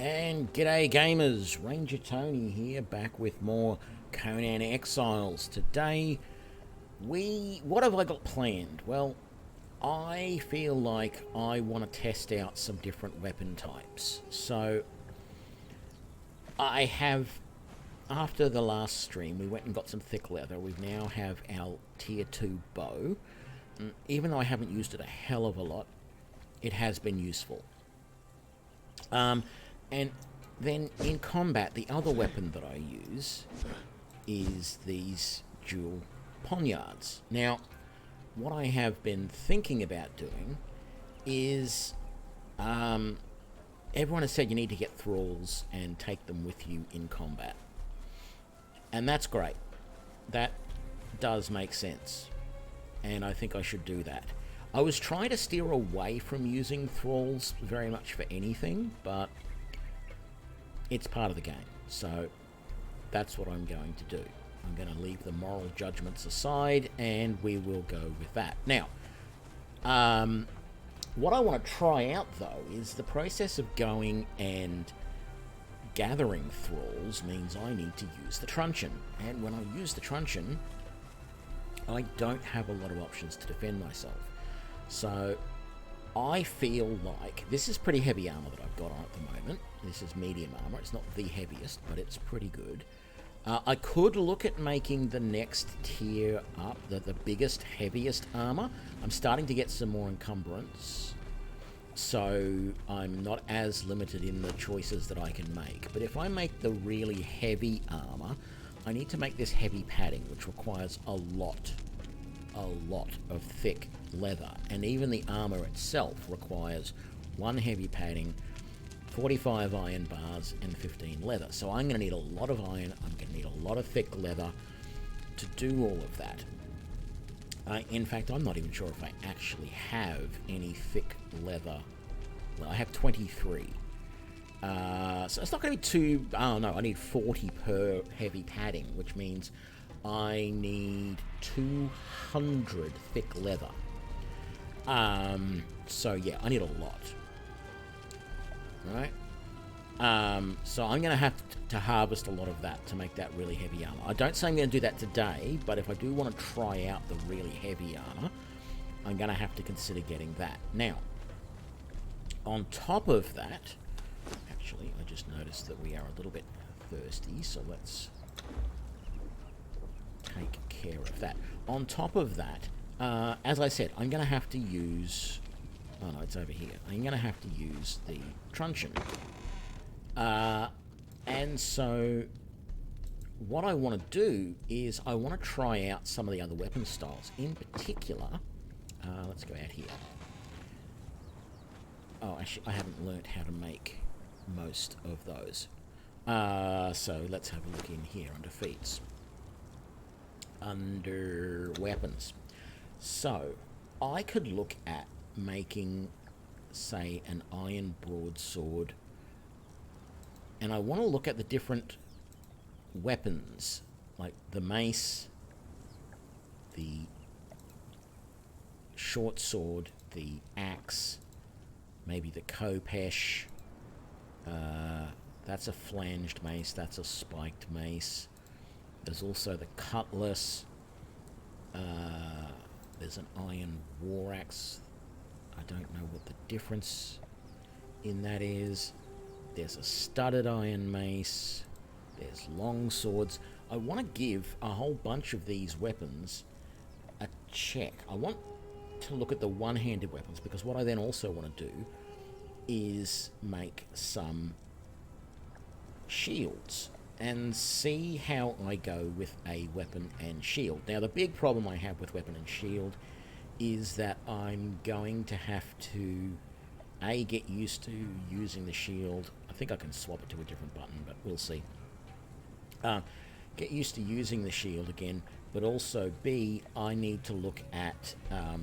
And g'day gamers, Ranger Tony here, back with more Conan Exiles. Today, what have I got planned? Well, I feel like I want to test out some different weapon types. So, I have, after the last stream, we went and got some thick leather. We now have our tier 2 bow. Even though I haven't used it a hell of a lot, it has been useful. And then in combat, the other weapon that I use is these dual poniards. Now, what I have been thinking about doing is, everyone has said you need to get thralls and take them with you in combat. And that's great. That does make sense. And I think I should do that. I was trying to steer away from using thralls very much for anything, but it's part of the game, so that's what I'm going to do. I'm going to leave the moral judgments aside, and we will go with that. Now, what I want to try out, though, is the process of going and gathering thralls means I need to use the truncheon. And when I use the truncheon, I don't have a lot of options to defend myself. So I feel like this is pretty heavy armor that I've got on at the moment. This is medium armor. It's not the heaviest, but it's pretty good. I could look at making the next tier up, the biggest, heaviest armor. I'm starting to get some more encumbrance, so I'm not as limited in the choices that I can make. But if I make the really heavy armor, I need to make this heavy padding, which requires a lot of thick leather, and even the armor itself requires one heavy padding, 45 iron bars, and 15 leather. So I'm going to need a lot of iron, I'm going to need a lot of thick leather to do all of that. In fact, I'm not even sure if I actually have any thick leather. Well, I have 23. So it's not going to be too... Oh no, I need 40 per heavy padding, which means I need 200 thick leather. So yeah, I need a lot. Right? So I'm going to have to harvest a lot of that to make that really heavy armor. I don't say I'm going to do that today, but if I do want to try out the really heavy armor, I'm going to have to consider getting that. Now, on top of that, actually, I just noticed that we are a little bit thirsty, so let's take care of that. On top of that, as I said, I'm going to have to use... Oh no, it's over here. I'm going to have to use the truncheon. And so what I want to do is I want to try out some of the other weapon styles. In particular, let's go out here. Oh, actually, I haven't learnt how to make most of those. So let's have a look in here under feats. Under weapons. So I could look at making, say, an iron broadsword, and I want to look at the different weapons, like the mace, the short sword, the axe, maybe the khopesh. That's a flanged mace, that's a spiked mace. There's also the cutlass. There's an iron war axe. I don't know what the difference in that is. There's a studded iron mace. There's long swords. I want to give a whole bunch of these weapons a check. I want to look at the one-handed weapons, because what I then also want to do is make some shields and see how I go with a weapon and shield. Now, the big problem I have with weapon and shield is that I'm going to have to, A, get used to using the shield. I think I can swap it to a different button, but we'll see. Get used to using the shield again, but also, B, I need to look at... at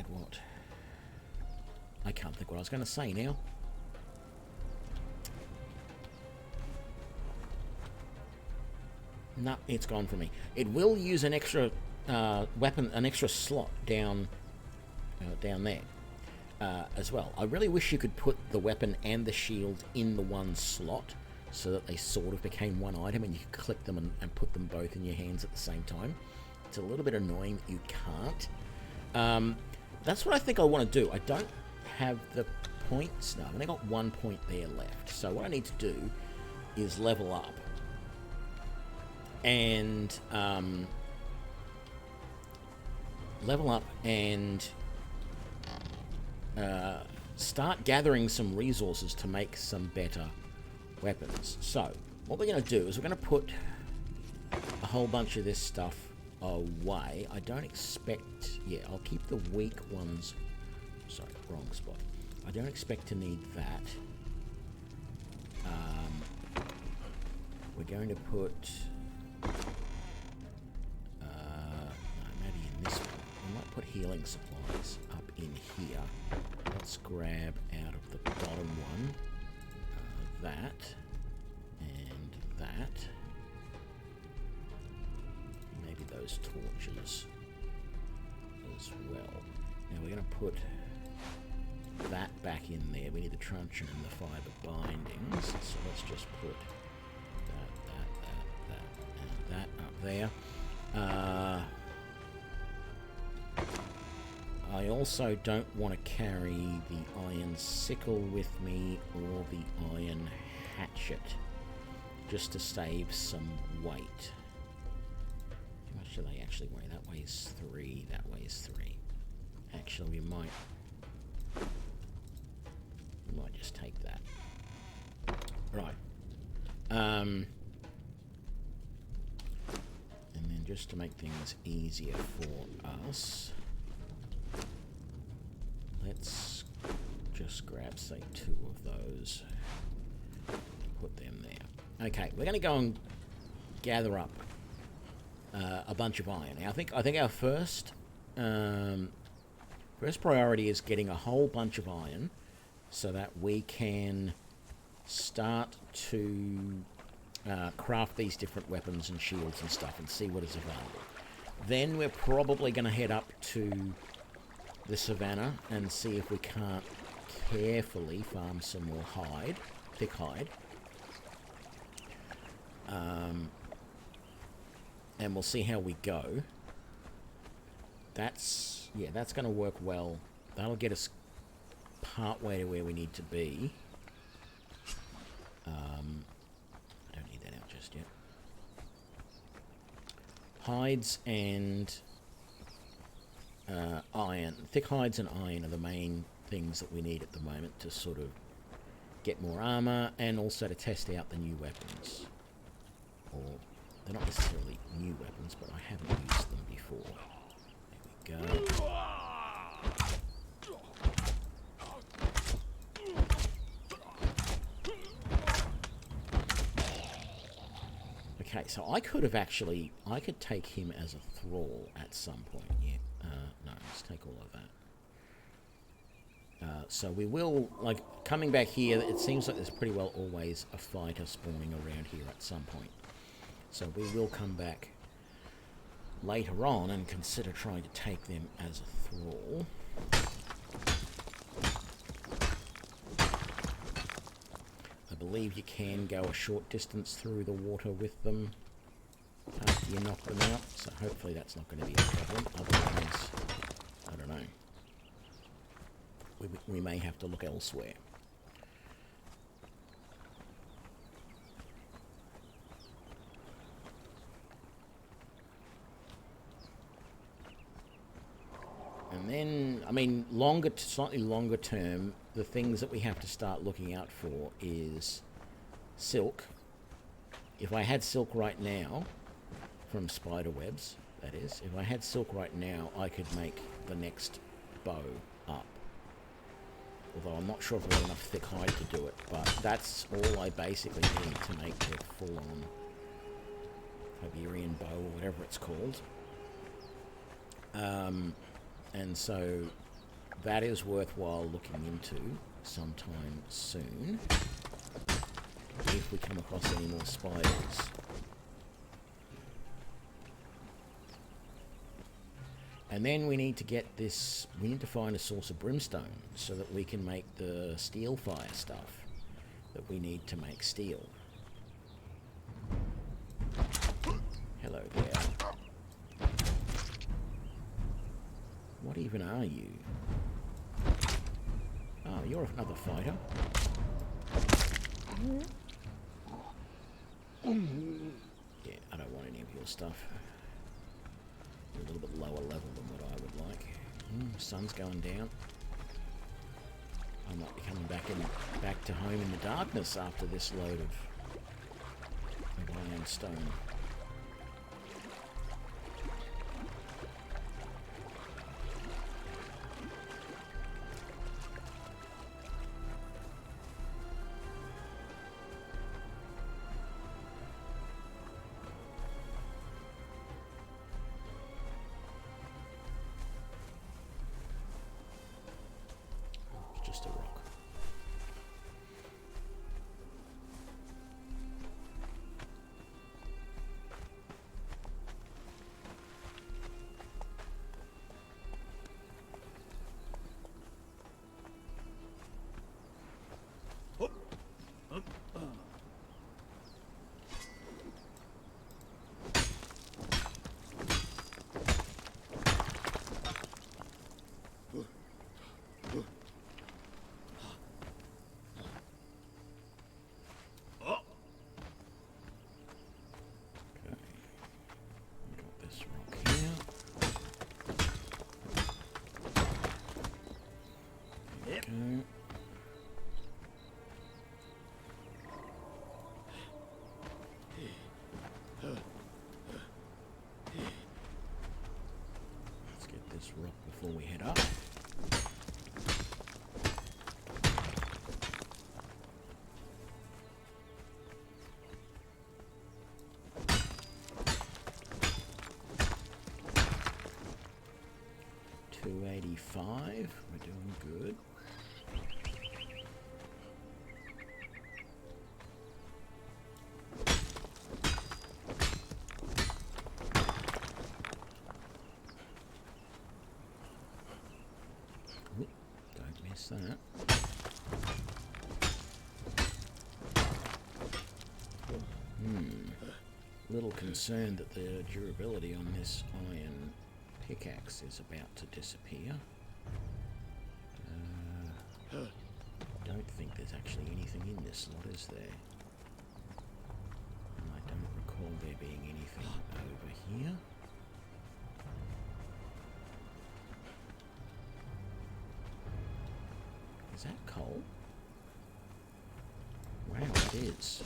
what? I can't think what I was going to say now. No, it's gone for me. It will use an extra weapon, an extra slot down there. as well. I really wish you could put the weapon and the shield in the one slot so that they sort of became one item and you could click them and put them both in your hands at the same time. It's a little bit annoying that you can't. That's what I think I want to do. I don't have the points. No, I've only got 1 point there left. So what I need to do is level up and start gathering some resources to make some better weapons. So what we're going to do is we're going to put a whole bunch of this stuff away. I don't expect... Yeah, I'll keep the weak ones... Sorry, wrong spot. I don't expect to need that. We're going to put... no, maybe in this one. We might put healing supplies up in here. Let's grab out of the bottom one that and that. Maybe those torches as well. Now we're going to put that back in there. We need the truncheon and the fibre bindings. So let's just put that up there. I also don't want to carry the iron sickle with me or the iron hatchet, just to save some weight. How much do they actually weigh? That weighs 3, that weighs 3. Actually, we might just take that. Right. And then just to make things easier for us, let's just grab, say, 2 of those and put them there. Okay, we're going to go and gather up a bunch of iron. Now, I think our first priority is getting a whole bunch of iron so that we can start to craft these different weapons and shields and stuff and see what is available. Then we're probably going to head up to the savannah and see if we can't carefully farm some more hide, thick hide. And we'll see how we go. That's going to work well. That'll get us part way to where we need to be. I don't need that out just yet. Hides and iron. Thick hides and iron are the main things that we need at the moment to sort of get more armor and also to test out the new weapons. Or, they're not necessarily new weapons, but I haven't used them before. There we go. Okay, so I could take him as a thrall at some point. Yeah, no, let's take all of that. So we will, like, coming back here, it seems like there's pretty well always a fighter spawning around here at some point. So we will come back later on and consider trying to take them as a thrall. I believe you can go a short distance through the water with them after you knock them out, so hopefully that's not going to be a problem. Otherwise, I don't know. We may have to look elsewhere. And then, I mean, slightly longer term, the things that we have to start looking out for is silk. If I had silk right now, from spider webs, that is, if I had silk right now, I could make the next bow up. Although I'm not sure if I've got enough thick hide to do it, but that's all I basically need to make the full-on Iberian bow, or whatever it's called. And so that is worthwhile looking into sometime soon, if we come across any more spiders. And then we need to get this... We need to find a source of brimstone so that we can make the steel fire stuff that we need to make steel. Hello there. What even are you? Oh, you're another fighter. Yeah, I don't want any of your stuff. You're a little bit lower level than what I would like. Sun's going down. I might be coming back to home in the darkness after this load of iron stone. Just a rock. Let's get this rock before we head up. $285. We're doing good. Don't miss that. Little concerned that the durability on this iron pickaxe is about to disappear. Don't think there's actually anything in this slot, is there? And I don't recall there being anything over here. Is that coal? Wow, it is.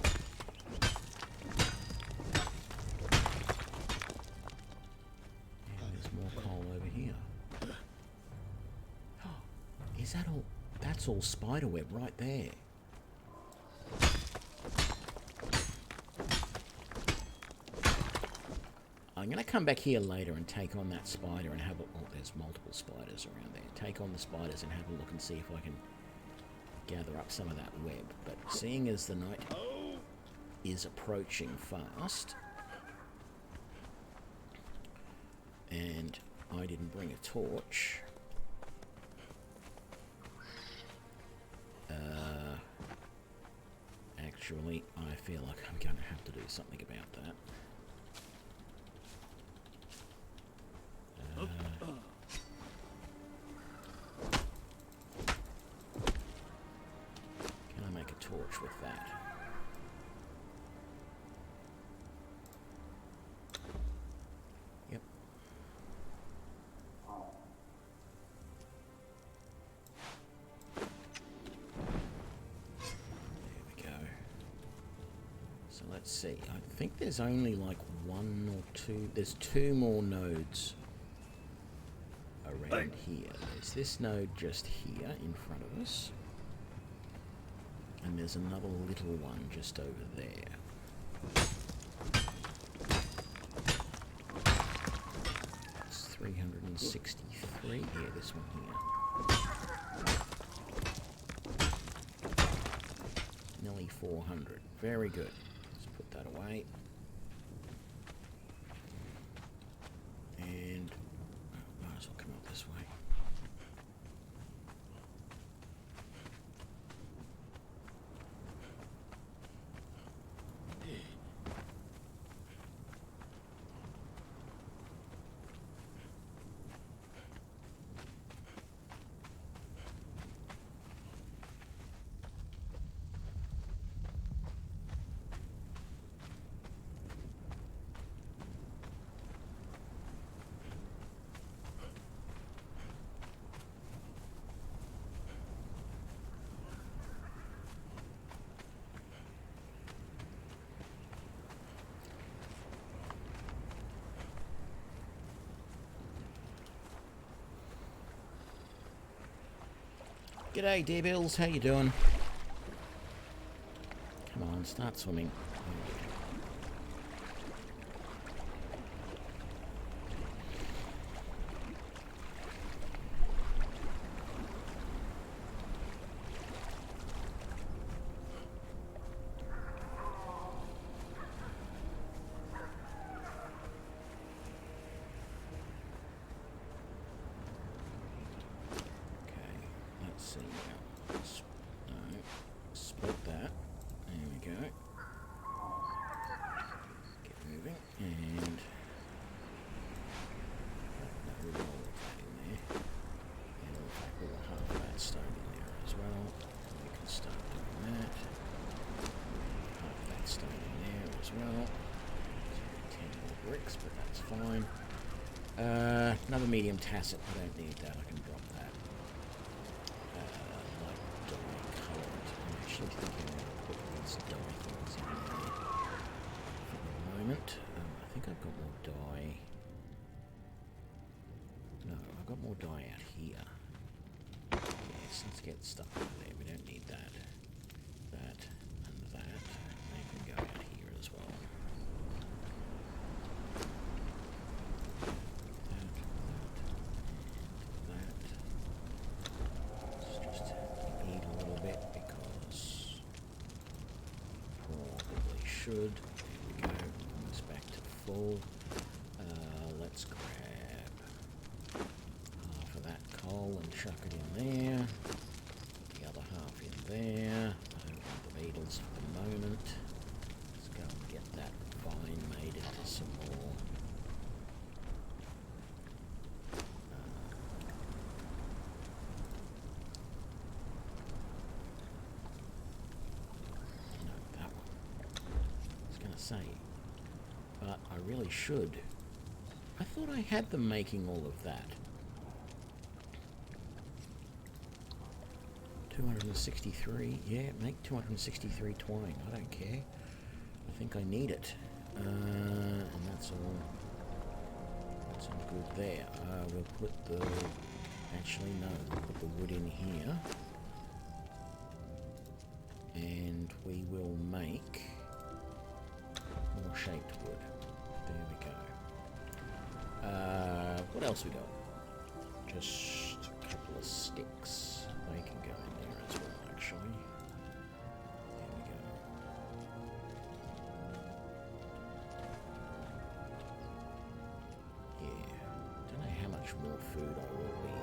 And there's more coal over here. Is that all? That's all spiderweb right there. I'm going to come back here later and take on that spider and have a... Oh, there's multiple spiders around there. Take on the spiders and have a look and see if I can gather up some of that web. But seeing as the night is approaching fast, and I didn't bring a torch, actually I feel like I'm going to have to do something about that. Can I make a torch with that? Yep. There we go. So let's see. I think there's only like one or two. There's two more nodes around here. There's this node just here in front of us, and there's another little one just over there. It's 363. Yeah, this one here. Nearly 400. Very good. Let's put that away. And might as G'day, deerbills. How you doing? Come on, start swimming. Another medium tacit. I don't need that. I can drop that. Light dye coloured. I'm actually thinking of putting these dye things in there for the moment. I think I've got more dye. No, I've got more dye out here. Yes, let's get stuff out there. We don't need that. That and that. They can go out here as well. There we go, almost back to full. Let's grab half of that coal and chuck it in there. The other half in there. I don't want the beetles for the moment. Let's go and get that vine made into some more. But I really should. I thought I had them making all of that. 263, yeah, make 263 twine. I don't care. I think I need it. And that's all good there. We'll put the... Actually, no. We'll put the wood in here. And we will make... more shaped wood. There we go. What else we got? Just a couple of sticks. They can go in there as well, actually. There we go. Yeah. Don't know how much more food I will be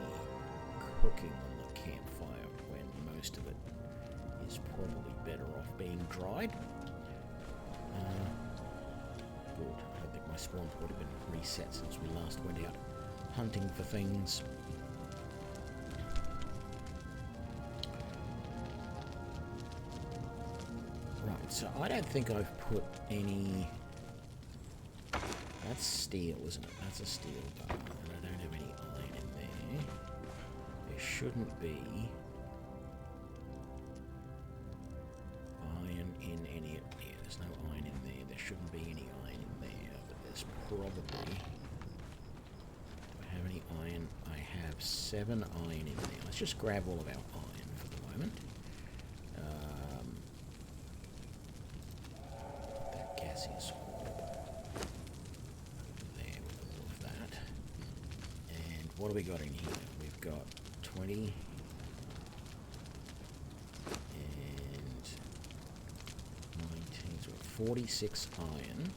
cooking on the campfire when most of it is probably better off being dried. Good. I don't think my spawn would have been reset since we last went out hunting for things. Right, so I don't think I've put any... That's steel, isn't it? That's a steel bar, and I don't have any iron in there. There shouldn't be iron in any... Yeah, there's no iron in there. There shouldn't be any iron in there, but there's probably... Do I have any iron? I have 7 iron in there. Let's just grab all of our iron for the moment. That gaseous swab there with all of that. And what have we got in here? We've got 20 and 19, so 46 iron.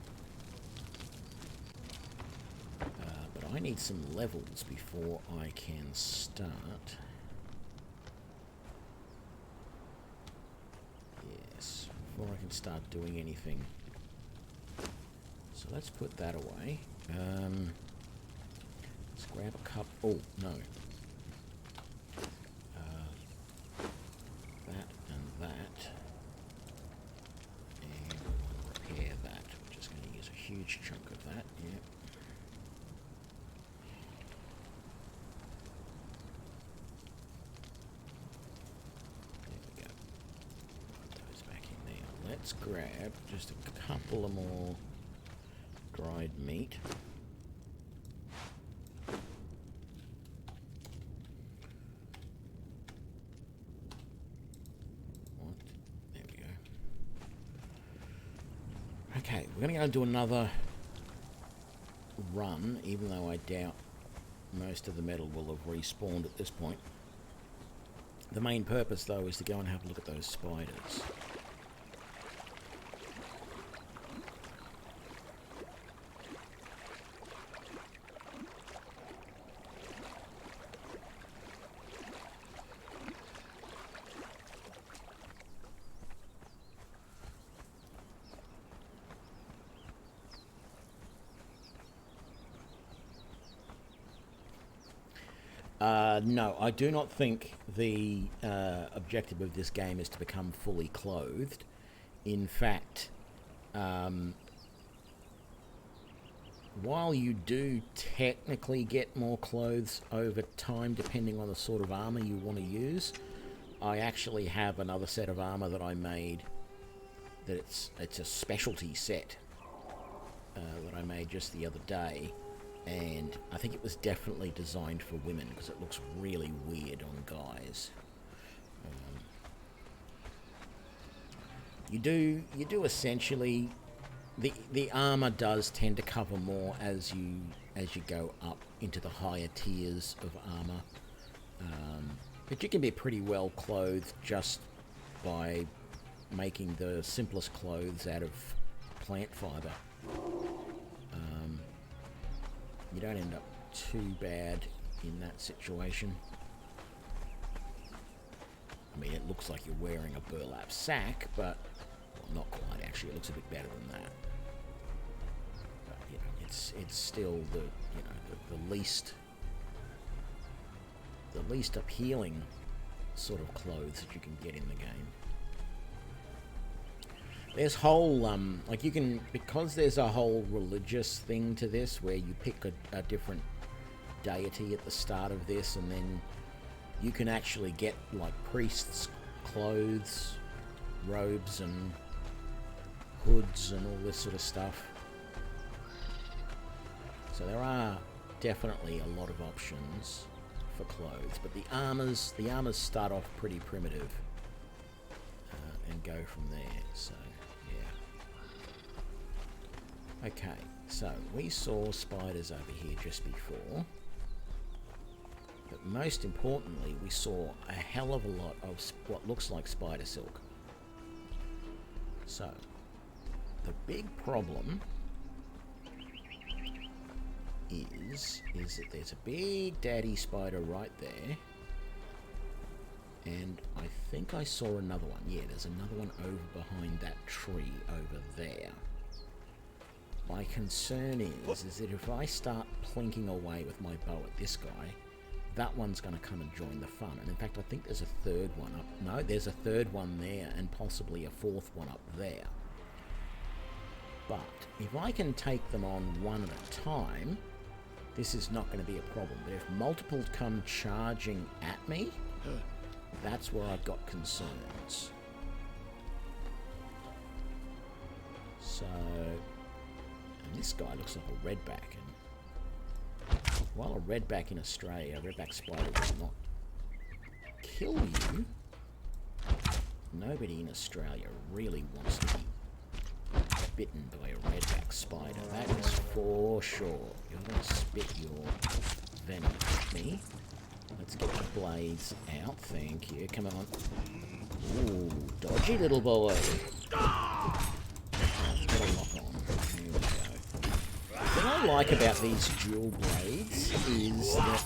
But I need some levels before I can start. Yes, before I can start doing anything. So let's put that away. Let's grab a cup. Oh, no. That and that. And we want to repair that. We're just going to use a huge chunk of that. Yep. There we go. Put those back in there. Let's grab just a couple of more dried meat. we're going to go do another run, even though I doubt most of the metal will have respawned at this point. The main purpose, though, is to go and have a look at those spiders. No, I do not think the objective of this game is to become fully clothed. In fact, while you do technically get more clothes over time, depending on the sort of armor you want to use, I actually have another set of armor that I made. That it's a specialty set that I made just the other day. And I think it was definitely designed for women because it looks really weird on guys. You do essentially the armor does tend to cover more as you go up into the higher tiers of armor, but you can be pretty well clothed just by making the simplest clothes out of plant fiber. You don't end up too bad in that situation. I mean, it looks like you're wearing a burlap sack, but well, not quite. Actually, it looks a bit better than that. But you know, it's still the least appealing sort of clothes that you can get in the game. There's whole, like you can, because there's a whole religious thing to this where you pick a different deity at the start of this, and then you can actually get like priests' clothes, robes and hoods and all this sort of stuff. So there are definitely a lot of options for clothes, but the armors start off pretty primitive and go from there, so... Okay, so we saw spiders over here just before, but most importantly we saw a hell of a lot of what looks like spider silk. So, the big problem is that there's a big daddy spider right there, and I think I saw another one. Yeah, there's another one over behind that tree over there. My concern is that if I start plinking away with my bow at this guy, that one's going to come and join the fun. And in fact, I think there's a third one up. No, there's a third one there and possibly a fourth one up there. But if I can take them on one at a time, this is not going to be a problem. But if multiples come charging at me, that's where I've got concerns. So... And this guy looks like a redback, and while a redback in Australia, a redback spider will not kill you, nobody in Australia really wants to be bitten by a redback spider. That is for sure. You're going to spit your venom at me. Let's get the blades out. Thank you. Come on. Ooh, dodgy little boy. Put a lock on. Here we go. What I like about these dual blades is that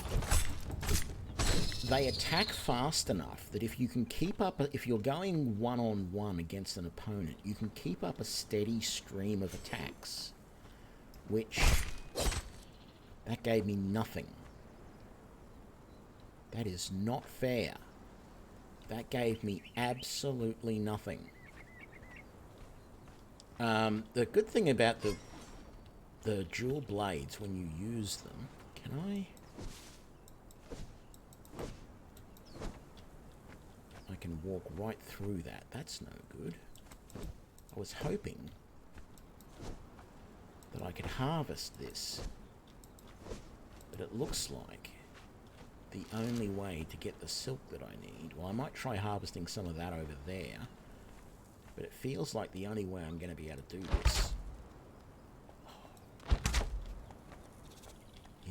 they attack fast enough that if you can keep up, if you're going one-on-one against an opponent, you can keep up a steady stream of attacks, which, that gave me nothing. That is not fair. That gave me absolutely nothing. The good thing about the dual blades, when you use them, I can walk right through that. That's no good. I was hoping that I could harvest this, but it looks like the only way to get the silk that I need... Well, I might try harvesting some of that over there, but it feels like the only way I'm going to be able to do this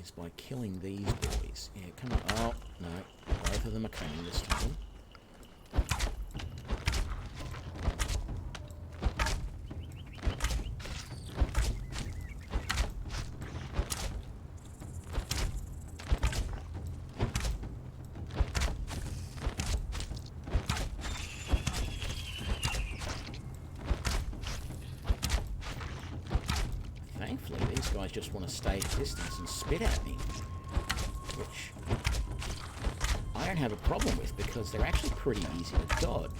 is by killing these boys. Yeah, come on. Oh, no. Both of them are coming this time. Thankfully, these guys just want to stay at distance and spit at me, which I don't have a problem with because they're actually pretty easy to dodge.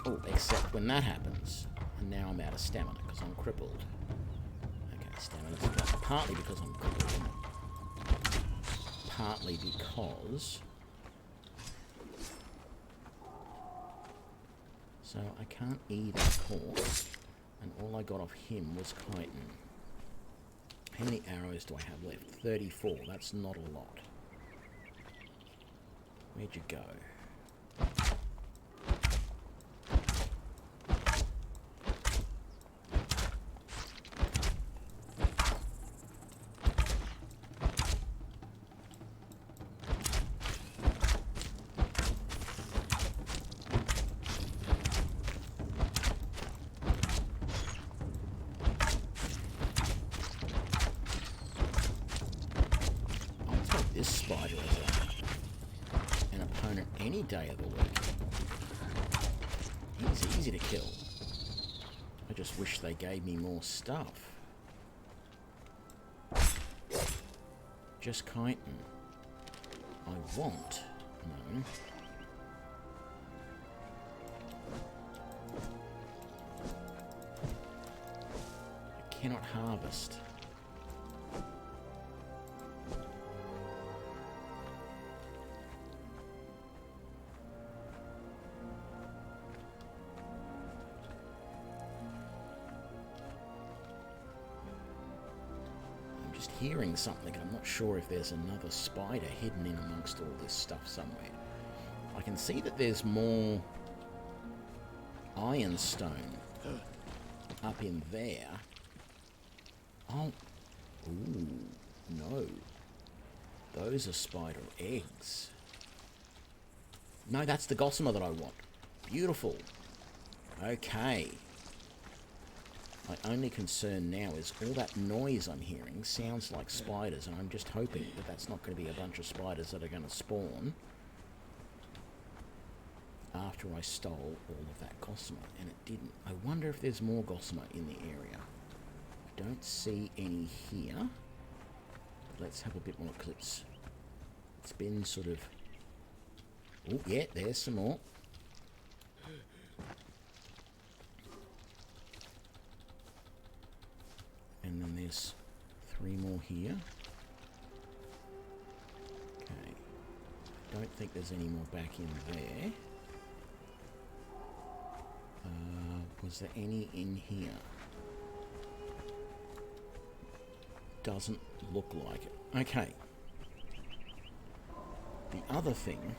Oh, except when that happens. And now I'm out of stamina because I'm crippled. Okay, stamina's gone. Partly because I'm crippled. Partly because... So I can't eat that corpse. And all I got off him was chitin. How many arrows do I have left? 34. That's not a lot. Where'd you go? This spider is an opponent any day of the week. He's easy to kill. I just wish they gave me more stuff. Just chitin. I want. No. I cannot harvest. Hearing something, and I'm not sure if there's another spider hidden in amongst all this stuff somewhere. I can see that there's more ironstone up in there. Oh, ooh, no. Those are spider eggs. No, that's the gossamer that I want. Beautiful. Okay. My only concern now is all that noise I'm hearing sounds like spiders, and I'm just hoping that that's not going to be a bunch of spiders that are going to spawn after I stole all of that gossamer, and it didn't. I wonder if there's more gossamer in the area. I don't see any here. Let's have a bit more eclipse. It's been sort of... Oh, yeah, there's some more. And then there's 3 more here. Okay. Don't think there's any more back in there. Was there any in here? Doesn't look like it. Okay. The other thing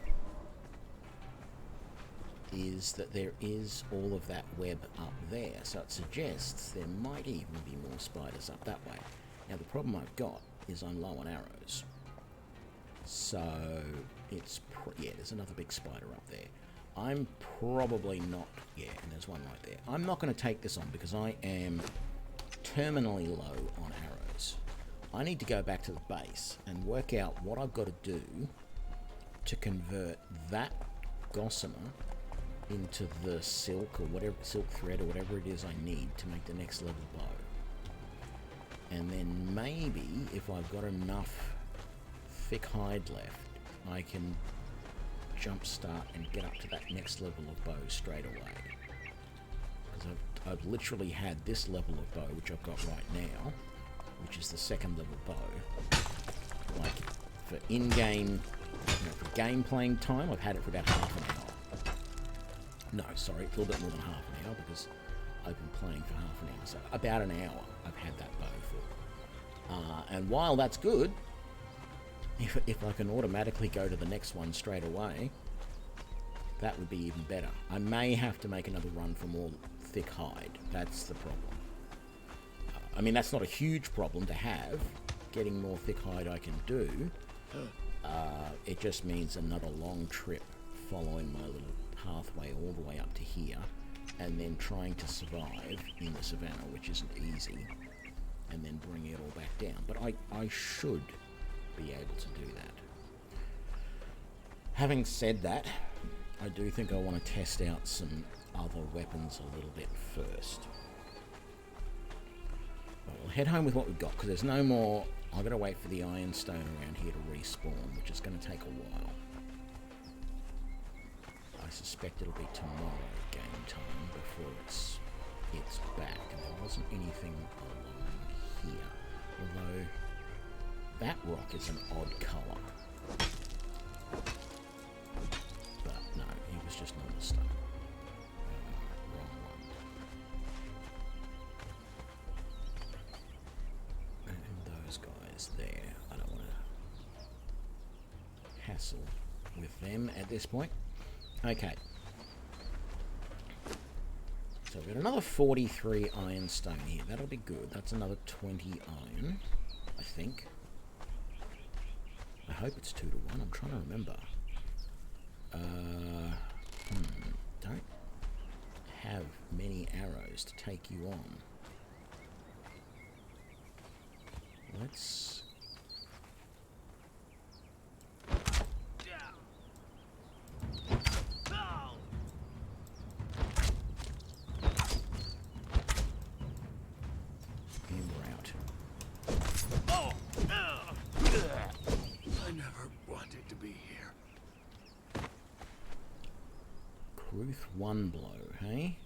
is that there is all of that web up there, so it suggests there might even be more spiders up that way. Now the problem I've got is I'm low on arrows, so it's yeah, there's another big spider up there. I'm probably not, yeah, and there's one right there. I'm not going to take this on because I am terminally low on arrows. I need to go back to the base and work out what I've got to do to convert that gossamer into the silk or whatever, silk thread or whatever it is I need to make the next level bow. And then maybe if I've got enough thick hide left, I can jumpstart and get up to that next level of bow straight away. Because I've literally had this level of bow, which I've got right now, which is the second level bow. Like for in-game, for game playing time, I've had it for about half an hour. No, sorry, it's a little bit more than half an hour because I've been playing for half an hour. So about an hour I've had that bow for. And while that's good, if I can automatically go to the next one straight away, that would be even better. I may have to make another run for more thick hide. That's the problem. I mean, that's not a huge problem to have, getting more thick hide I can do. It just means another long trip following my little pathway all the way up to here, and then trying to survive in the savannah, which isn't easy, and then bring it all back down. But I should be able to do that. Having said that, I do think I want to test out some other weapons a little bit first. But we'll head home with what we've got, because there's no more. I've got to wait for the Iron Stone around here to respawn, which is going to take a while. I suspect it'll be tomorrow game time before it's back, and there wasn't anything along here. Although that rock is an odd colour. But no, it was just normal stone. Wrong one. And those guys there, I don't want to hassle with them at this point. Okay. So we've got another 43 iron stone here. That'll be good. That's another 20 iron, I think. I hope it's 2 to 1. I'm trying to remember. Don't have many arrows to take you on. Let's... I never wanted to be here. Cruth one blow, hey?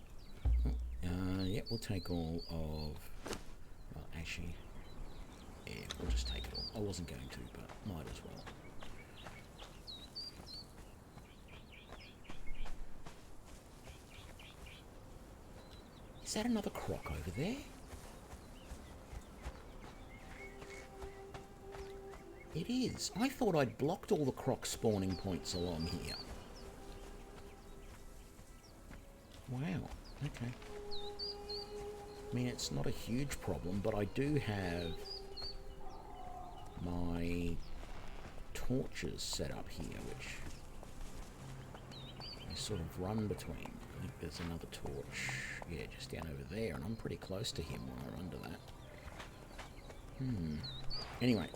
Yep, we'll take all of... Well, actually... Yeah, we'll just take it all. I wasn't going to, but might as well. Is that another croc over there? It is. I thought I'd blocked all the croc spawning points along here. Wow, okay. I mean, it's not a huge problem, but I do have my torches set up here, which I sort of run between. I think there's another torch, yeah, just down over there, and I'm pretty close to him when I run to that. Anyway.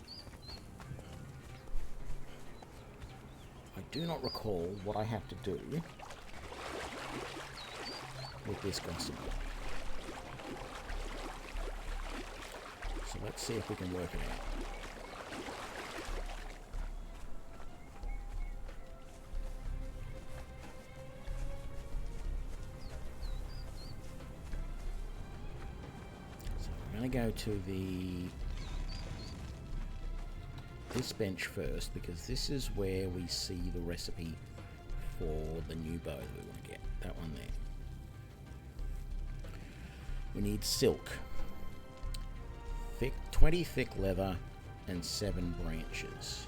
I do not recall what I have to do with this gossamer. So let's see if we can work it out. So we're going to go to this bench first, because this is where we see the recipe for the new bow that we want to get. That one there. We need silk. 20 thick leather and 7 branches.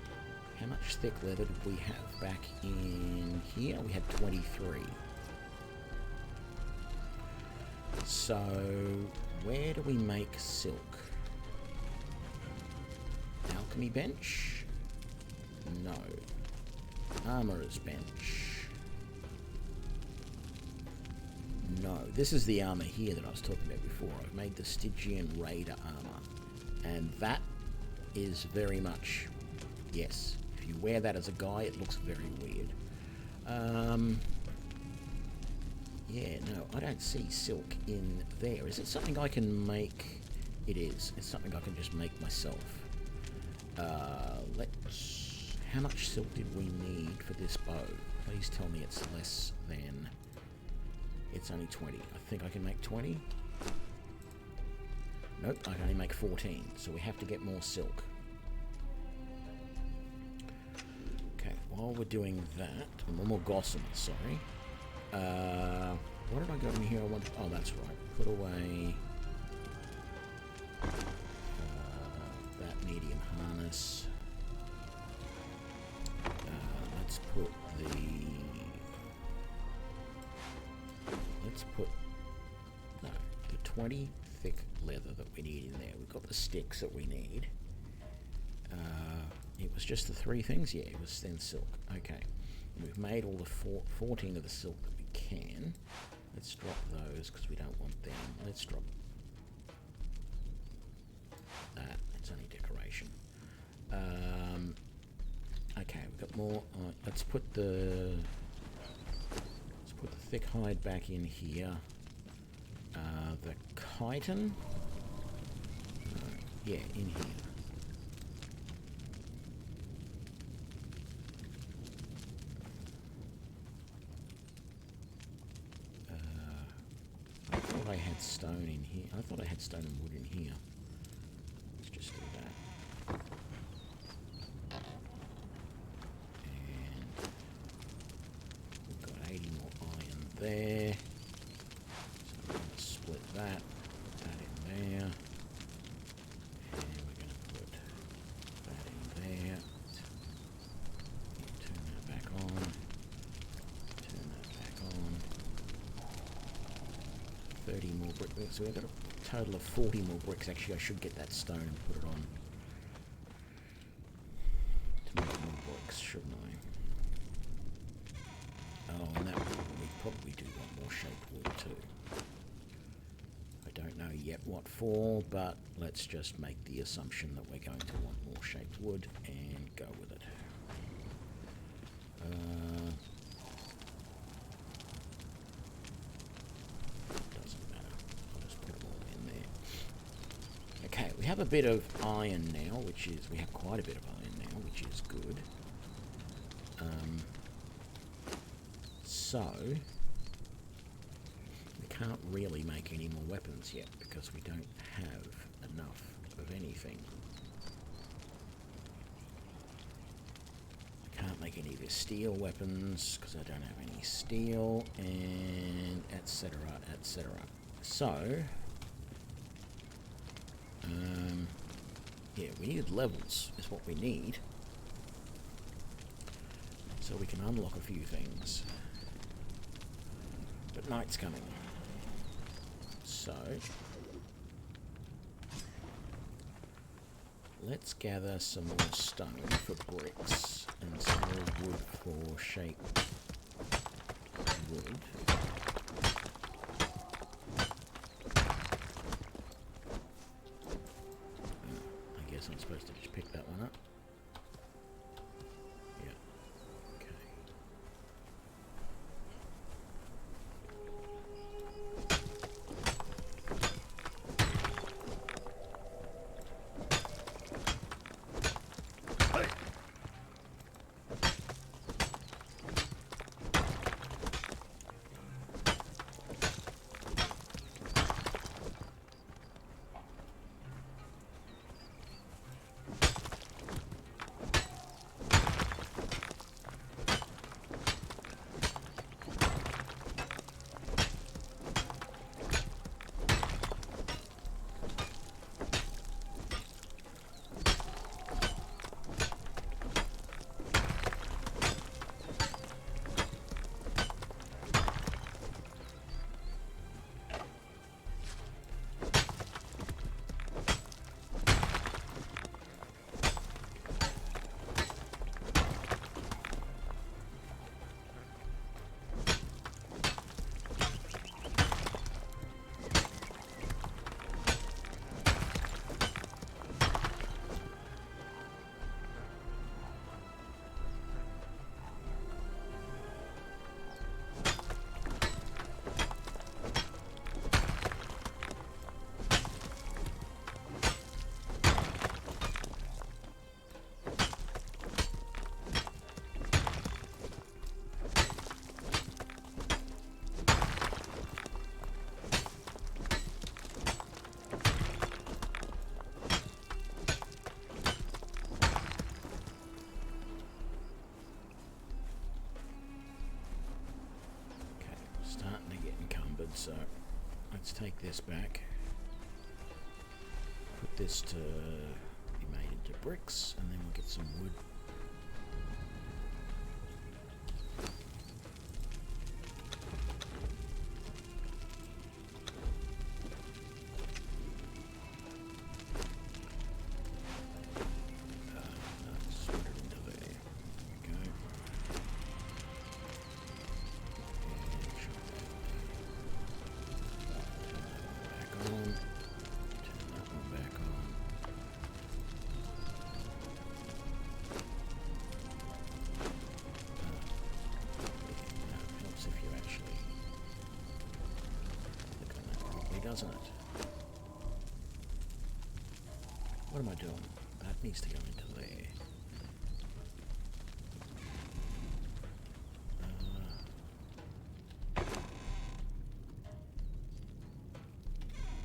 How much thick leather did we have back in here? We had 23. So, where do we make silk? Alchemy bench? No. Armorer's bench? No. This is the armor here that I was talking about before. I've made the Stygian Raider armor. And that is very much... Yes. If you wear that as a guy, it looks very weird. Yeah, no, I don't see silk in there. Is it something I can make? It is. It's something I can just make myself. Let's... How much silk did we need for this bow? Please tell me it's less than... It's only 20. I think I can make 20. Nope, I can only make 14. So we have to get more silk. Okay, while we're doing that... One more gossamer, sorry. What did I got in here? Oh, that's right. Put away... that medium harness. Let's put the 20 thick leather that we need in there. We've got the sticks that we need. It was just the 3 things? Yeah, it was then silk. Okay. We've made all the 14 of the silk that we can. Let's drop those because we don't want them. Let's drop that. It's only decoration. Okay, we've got more. Let's put the thick hide back in here. The chitin. Yeah, in here. I thought I had stone in here. I thought I had stone and wood in here. Let's just do that. And we've got 80 more iron there. So we're going to split that, put that in there. And we're going to put that in there. Turn that back on. Turn that back on. 30 more bricks. So we've got a total of 40 more bricks. Actually, I should get that stone and put it on to make more bricks, shouldn't I? Oh, and that we probably do want more shaped wood too. I don't know yet what for, but let's just make the assumption that we're going to want more shaped wood and go with it. Doesn't matter. I'll just put them all in there. Okay, we have a bit of iron now, we have quite a bit of iron now, which is good. So, we can't really make any more weapons yet because we don't have enough of anything. I can't make any of the steel weapons because I don't have any steel, and etc, etc. So, yeah, we need levels is what we need. So we can unlock a few things. But night's coming. So let's gather some more stone for bricks and some more wood for shaped wood. I guess I'm supposed to just pick that one up. Yeah. Okay. So let's take this back, put this to be made into bricks, and then we'll get some wood. doesn't it? What am I doing? That needs to go into there.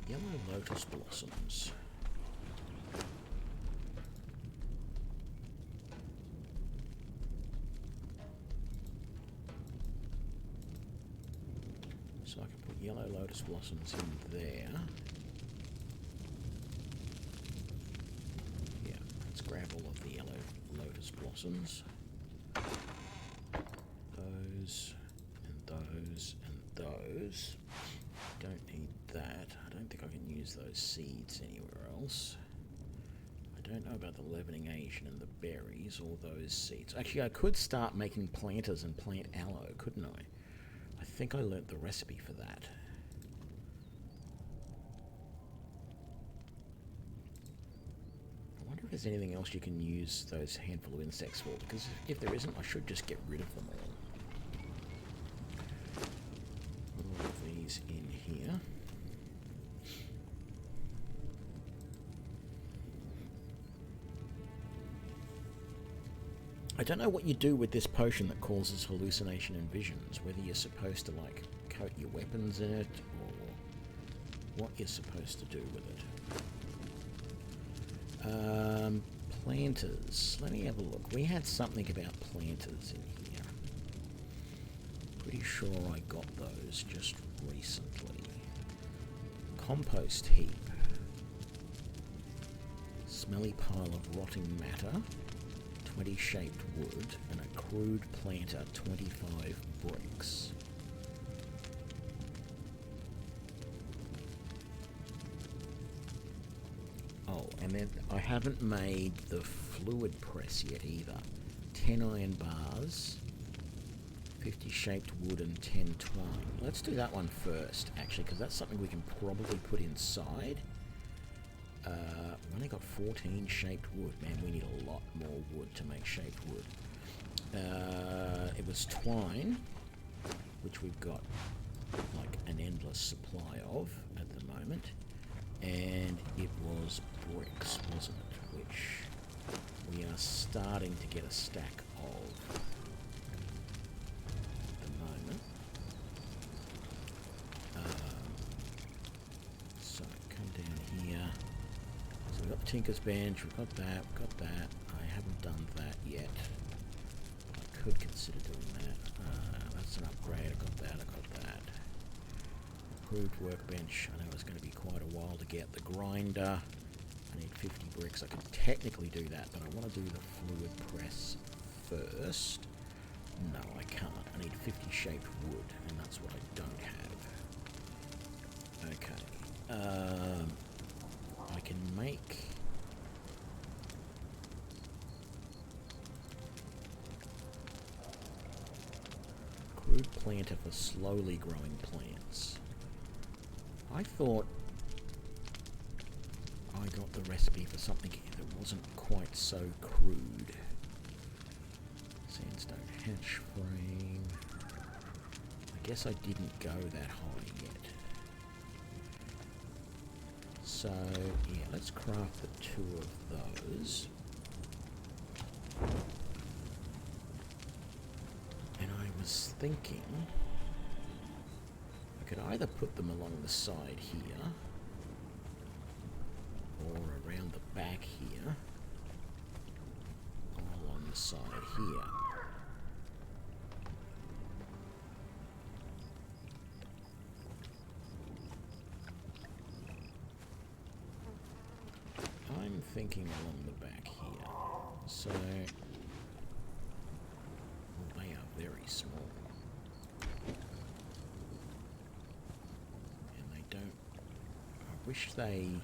Yellow lotus blossoms. So I can put yellow lotus blossoms in there. Yeah, let's grab all of the yellow lotus blossoms. Those, and those, and those. Don't need that. I don't think I can use those seeds anywhere else. I don't know about the leavening agent and the berries or those seeds. Actually, I could start making planters and plant aloe, couldn't I? I think I learnt the recipe for that. I wonder if there's anything else you can use those handful of insects for, because if there isn't, I should just get rid of them all. All of these in here. I don't know what you do with this potion that causes hallucination and visions, whether you're supposed to, like, coat your weapons in it, or what you're supposed to do with it. Planters. Let me have a look. We had something about planters in here. Pretty sure I got those just recently. Compost heap. Smelly pile of rotting matter. 20 shaped wood, and a crude planter, 25 bricks. Oh, and then I haven't made the fluid press yet either. 10 iron bars, 50 shaped wood, and 10 twine. Let's do that one first, actually, because that's something we can probably put inside. We only got 14 shaped wood. Man, we need a lot more wood to make shaped wood. It was twine, which we've got like an endless supply of at the moment. And it was bricks, wasn't it? Which we are starting to get a stack of at the moment. So come down here. So we've got the Tinker's Bench, we've got that, I haven't done that yet. I could consider doing that. That's an upgrade, I got that. Improved workbench, I know it's going to be quite a while to get. The grinder, I need 50 bricks. I could technically do that, but I want to do the fluid press first. No, I can't. I need 50 shaped wood, and that's what I don't have. Okay. I can make... crude planter for slowly growing plants. I thought I got the recipe for something that wasn't quite so crude. Sandstone hatch frame. I guess I didn't go that high yet. So, yeah, let's craft the 2 of those. And I was thinking I could either put them along the side here or around the back here or along the side here. I'm thinking along the back here. So, well, they are very small. And they don't... I wish they...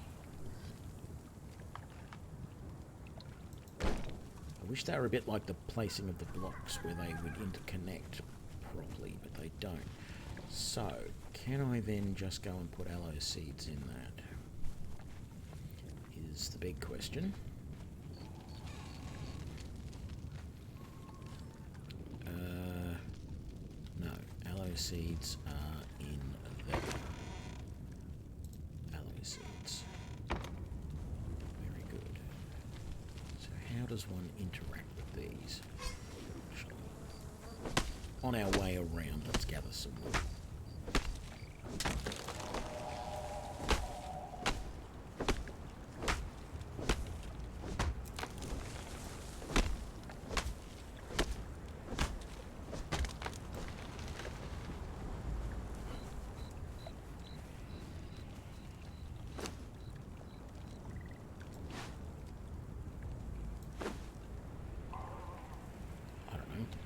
were a bit like the placing of the blocks where they would interconnect properly, but they don't. So, can I then just go and put aloe seeds in that? Is the big question. No, aloe seeds are in there. how does one interact with these? On our way around, let's gather some wood.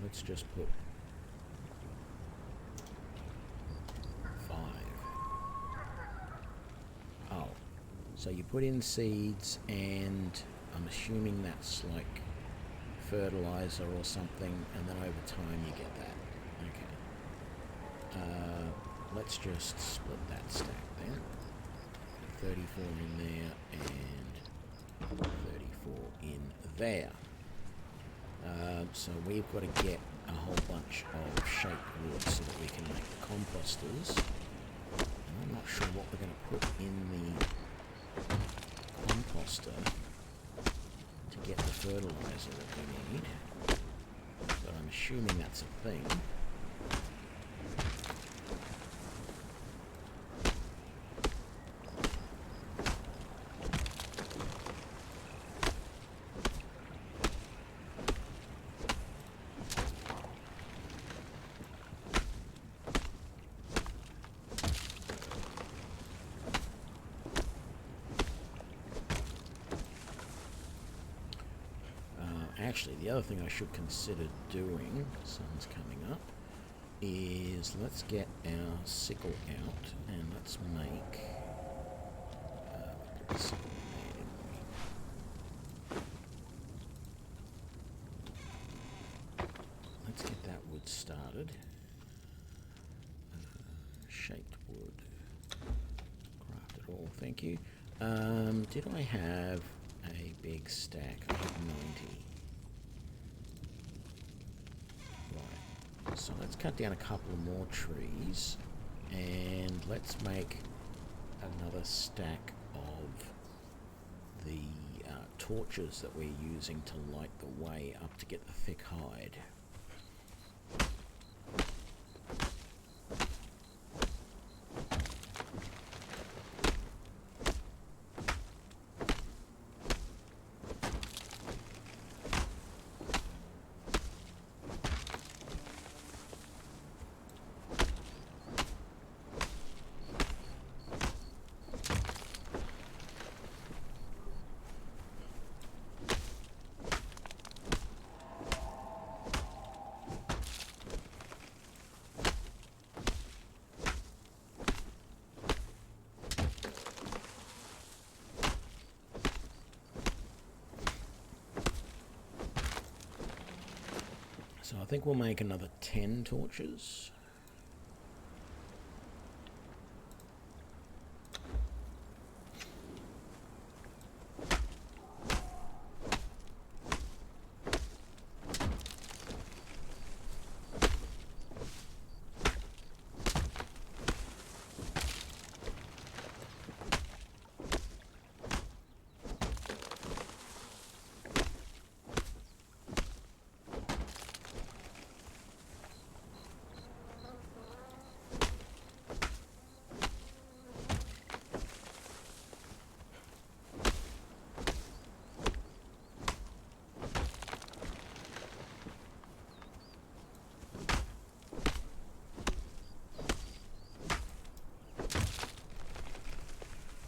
Let's just put 5. Oh, so you put in seeds, and I'm assuming that's like fertilizer or something, and then over time you get that. Okay. Let's just split that stack then. 34 in there and 34 in there. So we've got to get a whole bunch of shaped wood so that we can make the composters. And I'm not sure what we're going to put in the composter to get the fertilizer that we need. But I'm assuming that's a thing. Actually, the other thing I should consider doing, sun's coming up, is let's get our sickle out and let's make put the sickle there, didn't we? Let's get that wood started. Shaped wood. Craft it all, thank you. Did I have a big stack? I have 90. So let's cut down a couple of more trees and let's make another stack of the torches that we're using to light the way up to get the thick hide. So I think we'll make another 10 torches.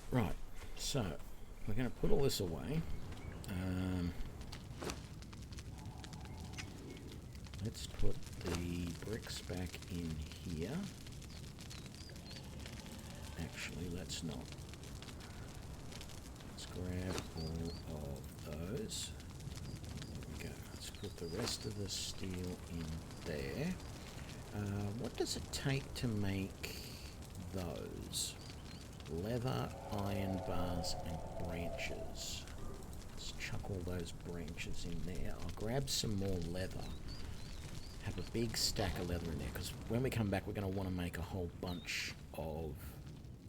Right, so we're going to put all this away. Let's put the bricks back in here. Actually, let's not. Let's grab all of those. There we go. Let's put the rest of the steel in there. What does it take to make those? Leather, iron bars, and branches. Let's chuck all those branches in there. I'll grab some more leather. Have a big stack of leather in there, because when we come back we're going to want to make a whole bunch of...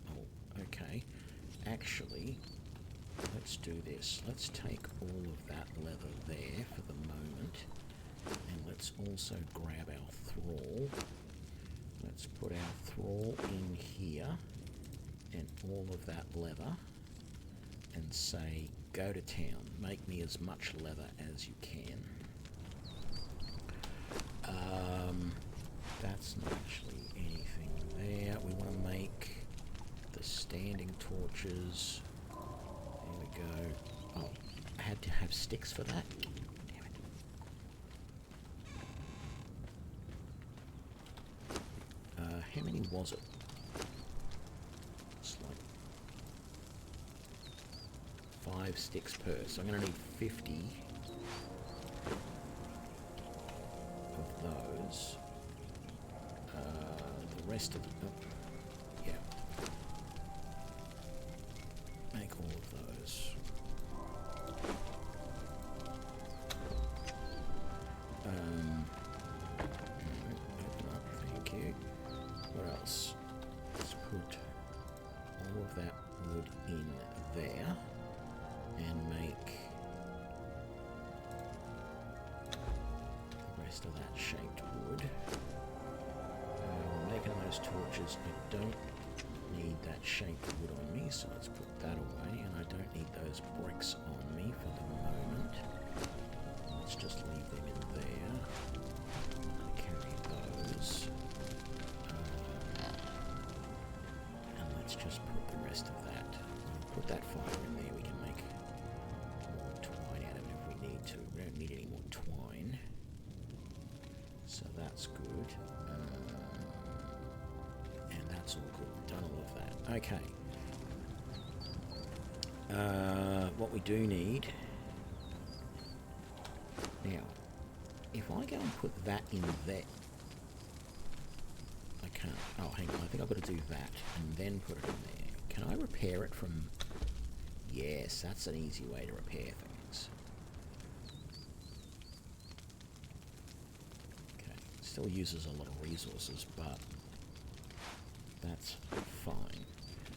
Oh, okay. Actually, let's do this. Let's take all of that leather there for the moment. And let's also grab our thrall. Let's put our thrall in here and all of that leather and say, go to town. Make me as much leather as you can. That's not actually anything there. We want to make the standing torches. There we go. Oh, I had to have sticks for that. Damn it. How many was it? It's like 5 sticks per, so I'm going to need 50 of those. The rest of the... Oh, yeah. Make all of those. Open up, thank you. What else? Let's put all of that wood in there and make the rest of that shaped wood. Making those torches, I don't need that shaped wood on me, so let's put that away, and I don't need those bricks on me for the moment. Let's just leave them in there. I'm going to carry those. And let's just put the rest of that. Put that fire in there, we can make more twine out of it if we need to. We don't need any more twine. So that's good. And that's all good. Done all of that. Okay. What we do need... Now, if I go and put that in there... I can't. Oh, hang on. I think I've got to do that and then put it in there. Can I repair it from... Yes, that's an easy way to repair things. Okay. Still uses a lot of resources, but... That's fine.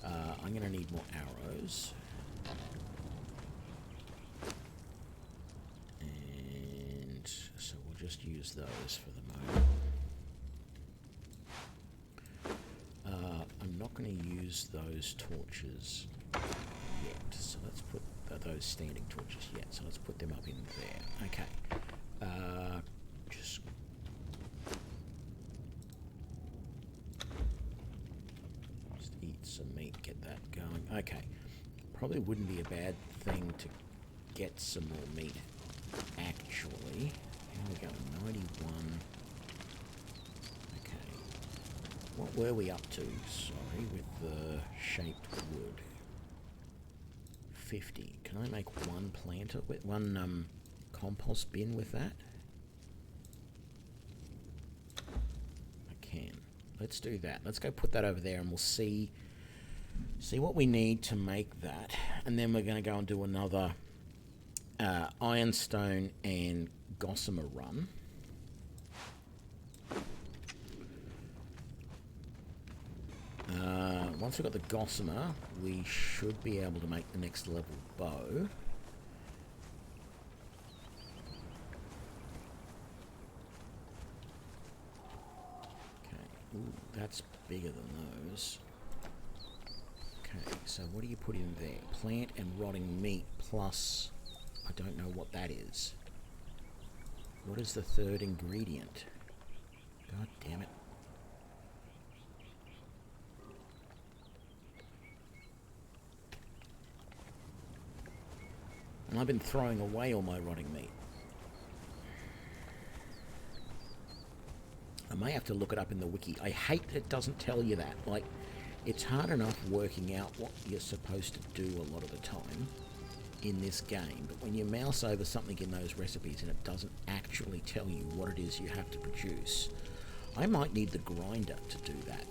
I'm going to need more arrows. And so we'll just use those for the moment. I'm not going to use those torches yet. So let's put those standing torches yet. So let's put them up in there. Okay. Just... eat some meat, get that going. Okay. Probably wouldn't be a bad thing to get some more meat, actually. Here we go, 91. Okay. What were we up to, sorry, with the shaped wood? 50. Can I make one planter, with one compost bin with that? I can. Let's do that. Let's go put that over there and we'll see what we need to make that. And then we're going to go and do another ironstone and gossamer run. Once we've got the gossamer, we should be able to make the next level bow. Ooh, that's bigger than those. Okay, so what do you put in there? Plant and rotting meat plus... I don't know what that is. What is the third ingredient? God damn it. And I've been throwing away all my rotting meat. I may have to look it up in the wiki. I hate that it doesn't tell you that. Like, it's hard enough working out what you're supposed to do a lot of the time in this game, but when you mouse over something in those recipes and it doesn't actually tell you what it is you have to produce, I might need the grinder to do that.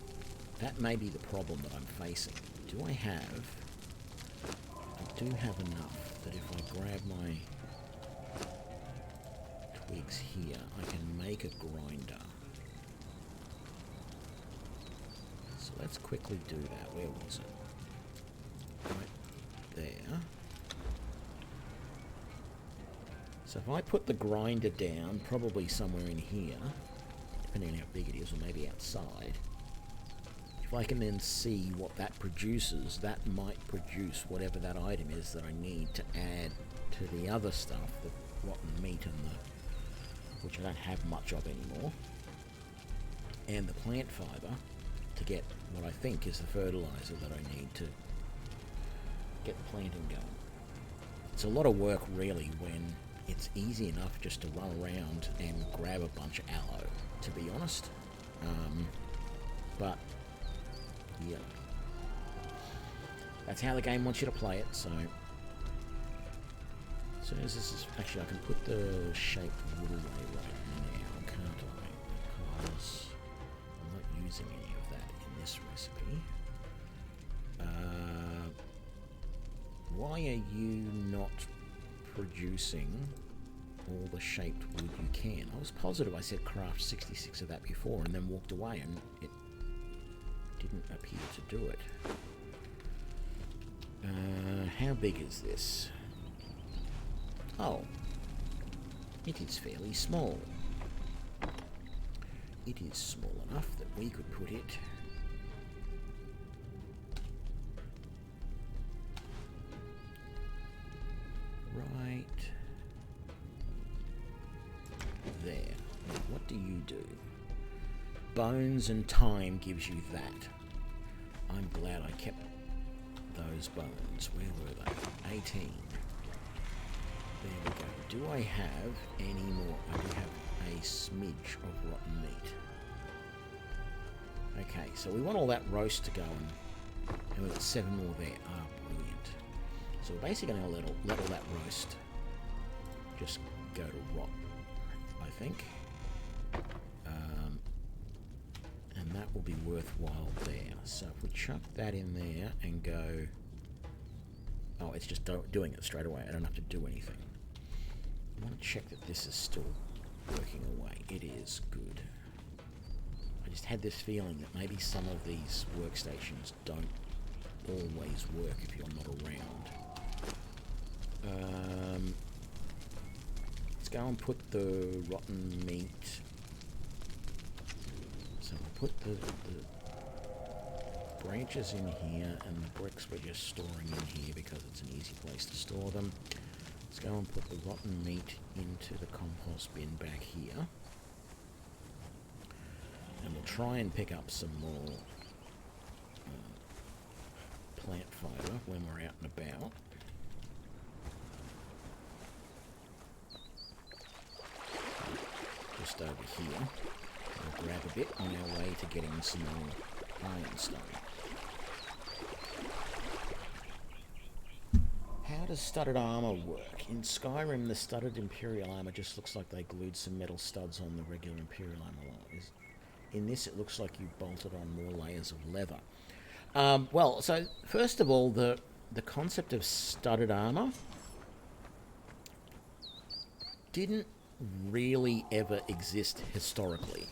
That may be the problem that I'm facing. Do I have... I do have enough that if I grab my twigs here, I can make a grinder. So let's quickly do that. Where was it? Right there. So if I put the grinder down, probably somewhere in here, depending on how big it is, or maybe outside, if I can then see what that produces, that might produce whatever that item is that I need to add to the other stuff, the rotten meat and which I don't have much of anymore, and the plant fibre to get what I think is the fertiliser that I need to get the planting going. It's a lot of work really when it's easy enough just to run around and grab a bunch of aloe, to be honest. But yeah, that's how the game wants you to play it. So as soon as this is, actually I can put the shaped wood away right now, can't I? Because I'm not using any of that in this recipe. Why are you not producing all the shaped wood you can? I was positive I said craft 66 of that before and then walked away and it didn't appear to do it. How big is this? Oh, it is fairly small. It is small enough that we could put it right there. Now, what do you do? Bones and time gives you that. I'm glad I kept those bones. Where were they? 18. There we go. Do I have any more? I do have a smidge of rotten meat. Okay, so we want all that roast to go and we've got 7 more there. Ah, brilliant. So we're basically going to let all that roast just go to rot, I think. And that will be worthwhile there. So if we chuck that in there and go... Oh, it's just doing it straight away. I don't have to do anything. I want to check that this is still working away. It is good. I just had this feeling that maybe some of these workstations don't always work if you're not around. Let's go and put the rotten meat. So we'll put the branches in here, and the bricks we're just storing in here because it's an easy place to store them. Let's go and put the rotten meat into the compost bin back here. And we'll try and pick up some more plant fibre when we're out and about. Just over here. We'll grab a bit on our way to getting some more ironstone. How does studded armour work? In Skyrim, the studded Imperial armour just looks like they glued some metal studs on the regular Imperial armour. In this, it looks like you bolted on more layers of leather. Well, so first of all, the concept of studded armour didn't really ever exist historically.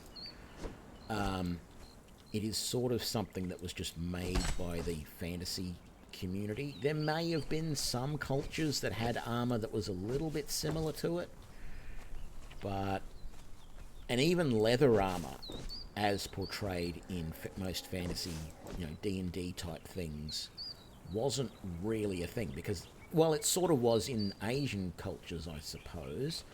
It is sort of something that was just made by the fantasy community. There may have been some cultures that had armor that was a little bit similar to it, but and even leather armor, as portrayed in most fantasy, D&D type things, wasn't really a thing because, well, it sort of was in Asian cultures, I suppose.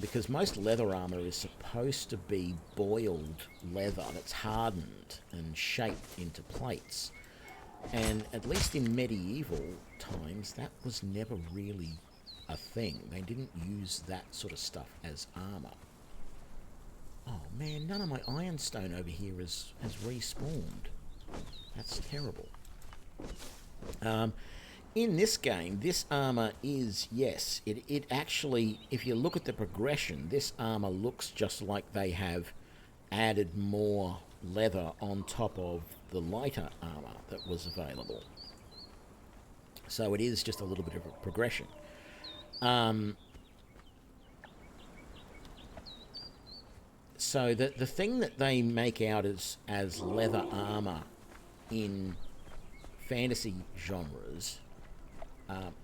Because most leather armour is supposed to be boiled leather that's hardened and shaped into plates. And at least in medieval times, that was never really a thing. They didn't use that sort of stuff as armour. Oh man, none of my ironstone over here has respawned. That's terrible. In this game, this armour is, yes, it actually, if you look at the progression, this armour looks just like they have added more leather on top of the lighter armour that was available. So it is just a little bit of a progression. So the thing that they make out as leather armour in fantasy genres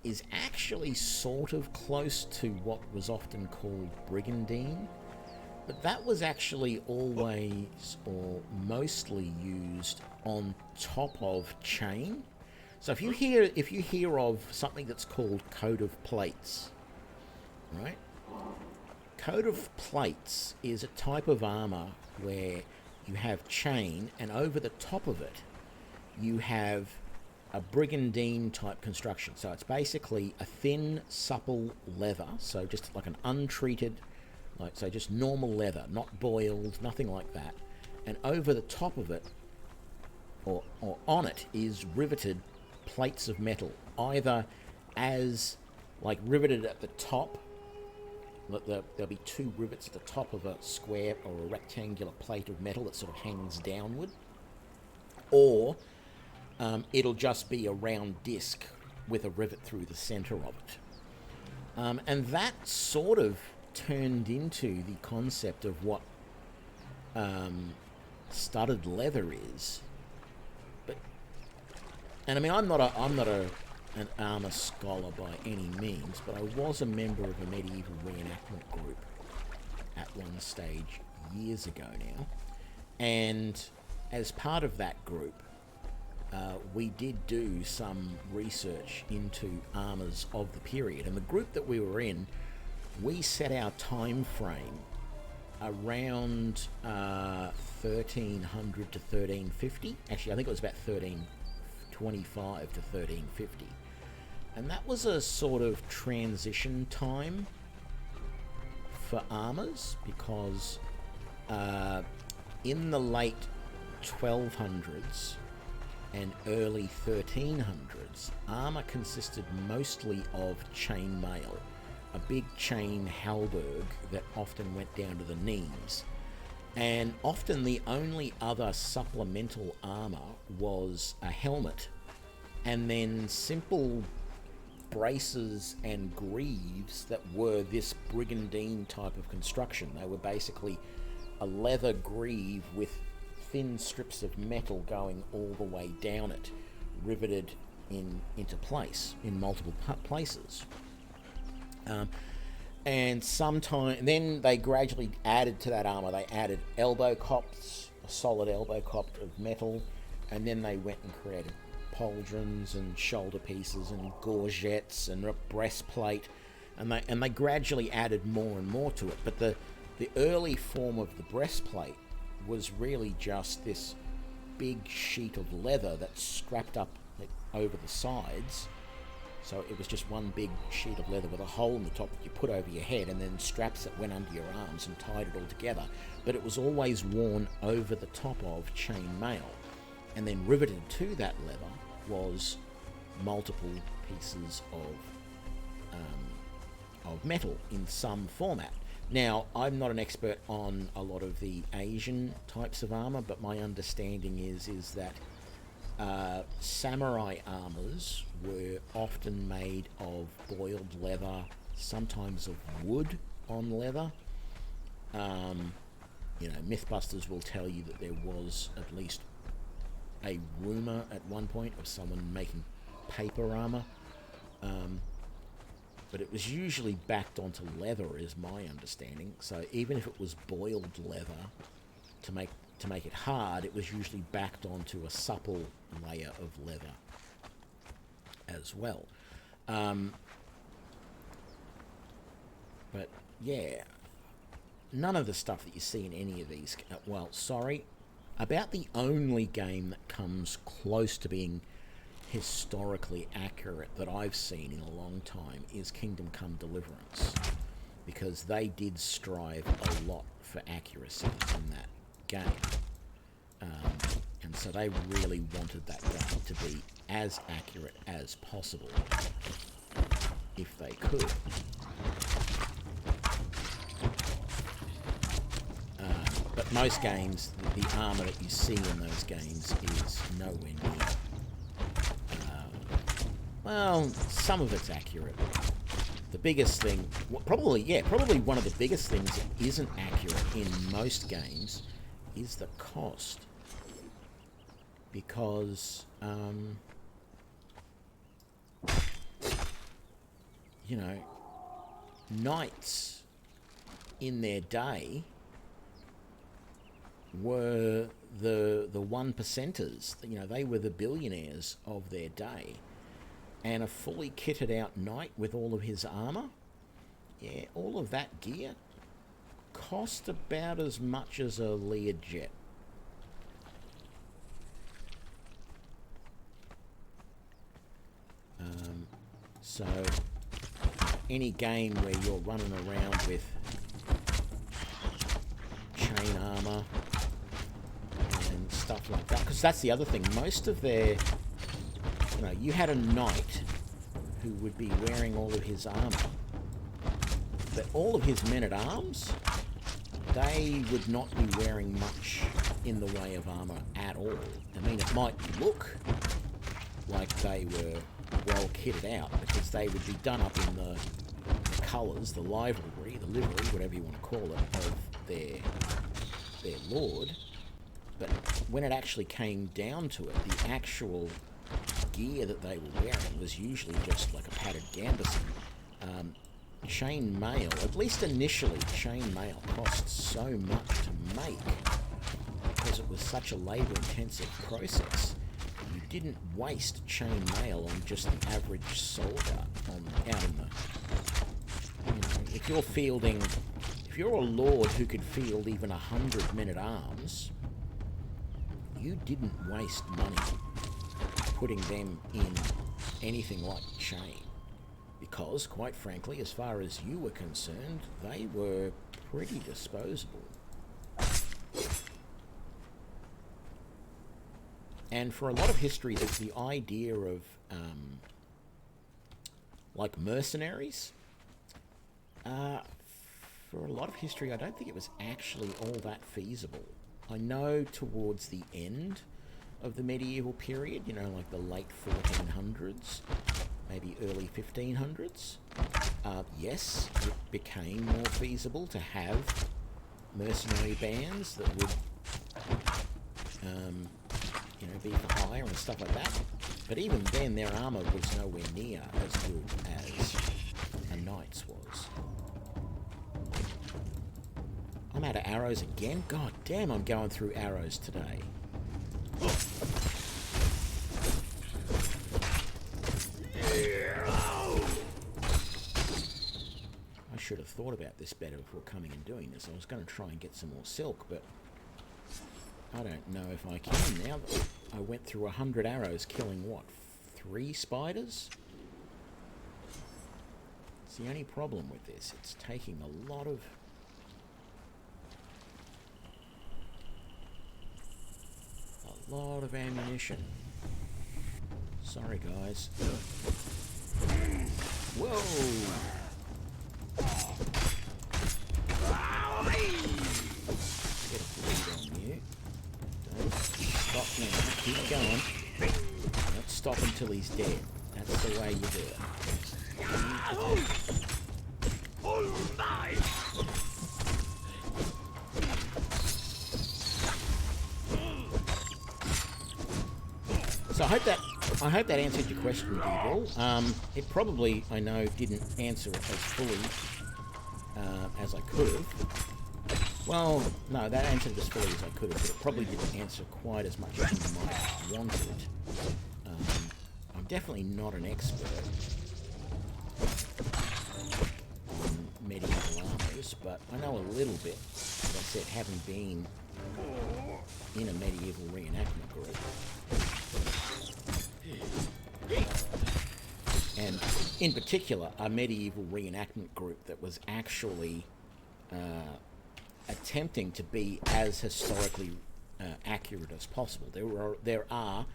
is actually sort of close to what was often called brigandine, but that was actually always or mostly used on top of chain. So if you hear of something that's called coat of plates, right? Coat of plates is a type of armor where you have chain, and over the top of it you have a brigandine type construction. So it's basically a thin, supple leather, so just like an untreated, like so just normal leather, not boiled, nothing like that. And over the top of it, or on it, is riveted plates of metal, either as like riveted at the top. There'll be two rivets at the top of a square or a rectangular plate of metal that sort of hangs downward, or it'll just be a round disc with a rivet through the center of it. And that sort of turned into the concept of what studded leather is. And I mean, I'm not an armor scholar by any means, but I was a member of a medieval reenactment group at one stage years ago now, and as part of that group, we did do some research into armors of the period. And the group that we were in, we set our time frame around 1300 to 1350. Actually, I think it was about 1325 to 1350. And that was a sort of transition time for armors, because in the late 1200s and early 1300s, armor consisted mostly of chainmail, a big chain halberd that often went down to the knees. And often the only other supplemental armor was a helmet, and then simple braces and greaves that were this brigandine type of construction. They were basically a leather greave with thin strips of metal going all the way down it, riveted into place in multiple places. And then they gradually added to that armor. They added elbow cops, a solid elbow cop of metal, and then they went and created pauldrons and shoulder pieces and gorgets and a breastplate, and they gradually added more and more to it. But the early form of the breastplate was really just this big sheet of leather that's strapped up over the sides. So it was just one big sheet of leather with a hole in the top that you put over your head, and then straps that went under your arms and tied it all together. But it was always worn over the top of chain mail. And then riveted to that leather was multiple pieces of metal in some format. Now, I'm not an expert on a lot of the Asian types of armor, but my understanding is that samurai armors were often made of boiled leather, sometimes of wood on leather. Mythbusters will tell you that there was at least a rumor at one point of someone making paper armor, but it was usually backed onto leather, is my understanding. So even if it was boiled leather, to make it hard, it was usually backed onto a supple layer of leather as well. But yeah, none of the stuff that you see in any of these, about the only game that comes close to being historically accurate that I've seen in a long time is Kingdom Come Deliverance, because they did strive a lot for accuracy in that game, and so they really wanted that game to be as accurate as possible if they could. But most games, the armor that you see in those games is nowhere near. Some of it's accurate. The biggest thing, probably one of the biggest things that isn't accurate in most games is the cost. Because you know, knights in their day were the one percenters. You know, they were the billionaires of their day. And a fully kitted out knight with all of his armour, yeah, all of that gear cost about as much as a Learjet. So any game where you're running around with chain armour and stuff like that, because that's the other thing, most of their, you know, you had a knight who would be wearing all of his armour, but all of his men-at-arms, they would not be wearing much in the way of armour at all. I mean, it might look like they were well kitted out because they would be done up in the colours, the livery, whatever you want to call it, of their lord. But when it actually came down to it, the actual gear that they were wearing was usually just like a padded gambeson. Chain mail, at least initially, chain mail cost so much to make because it was such a labour-intensive process. You didn't waste chain mail on just the average soldier out in the... You know, if you're a lord who could field even 100 men-at-arms, you didn't waste money putting them in anything like chain. Because, quite frankly, as far as you were concerned, they were pretty disposable. And for a lot of history, there's the idea of, like, mercenaries. For a lot of history, I don't think it was actually all that feasible. I know towards the end of the medieval period, you know, like the late 1400s, maybe early 1500s, yes, it became more feasible to have mercenary bands that would, you know, be for hire and stuff like that. But even then, their armour was nowhere near as good as a knight's was. I'm out of arrows again? God damn, I'm going through arrows today. I should have thought about this better before coming and doing this. I was going to try and get some more silk, but I don't know if I can now that I went through 100 arrows killing, what, 3 spiders? It's the only problem with this. It's taking a lot of... ammunition. Sorry, guys. Whoa! Get a bleed on you. Don't stop now. Keep going. Don't stop until he's dead. That's the way you do it. So I hope that answered your question, people. It probably, I know, didn't answer it as fully as I could have. Well, no, that answered it as fully as I could have, but it probably didn't answer quite as much as you might have wanted. I'm definitely not an expert on medieval armors, but I know a little bit, as I said, having been in a medieval reenactment group. And in particular, a medieval reenactment group that was actually attempting to be as historically accurate as possible. There are,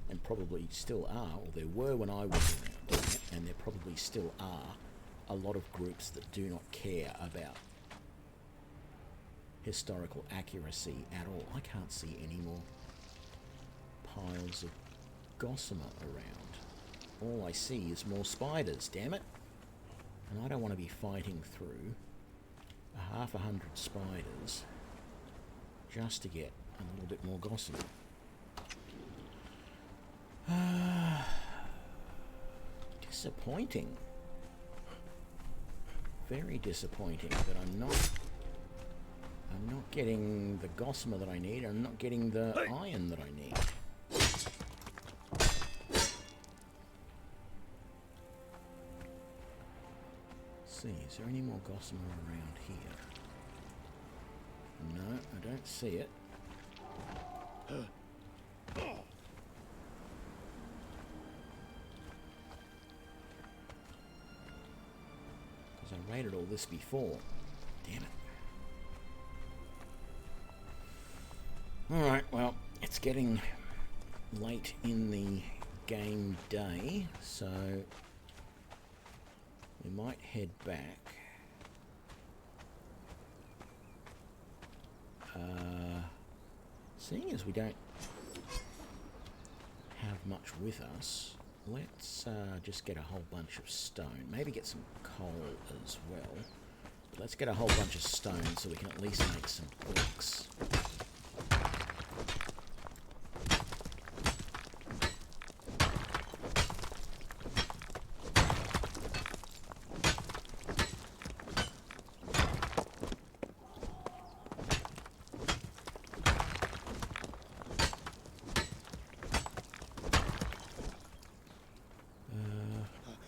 and probably still are, or there were when I was around doing it, and there probably still are, a lot of groups that do not care about historical accuracy at all. I can't see any more piles of gossamer around. All I see is more spiders, damn it. And I don't want to be fighting through 100 spiders just to get a little bit more gossamer. Disappointing. very disappointing that I'm not getting the gossamer that I need. I'm not getting the iron that I need. Let's see, is there any more gossamer around here? No, I don't see it. Because I raided all this before. Damn it. Alright, well, it's getting late in the game day, so we might head back. Seeing as we don't have much with us, let's just get a whole bunch of stone. Maybe get some coal as well. But let's get a whole bunch of stone so we can at least make some bricks.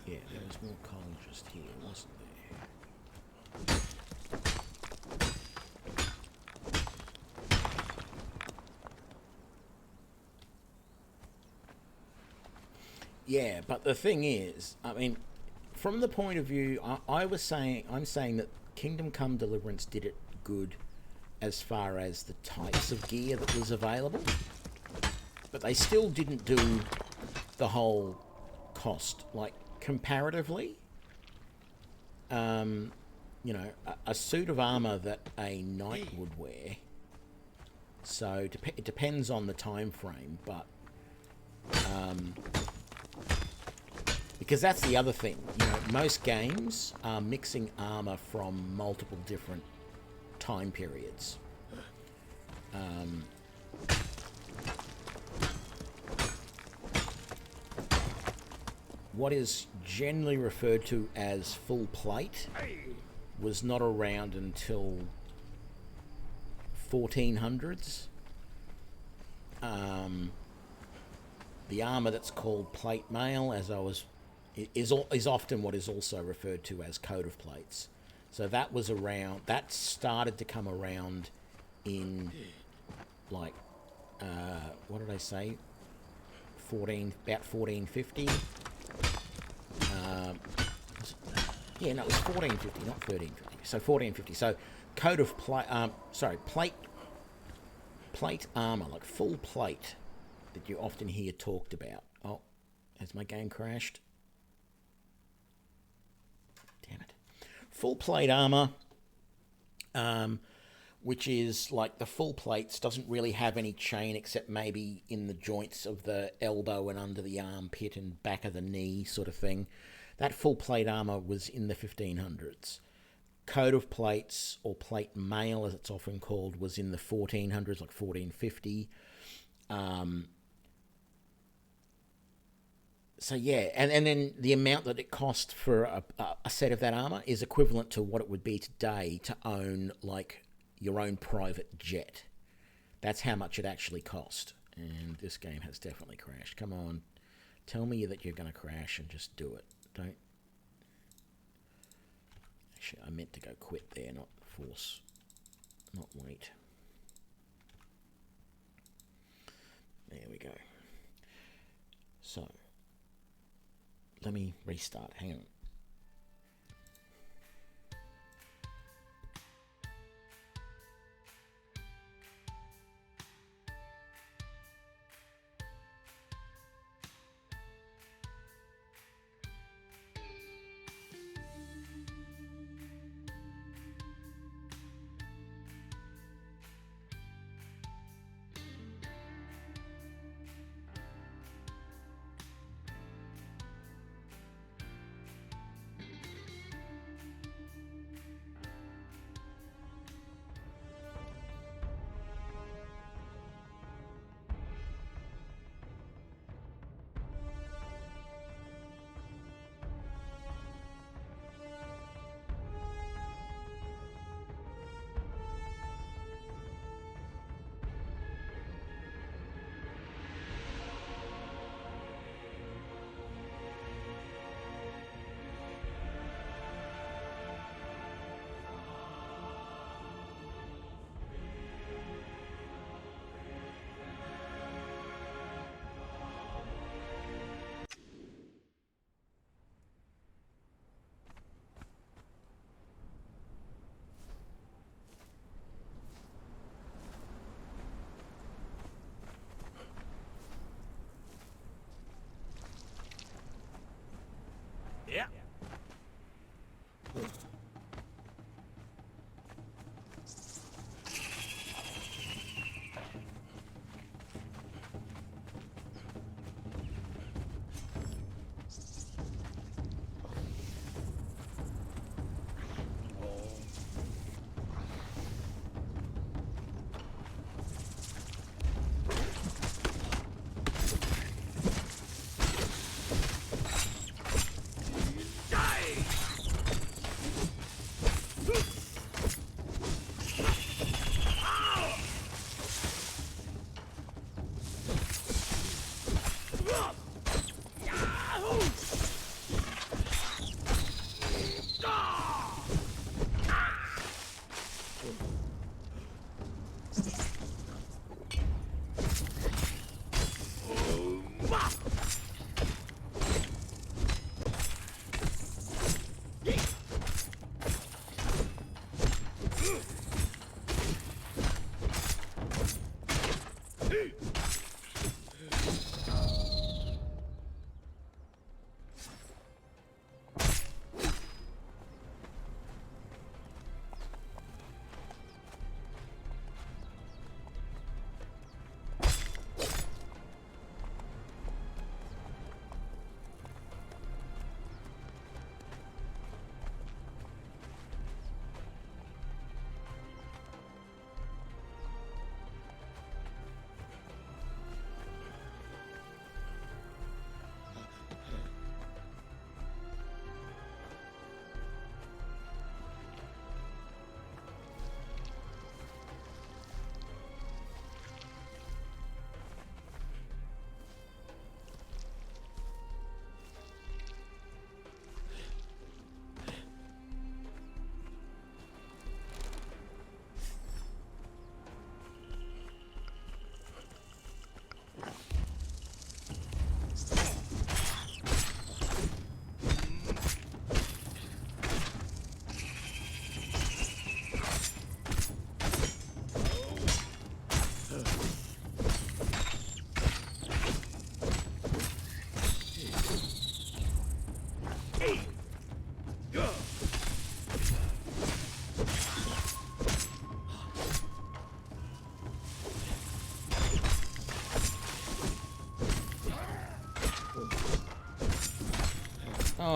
Yeah, there was more coal just here, wasn't there? Yeah, but the thing is, I mean, from the point of view, I'm saying that Kingdom Come Deliverance did it good as far as the types of gear that was available, but they still didn't do the whole cost. Like, comparatively, you know, a suit of armor that a knight would wear, so it depends on the time frame, but because that's the other thing, you know, most games are mixing armor from multiple different time periods. What is generally referred to as full plate was not around until 1400s. The armor that's called plate mail, is often what is also referred to as coat of plates. So that was around. That started to come around in, like, what did I say? About 1450. Yeah, no, it was 1450, not 1350. So 1450. So coat of plate armor, like full plate, that you often hear talked about. Oh, has my game crashed? Damn it. Full plate armor, which is like the full plates doesn't really have any chain except maybe in the joints of the elbow and under the armpit and back of the knee sort of thing. That full plate armor was in the 1500s. Coat of plates, or plate mail as it's often called, was in the 1400s, like 1450. So yeah, and then the amount that it cost for a set of that armor is equivalent to what it would be today to own, like, your own private jet. That's how much it actually cost. And this game has definitely crashed. Come on, tell me that you're going to crash and just do it. Don't. Actually, I meant to go quit there, not force, not wait. There we go. So, let me restart. Hang on.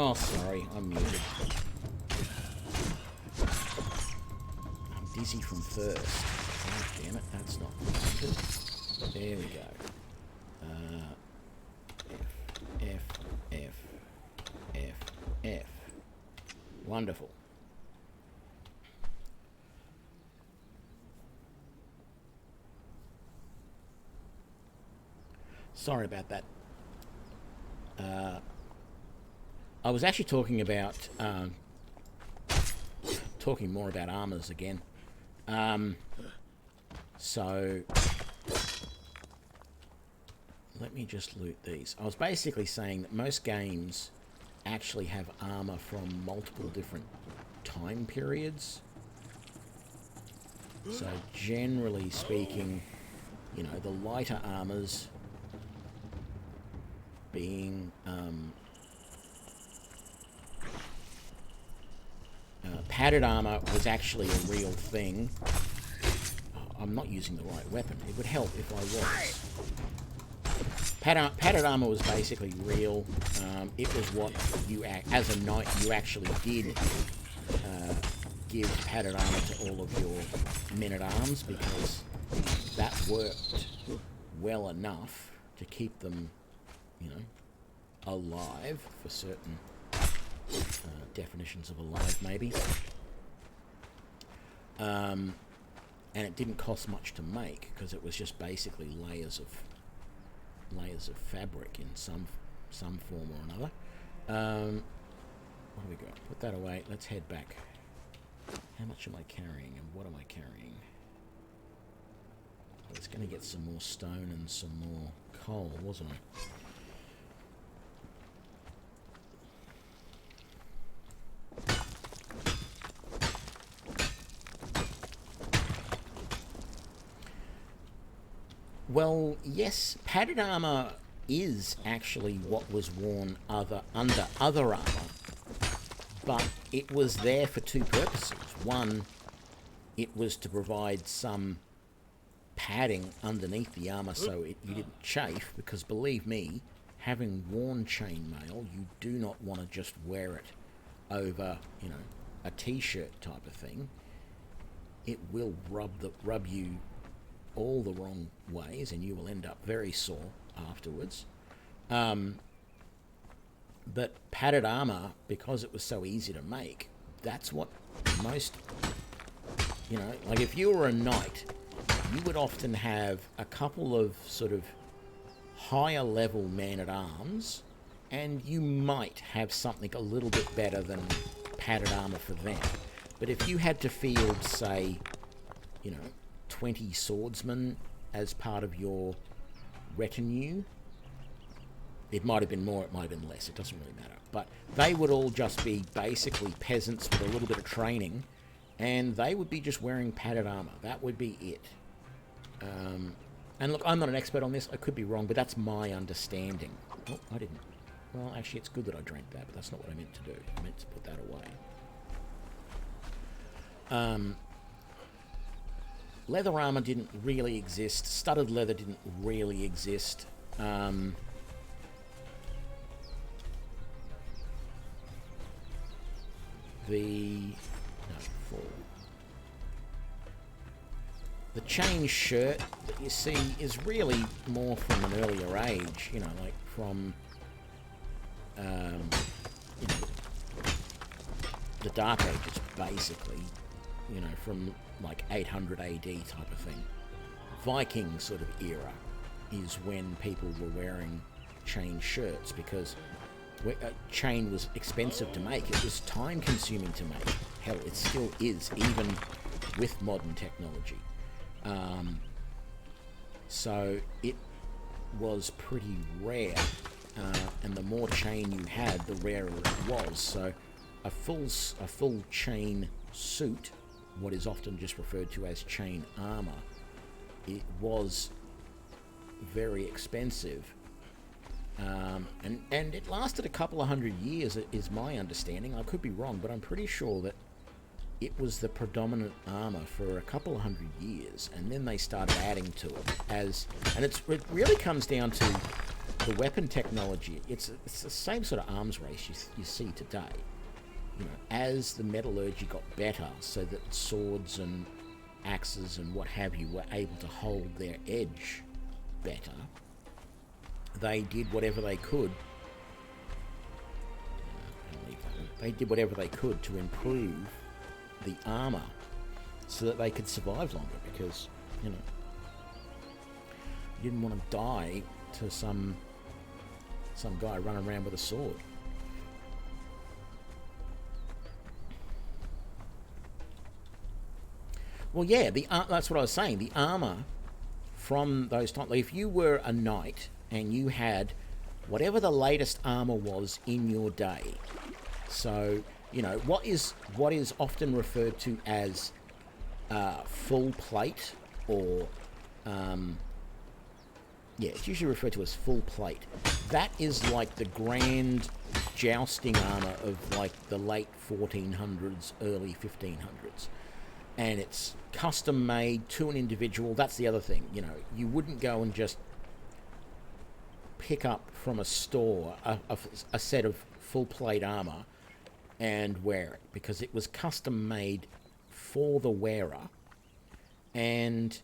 Oh, sorry, I'm muted. I'm dizzy from thirst. Oh, damn it, that's not muted. There we go. F, F, F, F. Wonderful. Sorry about that. I was actually talking more about armors again. So let me just loot these. I was basically saying that most games actually have armor from multiple different time periods. So generally speaking, you know, the lighter armors being padded armor was actually a real thing. I'm not using the right weapon. It would help if I was. Padded armor was basically real. It was what you, as a knight, you actually did give padded armor to all of your men-at-arms, because that worked well enough to keep them, you know, alive for certain definitions of alive, maybe. And it didn't cost much to make, because it was just basically layers of fabric in some form or another. What do we got? Put that away. Let's head back. How much am I carrying, and what am I carrying? I was going to get some more stone and some more coal, wasn't I? Well, yes, padded armor is actually what was worn under other armor, but it was there for two purposes. One, it was to provide some padding underneath the armor so you didn't chafe, because believe me, having worn chainmail, you do not want to just wear it over, you know, a t-shirt type of thing. It will rub you all the wrong ways, and you will end up very sore afterwards. But padded armor, because it was so easy to make, that's what most, you know, like if you were a knight, you would often have a couple of sort of higher level man-at-arms, and you might have something a little bit better than padded armor for them. But if you had to field, say, you know, 20 swordsmen as part of your retinue, it might have been more, it might have been less, it doesn't really matter. But they would all just be basically peasants with a little bit of training, and they would be just wearing padded armor. That would be it. And look, I'm not an expert on this, I could be wrong, but that's my understanding. Oh, I didn't. Well, actually, it's good that I drank that, but that's not what I meant to do. I meant to put that away. Leather armor didn't really exist. Studded leather didn't really exist. The chain shirt that you see is really more from an earlier age, you know, like from you know, the Dark Ages, basically, you know, from like 800 AD type of thing. Viking sort of era is when people were wearing chain shirts, because chain was expensive to make. It was time consuming to make. Hell, it still is, even with modern technology. So it was pretty rare, and the more chain you had, the rarer it was. So a full chain suit, what is often just referred to as chain armor, it was very expensive, and it lasted a couple of hundred years, is my understanding. I could be wrong, but I'm pretty sure that it was the predominant armor for a couple of hundred years, and then they started adding to it and it really comes down to the weapon technology, it's the same sort of arms race you see today. You know, as the metallurgy got better, so that swords and axes and what have you were able to hold their edge better, they did whatever they could. They did whatever they could to improve the armor so that they could survive longer, because, you know, you didn't want to die to some guy running around with a sword. Well, yeah, that's what I was saying. The armor from those times, like if you were a knight and you had whatever the latest armor was in your day, so, you know, what is often referred to as full plate, or yeah, it's usually referred to as full plate. That is like the grand jousting armor of like the late 1400s, early 1500s. And it's custom made to an individual. That's the other thing, you know, you wouldn't go and just pick up from a store a set of full plate armor and wear it, because it was custom made for the wearer, and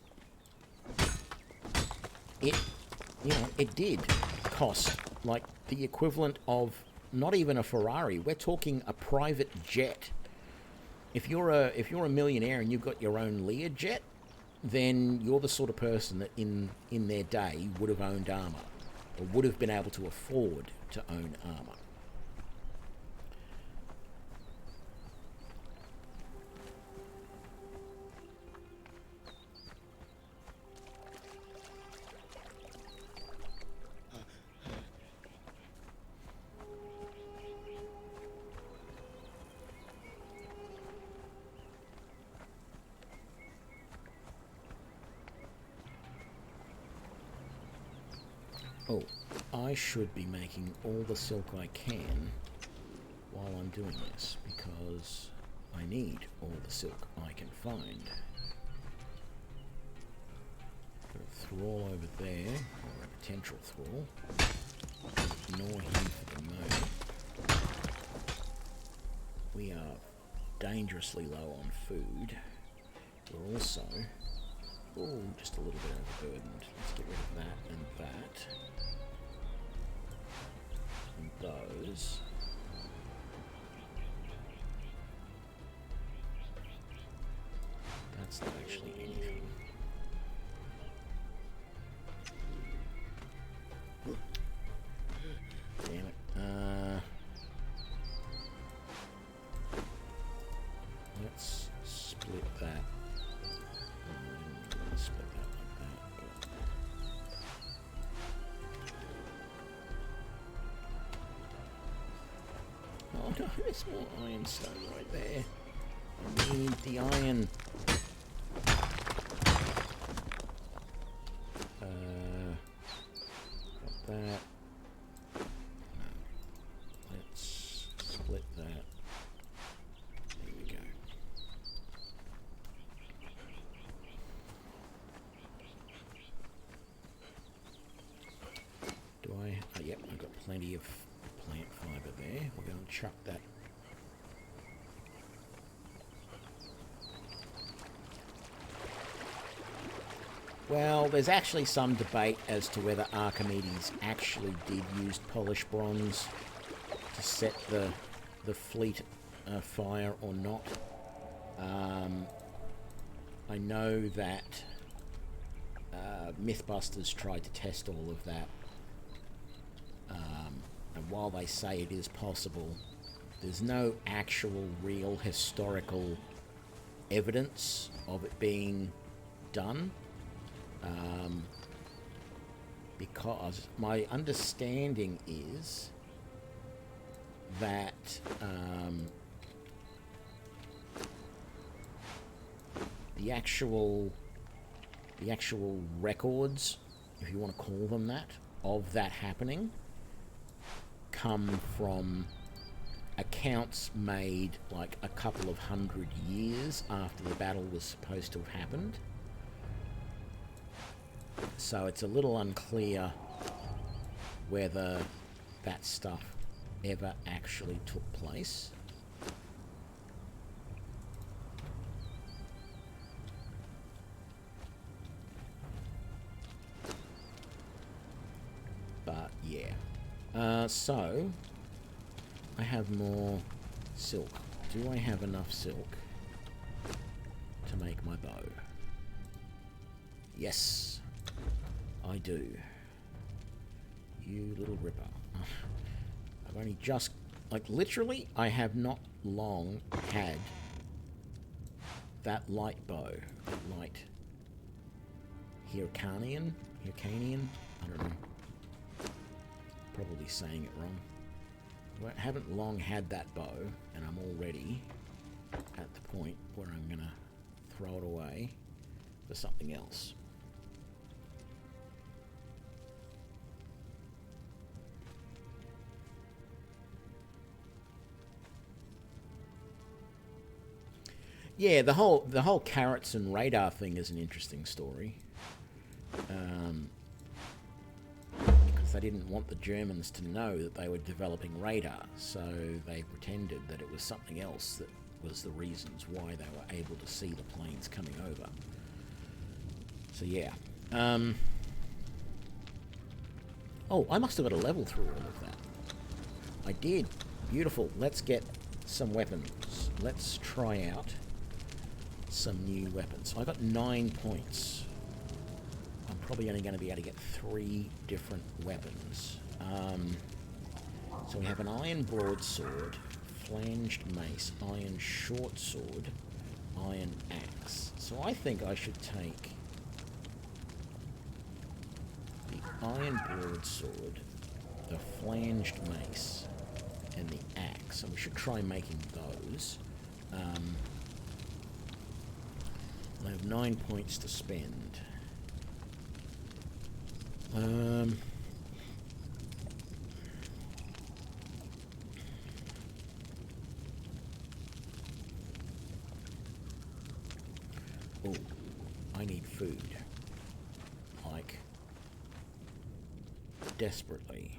it, you know, it did cost like the equivalent of not even a Ferrari. We're talking a private jet. If you're a millionaire and you've got your own Learjet, then you're the sort of person that in their day would have owned armor, or would have been able to afford to own armor. Oh, I should be making all the silk I can while I'm doing this, because I need all the silk I can find. Got a thrall over there, or a potential thrall. Ignore him for the moment. We are dangerously low on food. We're also, just a little bit overburdened. Let's get rid of that and that. And those. That's not actually anything. Damn it. Let's split that. Let's split that like that. Oh no, there's more ironstone right there. I need the iron. Got that. No. Let's split that. There we go. Do I? Oh, yep, I've got plenty of plant fibre there. We're going to chuck that. Well, there's actually some debate as to whether Archimedes actually did use polished bronze to set the fleet afire or not. I know that Mythbusters tried to test all of that. And while they say it is possible, there's no actual real historical evidence of it being done. Because my understanding is that the actual records, if you want to call them that, of that happening come from accounts made like a couple of 100 years after the battle was supposed to have happened. So it's a little unclear whether that stuff ever actually took place. But yeah. So I have more silk. Do I have enough silk to make my bow? Yes, I do. You little ripper. I've only just, like, literally, I have not long had that light bow. Light Hyrcanian? I don't know. Probably saying it wrong. I haven't long had that bow, and I'm already at the point where I'm going to throw it away for something else. Yeah, the whole carrots and radar thing is an interesting story. Because they didn't want the Germans to know that they were developing radar, so they pretended that it was something else that was the reasons why they were able to see the planes coming over. So yeah. Oh, I must have got a level through all of that. I did. Beautiful. Let's get some weapons. Let's try out some new weapons. So I got 9 points. I'm probably only going to be able to get 3 different weapons. So we have an iron broadsword, flanged mace, iron short sword, iron axe. So I think I should take the iron broadsword, the flanged mace, and the axe. So we should try making those. I have 9 points to spend. Oh, I need food. Like, desperately.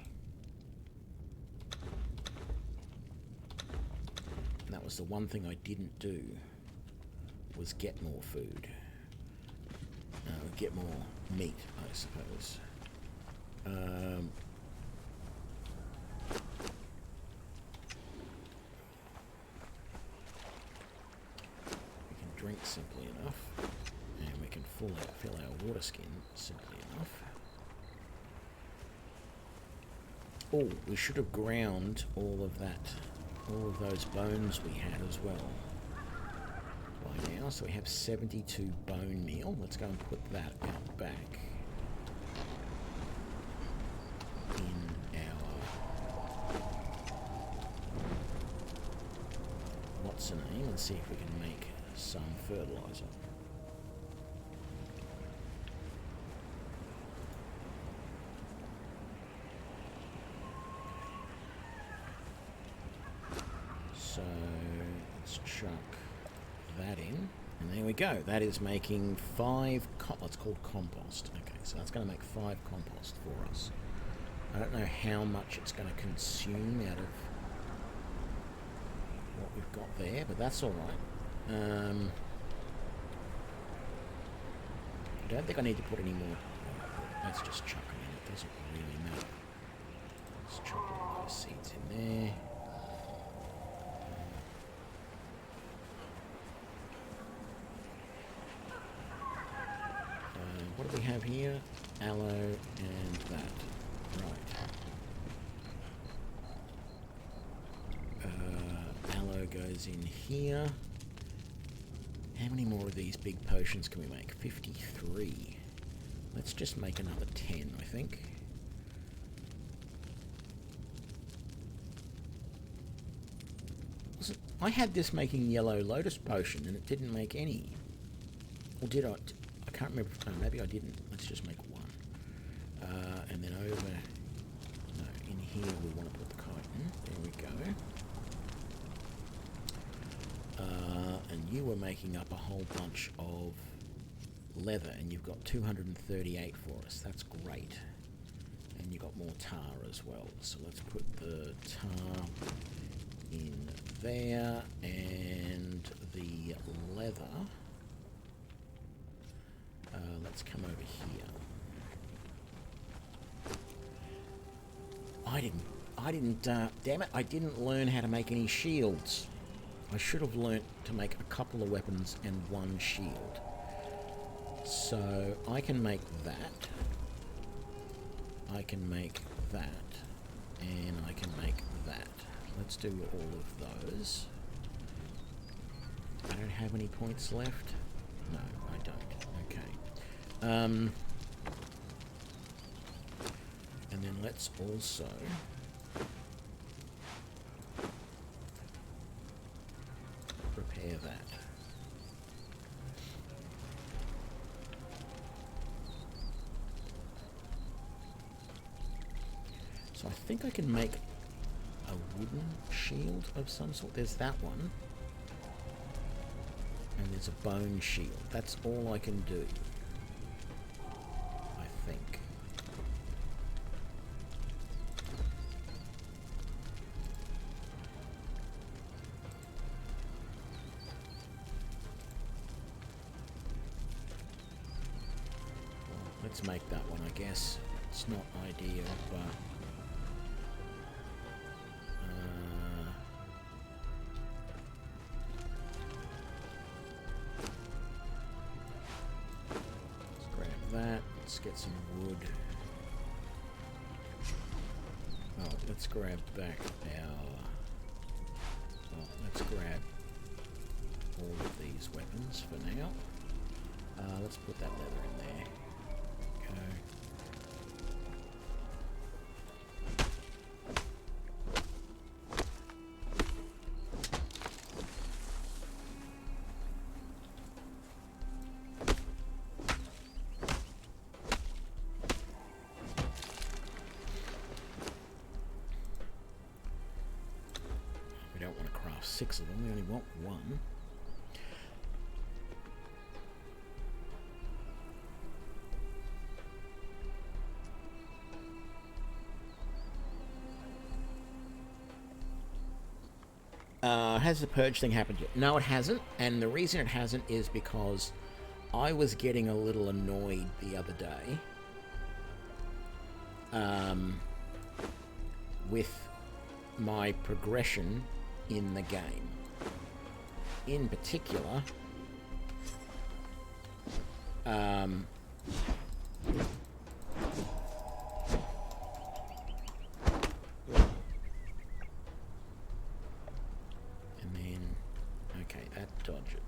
And that was the one thing I didn't do, was get more food. Get more meat, I suppose. We can drink simply enough, and we can fill our water skin simply enough. Oh, we should have ground all of those bones we had as well by now. So we have 72 bone meal. Let's go and put that out back in our what's the name, and see if we can make some fertilizer. So let's chuck that in, and there we go. That is making 5 that's called compost. Okay, so that's going to make 5 compost for us. I don't know how much it's going to consume out of what we've got there, but that's all right. I don't think I need to put any more. Let's just chuck them in. It doesn't really matter. Let's chuck all those seeds in there. What do we have here? Aloe and that. Right. Aloe goes in here. How many more of these big potions can we make? 53. Let's just make another 10, I think. I had this making yellow lotus potion and it didn't make any. Or did I? I can't remember. No, maybe I didn't. Let's just make 1. And then over... No, in here we want to put the chitin. There we go. And you were making up a whole bunch of leather, and you've got 238 for us. That's great. And you got more tar as well. So let's put the tar in there, and the leather. Let's come over here. Damn it, I didn't learn how to make any shields. I should have learnt to make a couple of weapons and one shield. So I can make that. I can make that. And I can make that. Let's do all of those. I don't have any points left. No, I don't. Okay. And then let's also repair that. So I think I can make a wooden shield of some sort. There's that one. And there's a bone shield. That's all I can do, I think. Well, let's make that one, I guess. It's not ideal, but... Let's get some wood. Oh, let's grab back our... Well, let's grab all of these weapons for now. Let's put that leather in there. Okay. We don't want to craft 6 of them, we only want 1. Has the purge thing happened yet? No, it hasn't, and the reason it hasn't is because I was getting a little annoyed the other day with my progression in the game. In particular,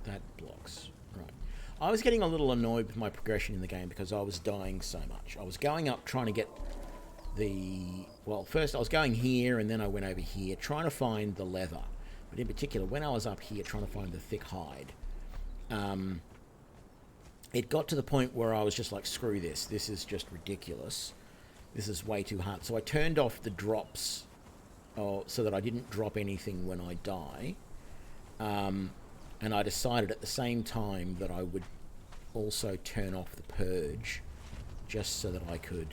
that blocks. Right. I was getting a little annoyed with my progression in the game because I was dying so much. I was going up trying to get the... Well, first I was going here and then I went over here trying to find the leather. But in particular, when I was up here trying to find the thick hide, it got to the point where I was just like, screw this. This is just ridiculous. This is way too hard. So I turned off the drops so that I didn't drop anything when I die. And I decided at the same time that I would also turn off the purge just so that I could...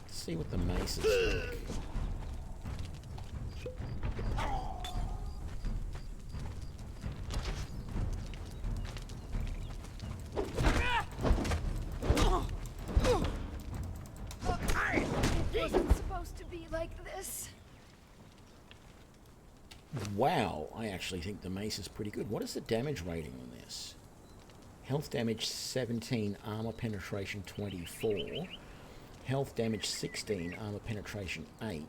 see what the mace is like. It wasn't supposed to be like this. Wow, I actually think the mace is pretty good. What is the damage rating on this? Health damage 17, armor penetration 24. Health damage 16, armor penetration 8.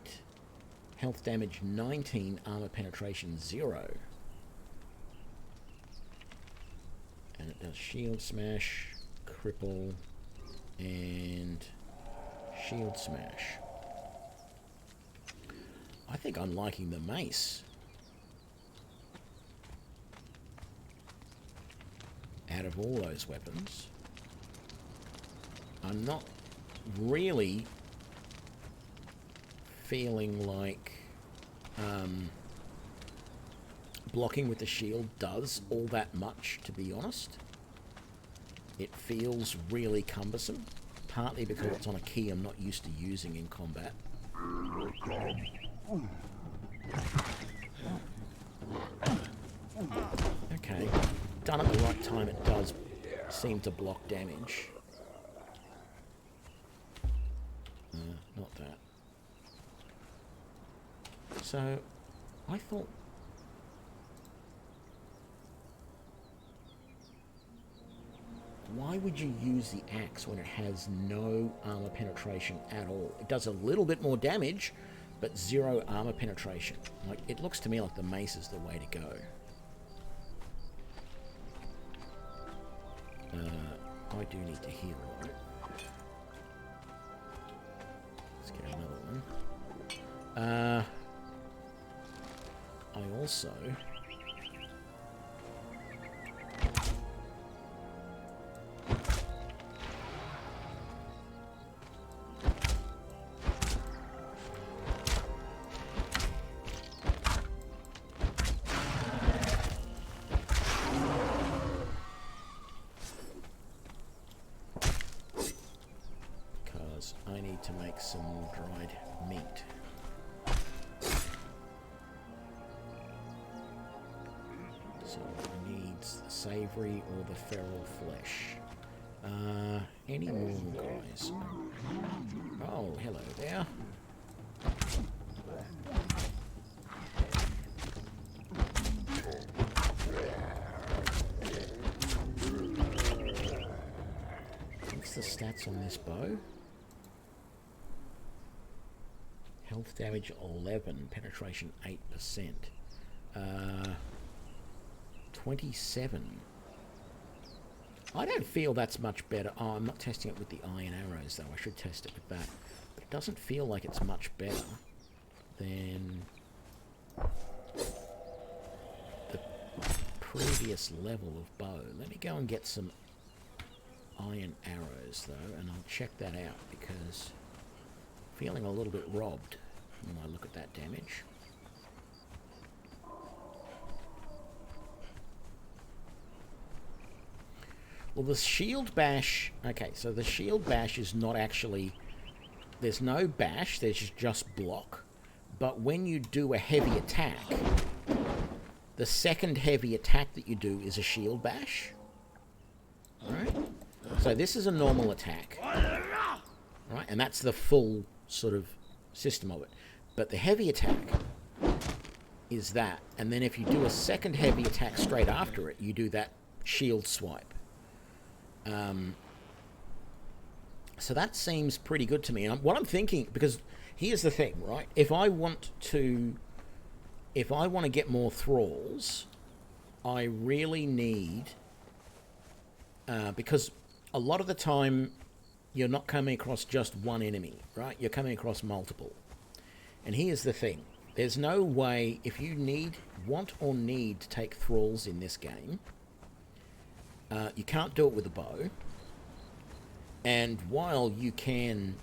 Health damage 19, armor penetration 0. And it does shield smash, cripple, and shield smash. I think I'm liking the mace. Out of all those weapons. I'm not really feeling like blocking with the shield does all that much, to be honest. It feels really cumbersome, partly because it's on a key I'm not used to using in combat. Okay, done at the right time, it does seem to block damage. Not that. So, I thought... Why would you use the axe when it has no armor penetration at all? It does a little bit more damage, but 0 armor penetration. Like, it looks to me like the mace is the way to go. I do need to heal, right? Let's get another one. I also... I need to make some dried meat. So I need the savoury or the feral flesh. Any more guys? Oh, hello there. What's the stats on this bow? Health damage 11, penetration 8%. 27. I don't feel that's much better. Oh, I'm not testing it with the iron arrows, though. I should test it with that. But it doesn't feel like it's much better than the previous level of bow. Let me go and get some iron arrows, though, and I'll check that out, because I'm feeling a little bit robbed when I look at that damage. Well, the shield bash... Okay, so the shield bash is not actually... There's no bash, there's just block. But when you do a heavy attack, the second heavy attack that you do is a shield bash. Alright? So this is a normal attack. Right? And that's the full sort of system of it. But the heavy attack is that. And then if you do a second heavy attack straight after it, you do that shield swipe. So that seems pretty good to me. And what I'm thinking, because here's the thing, right? If I want to get more thralls, I really need, because a lot of the time you're not coming across just one enemy, right? You're coming across multiple. And here's the thing. There's no way, if you want or need to take thralls in this game, you can't do it with a bow. And while you can,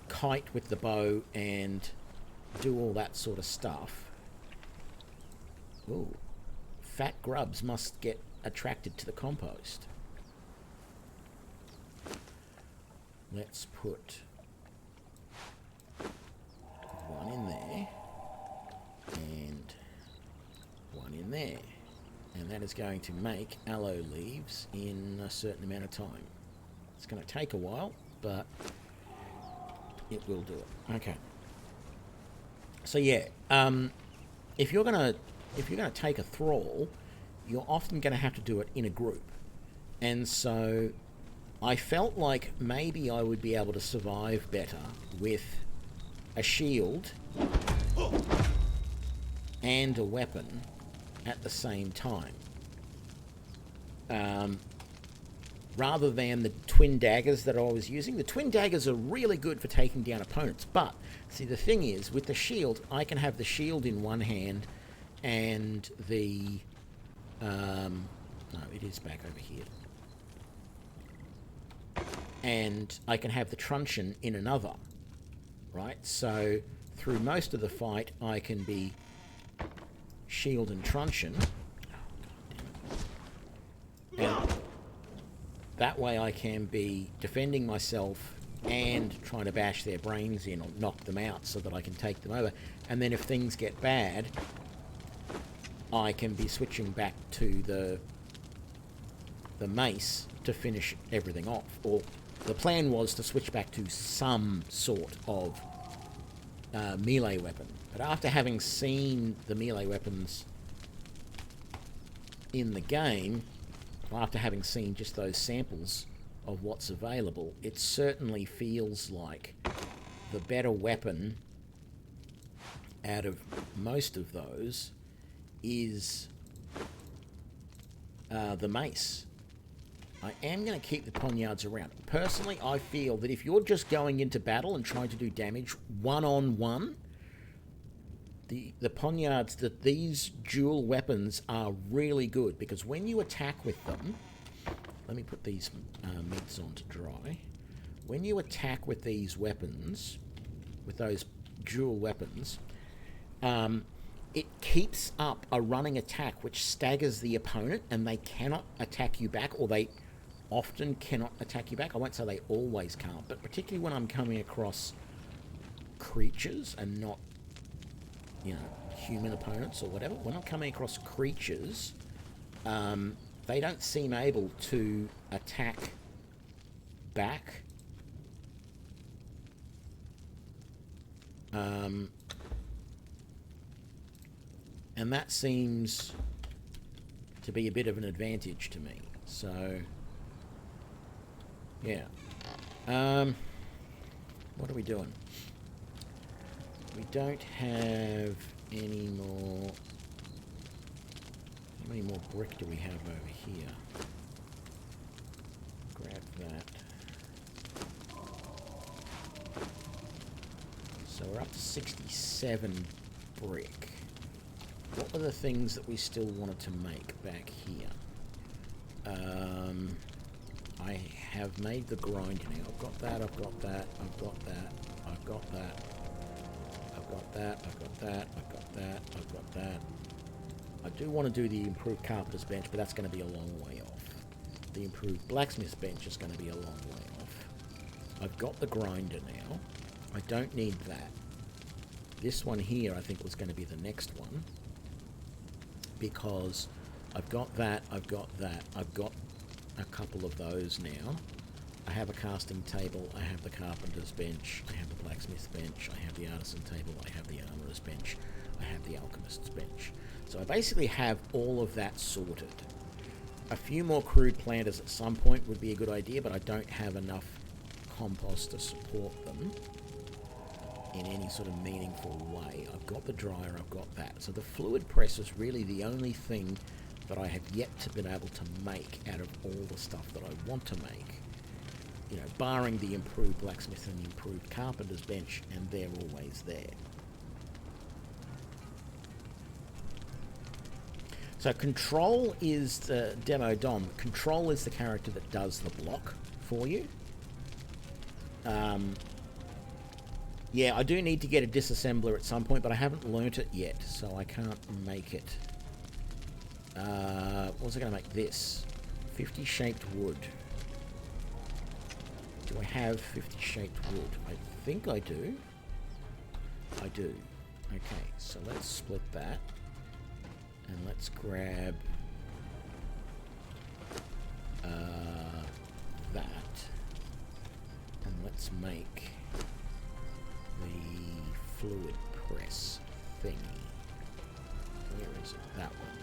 kite with the bow and do all that sort of stuff, ooh, fat grubs must get attracted to the compost. Let's put one in there and one in there. And that is going to make aloe leaves in a certain amount of time. It's going to take a while, but it will do it. Okay. So yeah, if you're gonna take a thrall, you're often going to have to do it in a group. And so I felt like maybe I would be able to survive better with a shield and a weapon at the same time. rather than the twin daggers that I was using. The twin daggers are really good for taking down opponents, but see, the thing is, with the shield, I can have the shield in one hand and the no, it is back over here, and I can have the truncheon in another, right? So through most of the fight I can be shield and truncheon, and that way I can be defending myself and trying to bash their brains in or knock them out so that I can take them over. And then if things get bad, I can be switching back to the mace to finish everything off. Or the plan was to switch back to some sort of melee weapon. But after having seen the melee weapons in the game, after having seen just those samples of what's available, it certainly feels like the better weapon out of most of those is the mace. I am going to keep the poniards around. Personally, I feel that if you're just going into battle and trying to do damage one-on-one, the poniards, that these dual weapons are really good, because when you attack with them, let me put these mitts on to dry. When you attack with these weapons, with those dual weapons, it keeps up a running attack which staggers the opponent, and they cannot attack you back, or they often cannot attack you back. I won't say they always can't, but particularly when I'm coming across creatures and not, you know, human opponents or whatever, when I'm coming across creatures, they don't seem able to attack back. And that seems to be a bit of an advantage to me. So, yeah. What are we doing? We don't have any more. How many more brick do we have over here? Grab that. So we're up to 67 brick. What were the things that we still wanted to make back here? I have made the grind now. I've got that, I've got that, I've got that, I've got that. I've got that, I've got that, I've got that, I've got that. I do want to do the improved carpenter's bench, but that's going to be a long way off. The improved blacksmith's bench is going to be a long way off. I've got the grinder now. I don't need that. This one here I think was going to be the next one, because I've got that, I've got that, I've got a couple of those now. I have a casting table, I have the carpenter's bench, I have the blacksmith's bench, I have the artisan table, I have the armorer's bench, I have the alchemist's bench. So I basically have all of that sorted. A few more crude planters at some point would be a good idea, but I don't have enough compost to support them in any sort of meaningful way. I've got the dryer, I've got that. So the fluid press is really the only thing that I have yet to been able to make out of all the stuff that I want to make. You know, barring the improved blacksmith and the improved carpenter's bench, and they're always there. So Control is the demo Dom. Control is the character that does the block for you. Yeah, I do need to get a disassembler at some point, but I haven't learnt it yet, so I can't make it. What was I going to make this? 50 shaped wood. Do I have 50 shaped wood? I think I do. I do. Okay, so let's split that. And let's grab that. And let's make the fluid press thingy. Where is it? That one.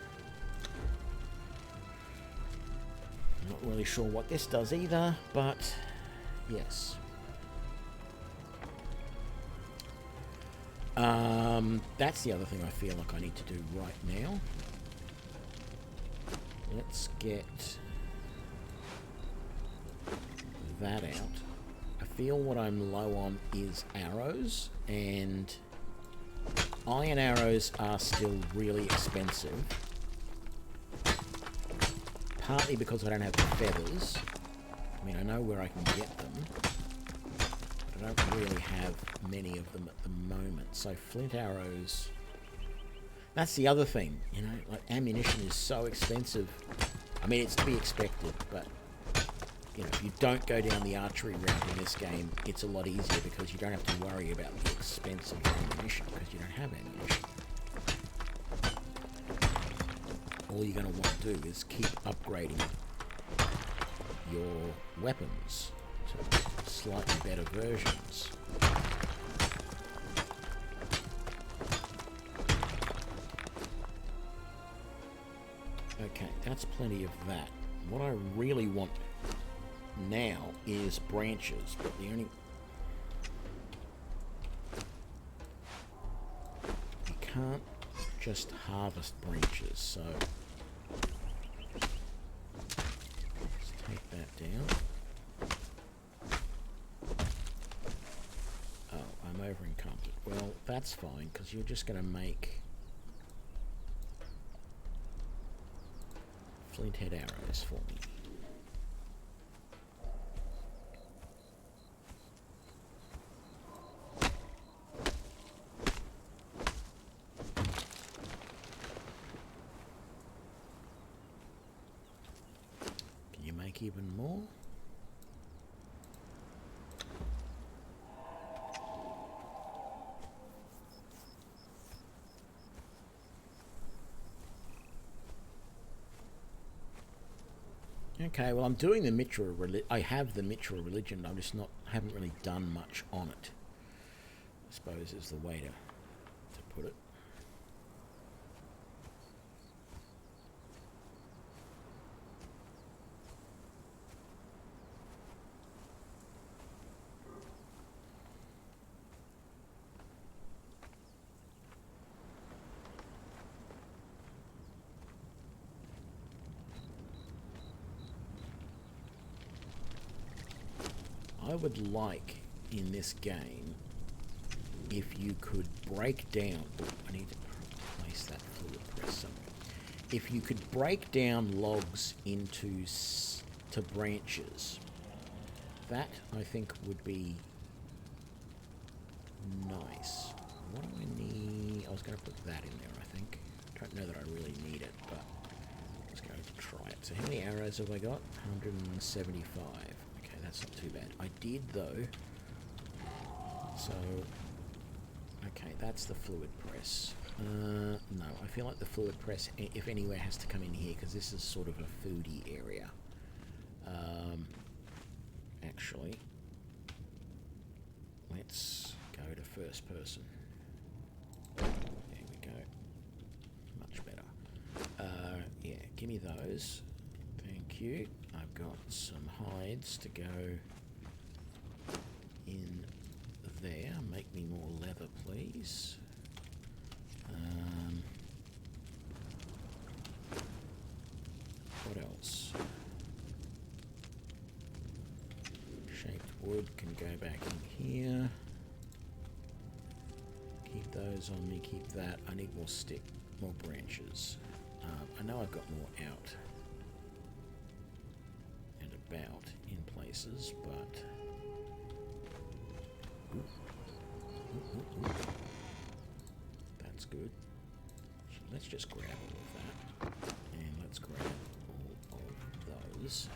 I'm not really sure what this does either, but yes. That's the other thing I feel like I need to do right now. Let's get that out. I feel what I'm low on is arrows, and iron arrows are still really expensive. Partly because I don't have the feathers. I mean, I know where I can get them, but I don't really have many of them at the moment. So flint arrows... That's the other thing, you know, like ammunition is so expensive. I mean, it's to be expected, but, you know, if you don't go down the archery route in this game, it's a lot easier because you don't have to worry about the expense of ammunition because you don't have ammunition. All you're going to want to do is keep upgrading your weapons to slightly better versions. Okay, that's plenty of that. What I really want now is branches, but the only... You can't just harvest branches, so... Let's take that down. Oh, I'm over encumbered. Well, that's fine, because you're just going to make... flint head arrows for me. Can you make even more? Okay, well, I'm doing the Mitra I have the Mitra religion. I'm just not haven't really done much on it, I suppose is the way to put it. I would like, in this game, if you could break down... Oh, I need to place that fluid press somewhere. If you could break down logs into to branches, that, I think, would be nice. What do I need? I was going to put that in there, I think. I don't know that I really need it, but I was going to try it. So how many arrows have I got? 175. That's not too bad. I did, though. So, okay, that's the fluid press. No, I feel like the fluid press, if anywhere, has to come in here, because this is sort of a foodie area. Actually, let's go to first person. There we go. Much better. Yeah, give me those. Thank you. I've got some hides to go in there. Make me more leather, please. What else? Shaped wood can go back in here. Keep those on me, keep that. I need more stick, more branches. I know I've got more out and about in places, but... Ooh. That's good. Let's just grab all of that. And let's grab all of those.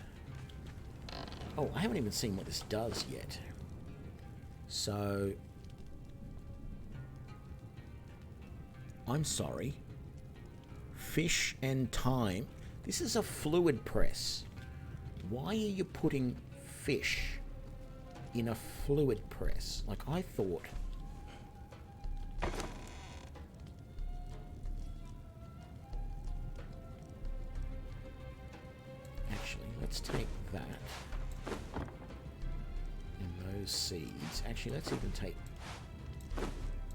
Oh, I haven't even seen what this does yet. So... I'm sorry. Fish and thyme. This is a fluid press. Why are you putting fish in a fluid press? Like, I thought... Actually, let's take that. And those seeds. Actually, let's even take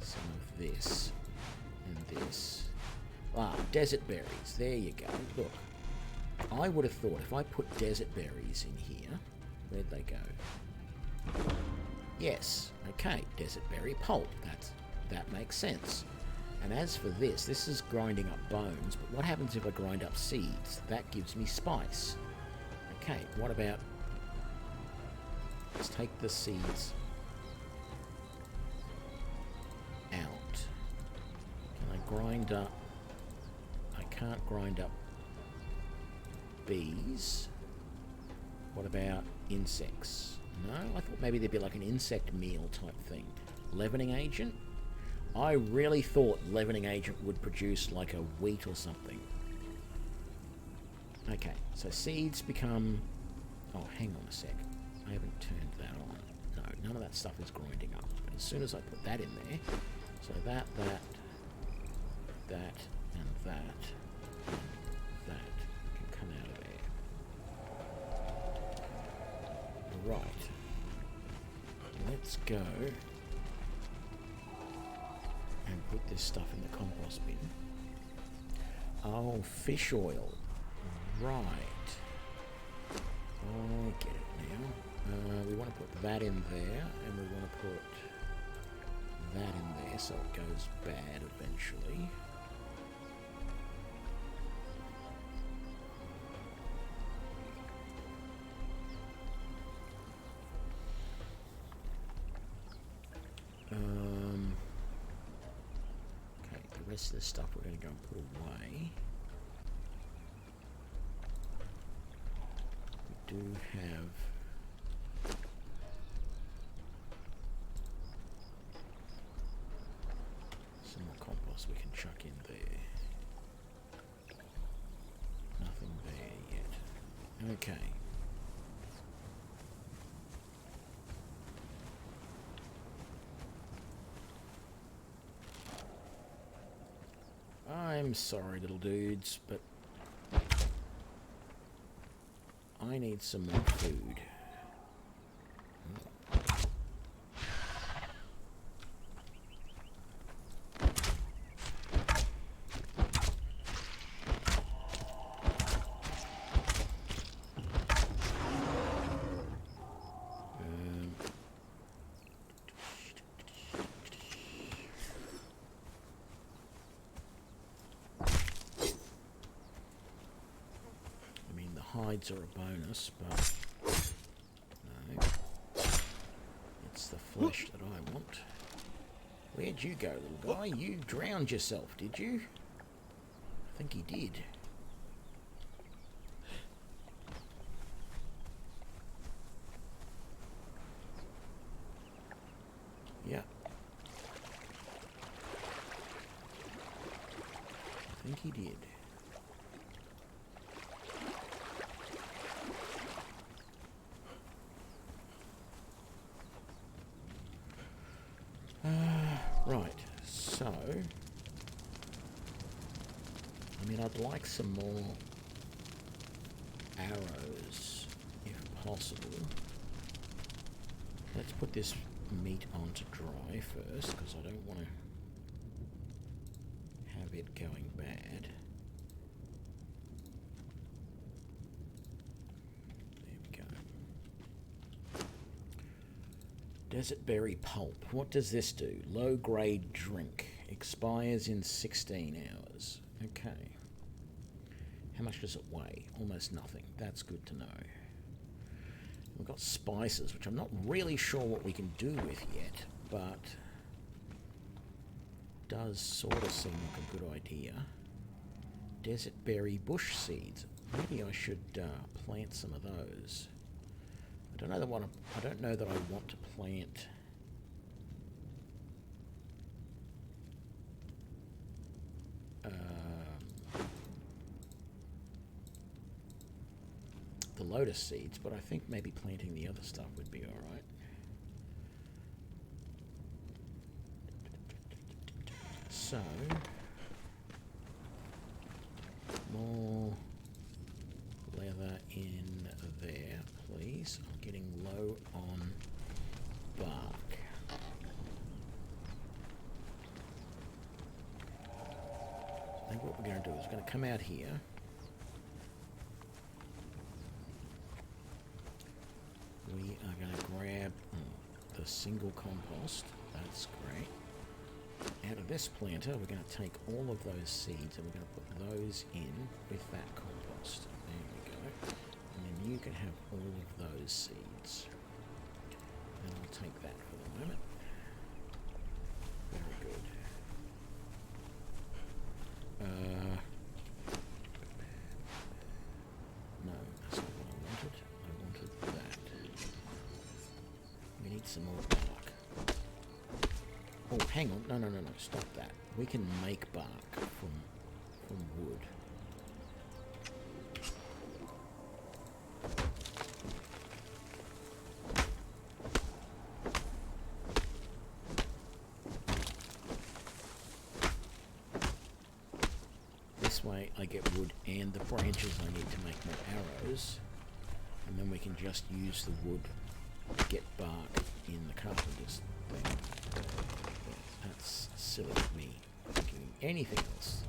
some of this and this. Ah, desert berries. There you go. Look, I would have thought if I put desert berries in here, Where'd they go? Yes, okay, desert berry pulp. That makes sense. And as for this is grinding up bones, but what happens if I grind up seeds? That gives me spice. Okay, what about... Let's take the seeds out. Can I grind up... I can't grind up bees. What about insects? No, I thought maybe there'd be like an insect meal type thing. Leavening agent? I really thought leavening agent would produce like a wheat or something. Okay, so seeds become... Oh, hang on a sec. I haven't turned that on. No, none of that stuff is grinding up. But as soon as I put that in there, so that, and that can come out of there. Right. Let's go and put this stuff in the compost bin. Oh, fish oil. Right. I get it now. We want to put that in there, and we want to put that in there so it goes bad eventually. Okay, the rest of this stuff we're going to go and put away. We do have some more compost we can chuck in there. Nothing there yet. Okay. I'm sorry, little dudes, but I need some more food. Hides are a bonus, but no, it's the flesh that I want. Where'd you go, little guy? You drowned yourself, did you? I think he did. Yeah. I think he did. Right, so, I mean, I'd like some more arrows, if possible. Let's put this meat on to dry first, because I don't want to have it going bad. Desert berry pulp. What does this do? Low grade drink. Expires in 16 hours. Okay. How much does it weigh? Almost nothing. That's good to know. We've got spices, which I'm not really sure what we can do with yet, but does sort of seem like a good idea. Desert berry bush seeds. Maybe I should plant some of those. I don't know that I don't know that I want to plant the lotus seeds, but I think maybe planting the other stuff would be all right. So more leather in there, please. I'm getting low on bark. I think what we're going to do is we're going to come out here. a single compost. That's great. Out of this planter, we're going to take all of those seeds and we're going to put those in with that compost. There we go. And then you can have all of those seeds. And I'll take that for the moment. Very good. No, that's not what I wanted. I wanted that. We need some more bark. Oh, hang on. No. Stop that. We can make bark from wood. This way I get wood and the branches I need to make more arrows. And then we can just use the wood to get bark in the carpenter's thing. That's silly of me thinking anything else.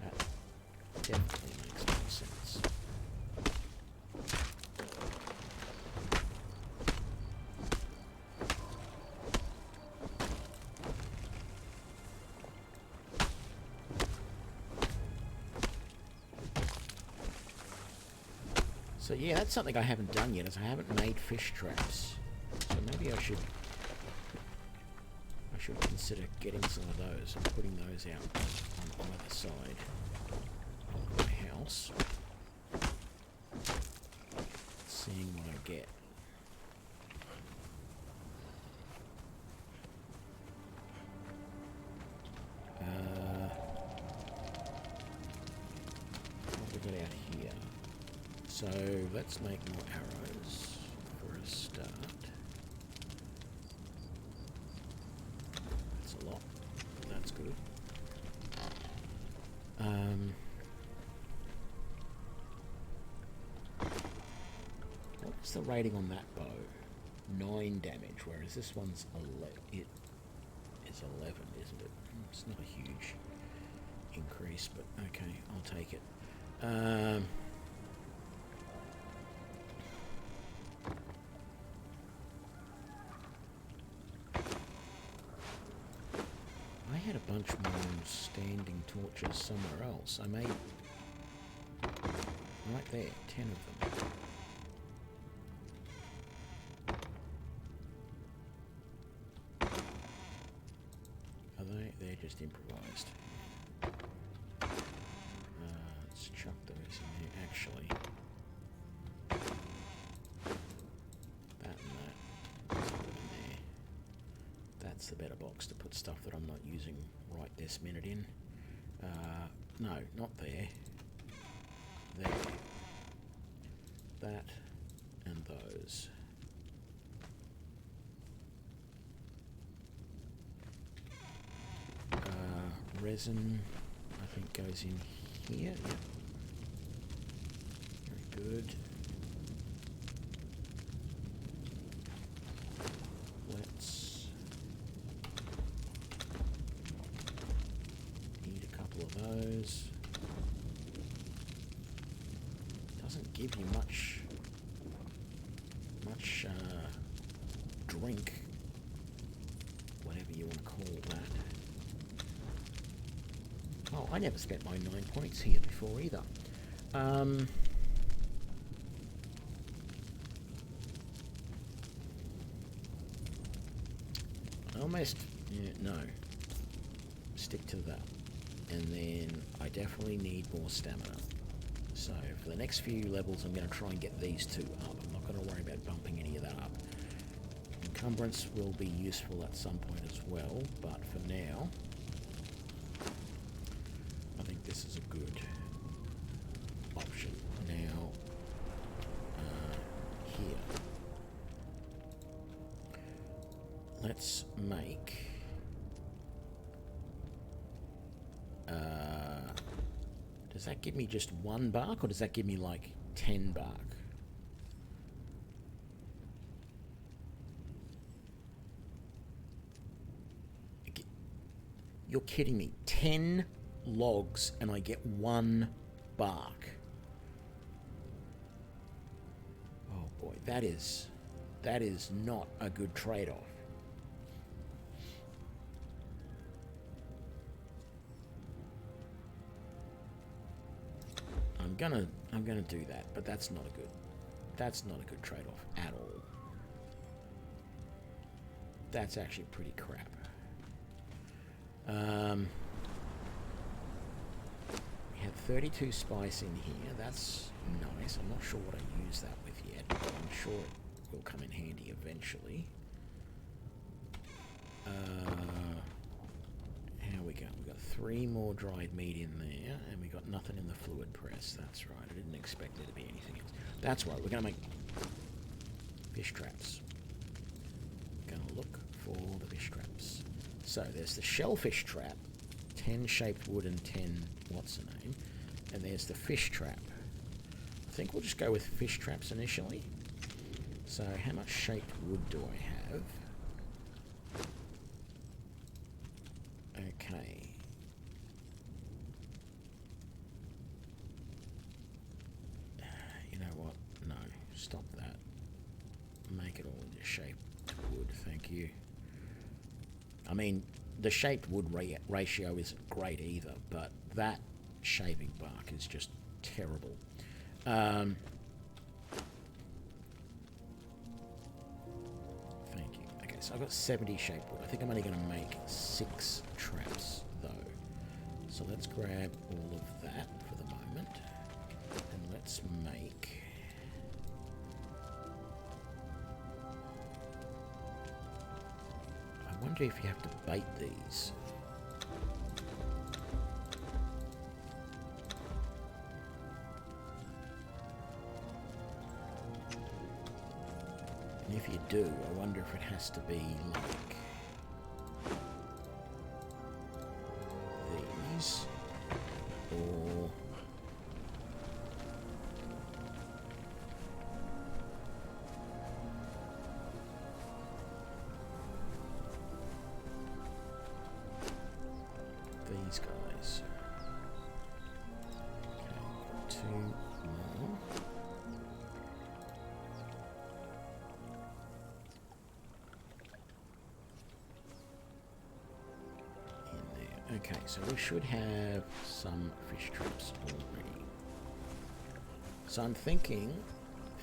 That definitely makes no sense. So yeah, that's something I haven't done yet, is I haven't made fish traps. So maybe I should consider getting some of those and putting those out on either side of my house. Seeing what I get. What we got out here? So let's make more arrows for a start. That's a lot. That's good. What's the rating on that bow? 9 damage, whereas this one's 11. It is 11, isn't it? It's not a huge increase, but okay, I'll take it. I had a bunch more standing torches somewhere else. I made right there 10 of them. Are they? They're just improvised. Let's chuck those in there. Actually, that and that. Let's put it in there. That's the better box to put stuff that I'm not using right this minute in. No, not there. There. That and those. Resin, I think, goes in here. Yep. Very good. Let's eat a couple of those. Doesn't give you much drink, whatever you want to call that. Oh, I never spent my 9 points here before either. Almost, yeah, no. Stick to that. And then I definitely need more stamina. So for the next few levels, I'm going to try and get these two up. I'm not going to worry about bumping any of that up. Encumbrance will be useful at some point as well, but for now, I think this is a good option. Now, here, let's make does that give me just 1 bark, or does that give me like 10 bark? You're kidding me. 10 logs and I get 1 bark. Oh boy, that is That is not a good trade-off. I'm gonna do that, but that's not a good trade-off at all. That's actually pretty crap. We had 32 spice in here. That's nice. I'm not sure what I use that with yet, but I'm sure it will come in handy eventually. How we go? We got 3 more dried meat in there, and we got nothing in the fluid press. That's right. I didn't expect there to be anything else. That's right. We're gonna make fish traps. Gonna look for the fish traps. So there's the shellfish trap, 10 shaped wood and 10 what's the name, and there's the fish trap. I think we'll just go with fish traps initially. So how much shaped wood do I have? Okay. You know what? No, stop that. Make it all into shaped wood, thank you. I mean, the shaped wood ratio isn't great either, but that shaving bark is just terrible. Thank you. Okay, so I've got 70 shaped wood. I think I'm only going to make 6 traps, though. So let's grab all of that for the moment, and let's make... I wonder if you have to bait these. And if you do, I wonder if it has to be like these, or... these guys. Okay, 2 more. In there. Okay, so we should have some fish traps already. So I'm thinking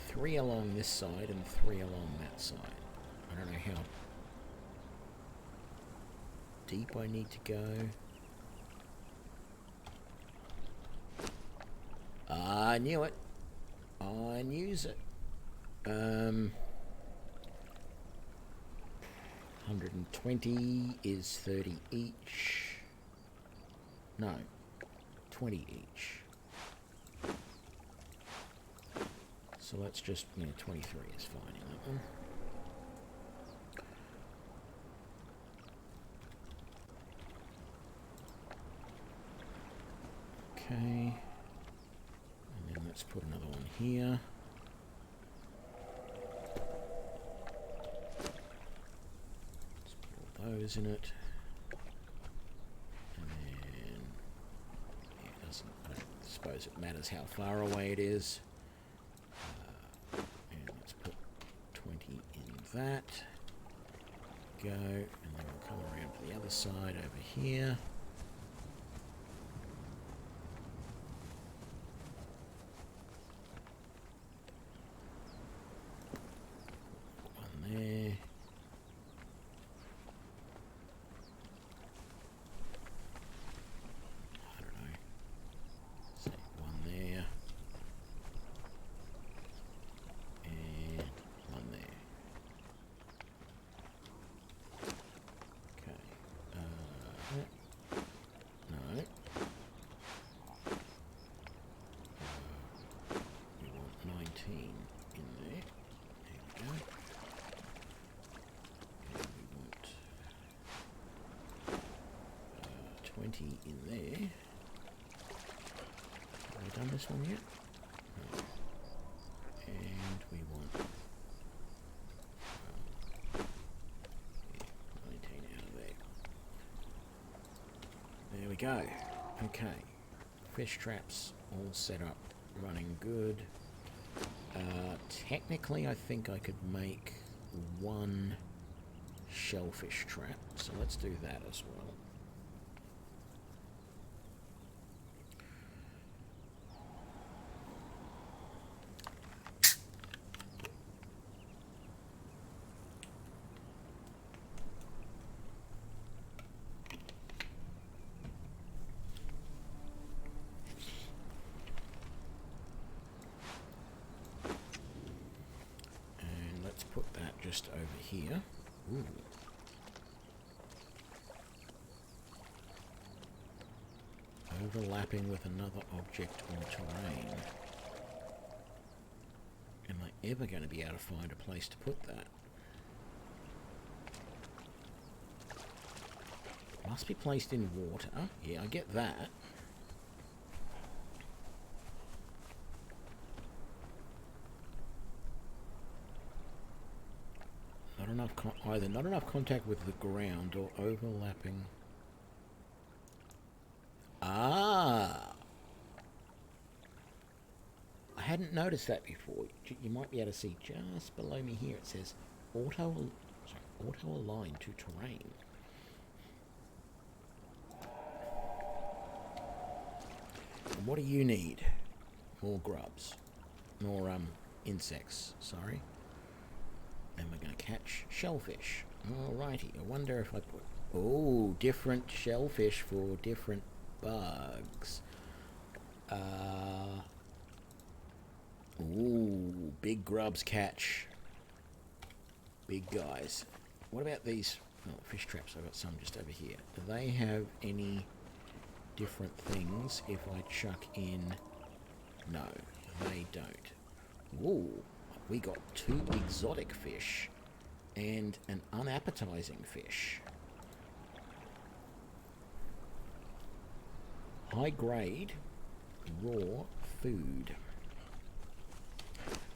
3 along this side and 3 along that side. I don't know how deep I need to go. I knew it. I knew it. 120 is 30 each. No, 20 each. So let's just, 23 is fine in that one. Okay. And then let's put another one here. Let's put all those in it. And then, yeah, it doesn't, I don't suppose it matters how far away it is. And let's put 20 in that. Go, and then we'll come around to the other side over here. There. I don't know. Say 1 there. And 1 there. Okay. No. We want 19 in there. There we go. 20 in there. Have we done this one yet? No. And we want 19 out of there. There we go. Okay. Fish traps all set up, running good. Technically I think I could make one shellfish trap, so let's do that as well. Put that just over here. Ooh. Overlapping with another object or terrain. Am I ever going to be able to find a place to put that? Must be placed in water. Yeah, I get that. Either not enough contact with the ground or overlapping. Ah! I hadn't noticed that before. You might be able to see just below me here. It says auto align to terrain. And what do you need? More grubs. More insects, sorry. And we're going to catch shellfish. Alrighty, I wonder if I put... Oh, different shellfish for different bugs. Ooh, big grubs catch. Big guys. What about these fish traps? I've got some just over here. Do they have any different things if I chuck in... No, they don't. Ooh. We got 2 exotic fish and an unappetizing fish. High grade raw food.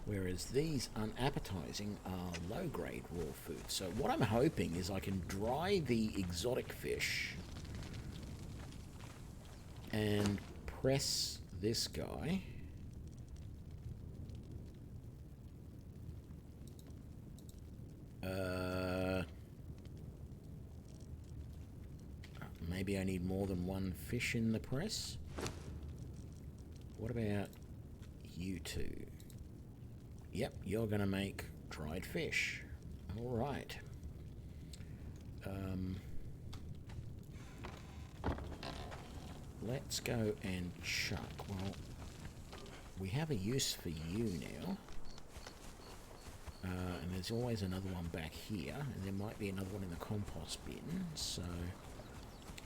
Whereas these unappetizing are low grade raw food. So what I'm hoping is I can dry the exotic fish and press this guy. Maybe I need more than one fish in the press. What about you two? Yep, you're going to make dried fish. All right. Let's go and chuck. Well, we have a use for you now. And there's always another one back here, and there might be another one in the compost bin, so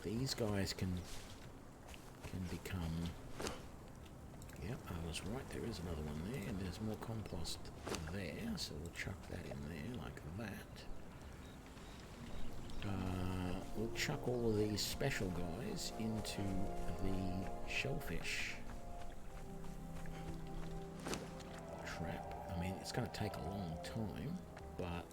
these guys can become... Yep, I was right, there is another one there, and there's more compost there, so we'll chuck that in there like that. We'll chuck all of these special guys into the shellfish trap. I mean, it's going to take a long time, but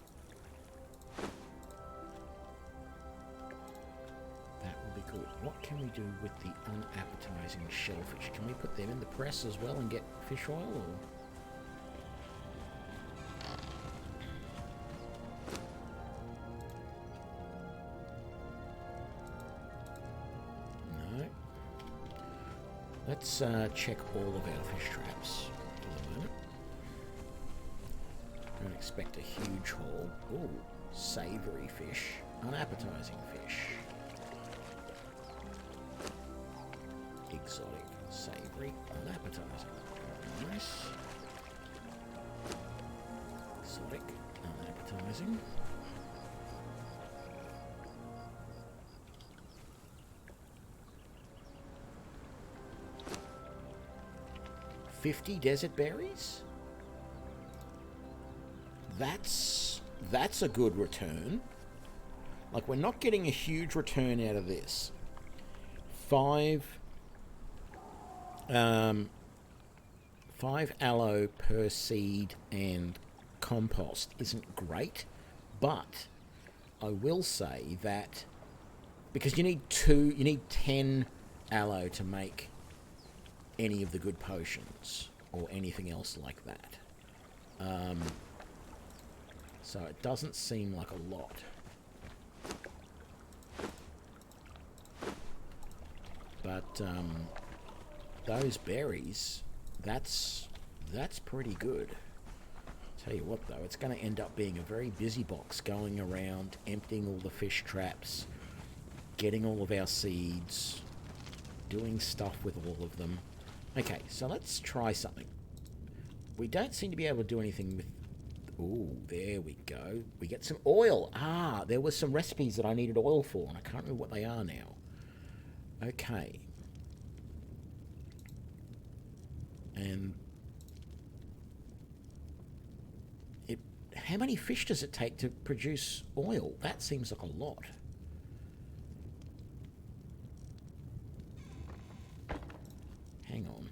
that will be good. What can we do with the unappetizing shellfish? Can we put them in the press as well and get fish oil? Or? No. Let's check all of our fish traps for the moment. Don't expect a huge haul. Ooh, savoury fish, unappetizing fish. Exotic, savoury, unappetizing. Nice. Exotic, unappetizing. $50 desert berries? That's a good return. Like, we're not getting a huge return out of this. 5 aloe per seed and compost isn't great, but I will say that because you need 10 aloe to make any of the good potions or anything else like that. So it doesn't seem like a lot. But those berries, that's pretty good. Tell you what though, it's going to end up being a very busy box, going around, emptying all the fish traps, getting all of our seeds, doing stuff with all of them. Okay, so let's try something. We don't seem to be able to do anything with... Ooh, there we go. We get some oil. Ah, there were some recipes that I needed oil for, and I can't remember what they are now. Okay. And... how many fish does it take to produce oil? That seems like a lot. Hang on.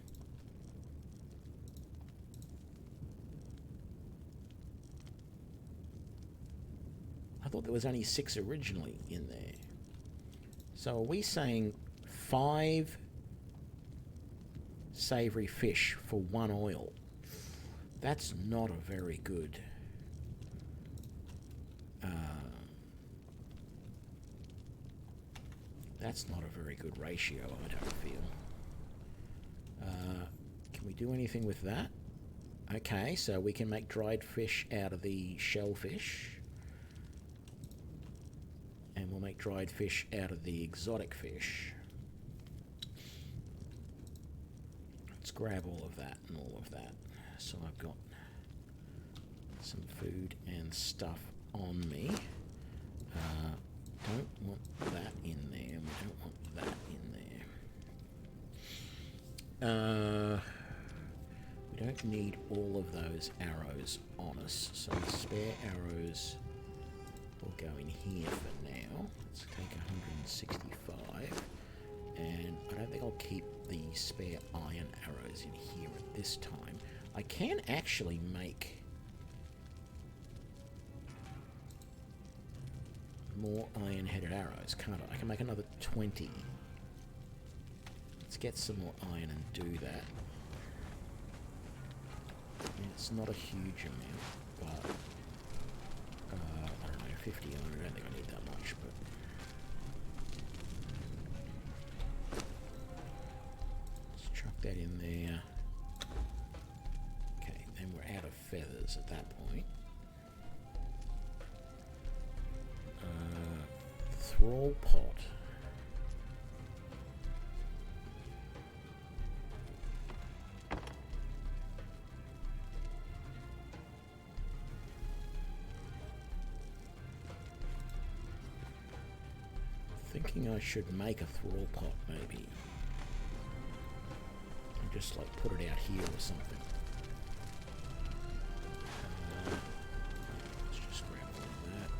I thought there was only 6 originally in there. So are we saying 5 savoury fish for 1 oil? That's not a very good... that's not a very good ratio, I don't feel. Can we do anything with that? Okay, so we can make dried fish out of the shellfish. And we'll make dried fish out of the exotic fish. Let's grab all of that and all of that. So I've got some food and stuff on me. Don't want that in there. We don't want that in there. We don't need all of those arrows on us. So the spare arrows will go in here for now. Let's take 165. And I don't think I'll keep the spare iron arrows in here at this time. I can actually make more iron-headed arrows, can't I? I can make another 20. Let's get some more iron and do that. I mean, it's not a huge amount, but I don't know, 50 iron, I don't think I need that much, but let's chuck that in there. Okay, then we're out of feathers at that point. Thrall pot. Thinking I should make a thrall pot maybe. And just like put it out here or something. Let's just grab all of that.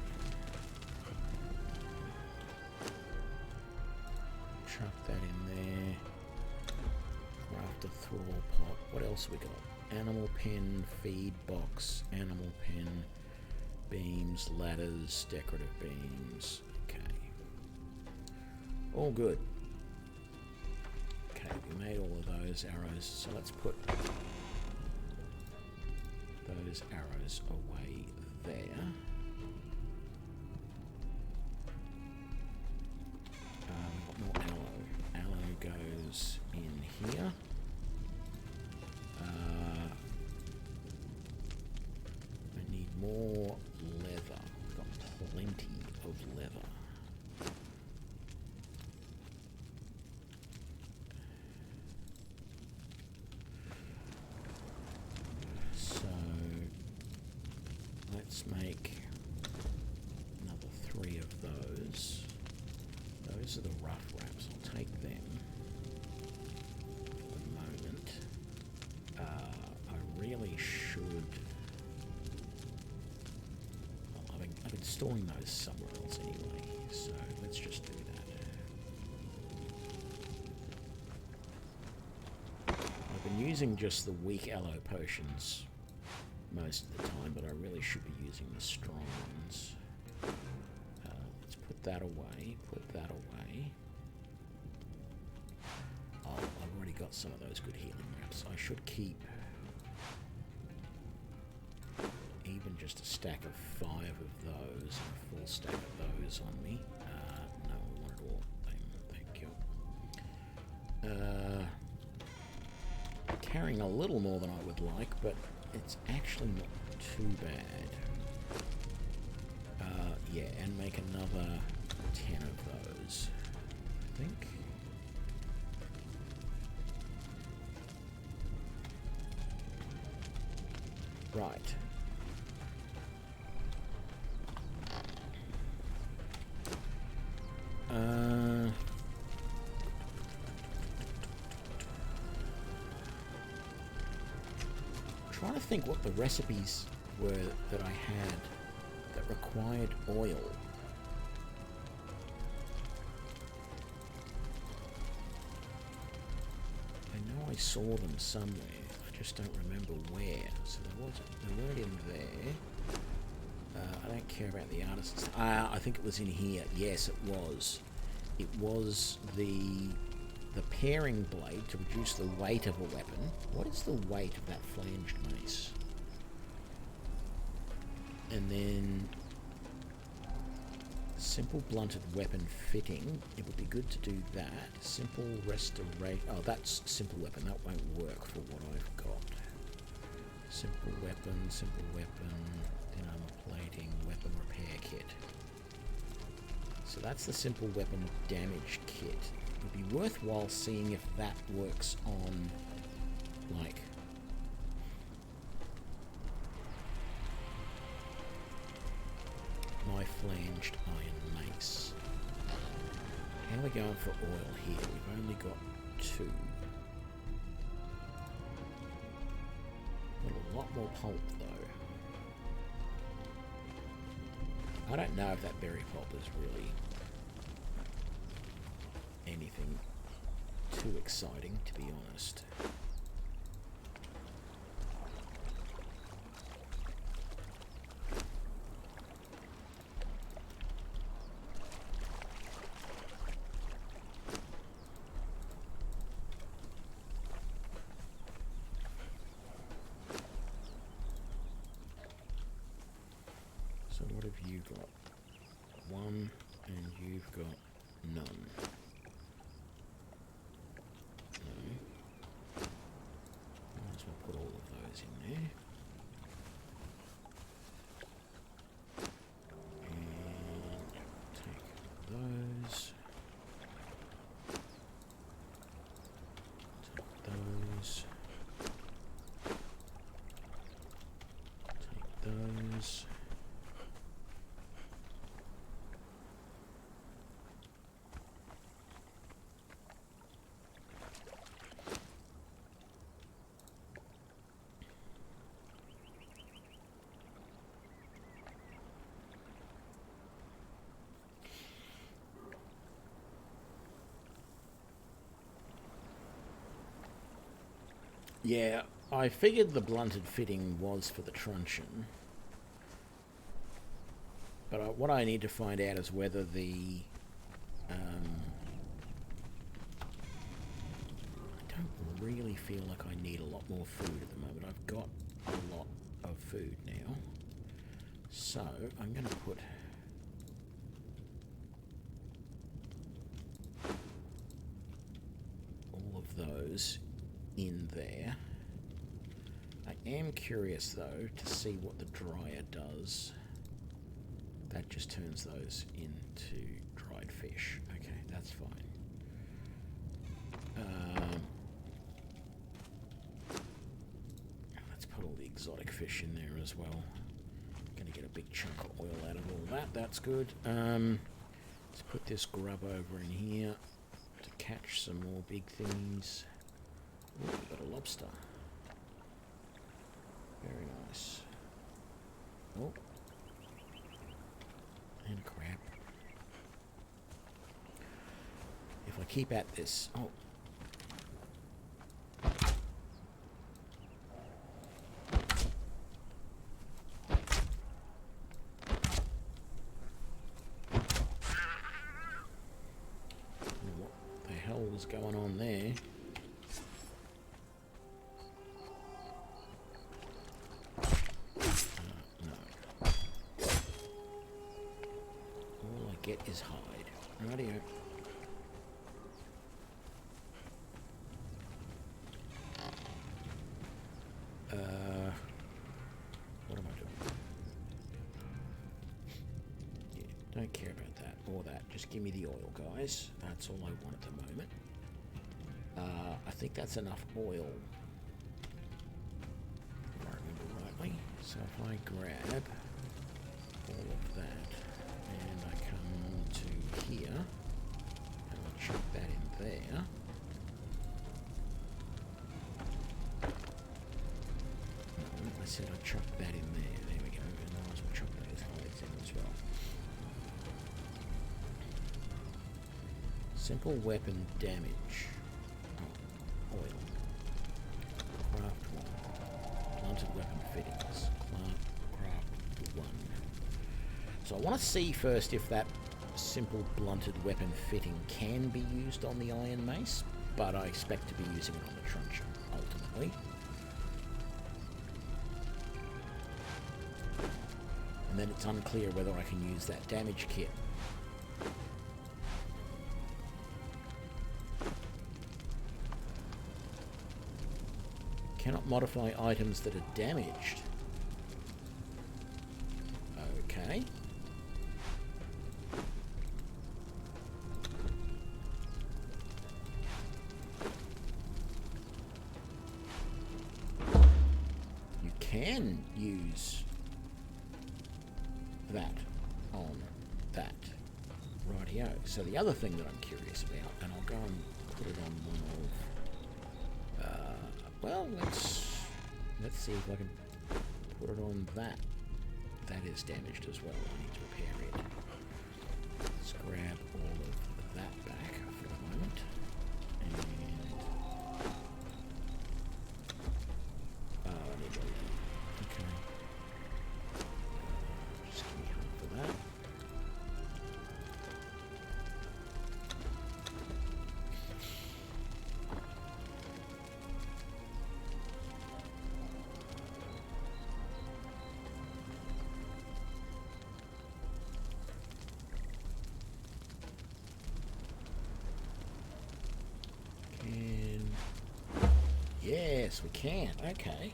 Chuck that in there. Craft a thrall pot. What else we got? Animal pen, feed box, animal pen, beams, ladders, decorative beams. Okay. All good. Okay, we made all of those arrows, so let's put those arrows away there. We've got more aloe. Aloe goes in here. I need more leather. We've got plenty of leather. So let's make another 3 of those. Those are the rough wraps. I'll take them for the moment. I really should... Well, I've been storing those somewhere else anyway, so let's just do that. I've been using just the weak aloe potions most of the time, but I really should be using the strong ones. Let's put that away, put that away. Oh, I've already got some of those good healing wraps. I should keep even even just a stack of 5 of those, a full stack of those on me. No, I want it all. Thank you. Carrying a little more than I would like, but it's actually not too bad. Yeah, and make another 10 of those, I think. Right. Trying to think what the recipes were that I had that required oil. I know I saw them somewhere. I just don't remember where. So they weren't in there. I don't care about the artists. I think it was in here. Yes, it was. It was the paring blade to reduce the weight of a weapon. What is the weight of that flanged mace? And then simple blunted weapon fitting. It would be good to do that. Simple restoration. Oh, that's simple weapon. That won't work for what I've got. Simple weapon, then armor plating, weapon repair kit. So that's the simple weapon damage kit. It would be worthwhile seeing if that works on, like, my flanged iron mace. How are we going for oil here? We've only got 2. Got a lot more pulp, though. I don't know if that berry pulp is really anything too exciting, to be honest. So what have you got? 1, and you've got none. Might as well put all of those in there. And take those. Take those. Take those. Yeah, I figured the blunted fitting was for the truncheon. But what I need to find out is whether the... I don't really feel like I need a lot more food at the moment. I've got a lot of food now. So, I'm going to put... all of those in there. I am curious though to see what the dryer does. That just turns those into dried fish. Okay, that's fine. Let's put all the exotic fish in there as well. Gonna get a big chunk of oil out of all that. That's good. Let's put this grub over in here to catch some more big things. Ooh, we've got a lobster. Very nice. Oh. And a crab. If I keep at this... Oh. What the hell was going on there? No. get is hide. Rightio. What am I doing? Yeah, don't care about that or that. Just give me the oil, guys. That's all I want at the moment. I think that's enough oil, if I remember rightly. So if I grab all of that and I come to here and I'll chuck that in there. No, I said I'd chuck that in there. There we go. And I might as well chuck those hides in as well. Simple weapon damage. Oh, oil. Craft 1. Blunted weapon fittings. Craft 1. So I want to see first if that simple blunted weapon fitting can be used on the iron mace, but I expect to be using it on the truncheon, ultimately. And then it's unclear whether I can use that damage kit. Cannot modify items that are damaged. Okay. You can use that on that. Rightio. So the other thing that I'm curious about, and I'll go and put it on one of... well, let's see if I can put it on that. That is damaged as well. I need to repair it. Let's grab all of that back for the moment. And I need all that. Okay. Just give me half for that. Yes, we can. Okay.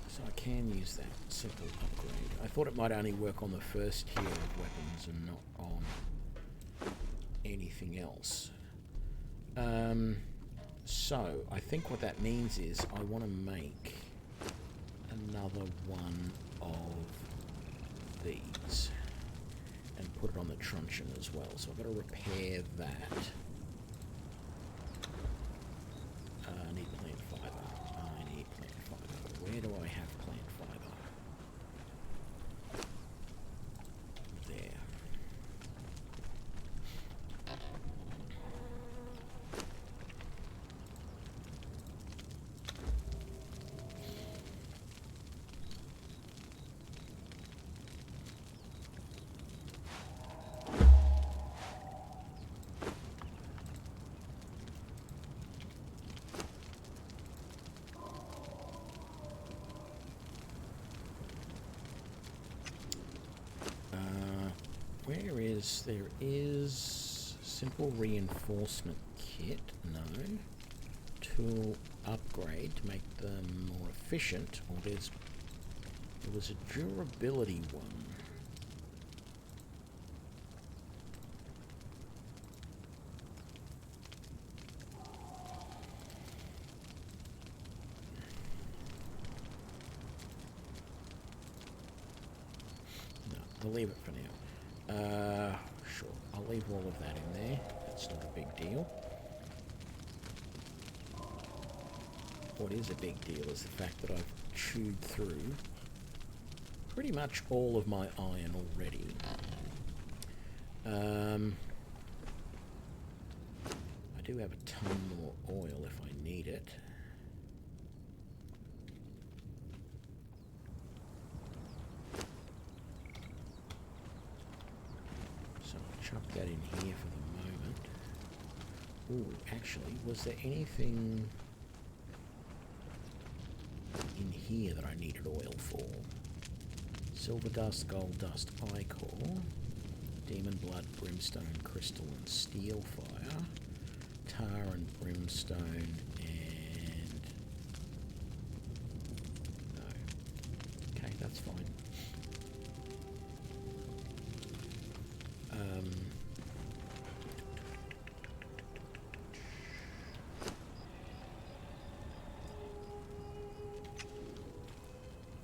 So I can use that simple upgrade. I thought it might only work on the first tier of weapons and not on anything else. So I think what that means is I want to make another one of these and put it on the truncheon as well. So I've got to repair that. I need plant fibre. I need plant fibre. Where do I have plant fibre? There. There is simple reinforcement kit, no. Tool upgrade to make them more efficient, or there was a durability one. No, I'll leave it for now. Sure, I'll leave all of that in there. That's not a big deal. What is a big deal is the fact that I've chewed through pretty much all of my iron already. I do have a ton more oil if I need it. Chuck that in here for the moment. Ooh, actually, was there anything in here that I needed oil for? silver dust, gold dust, ichor, demon blood, brimstone, crystal, and steel fire, tar and brimstone, and no. Okay, that's fine.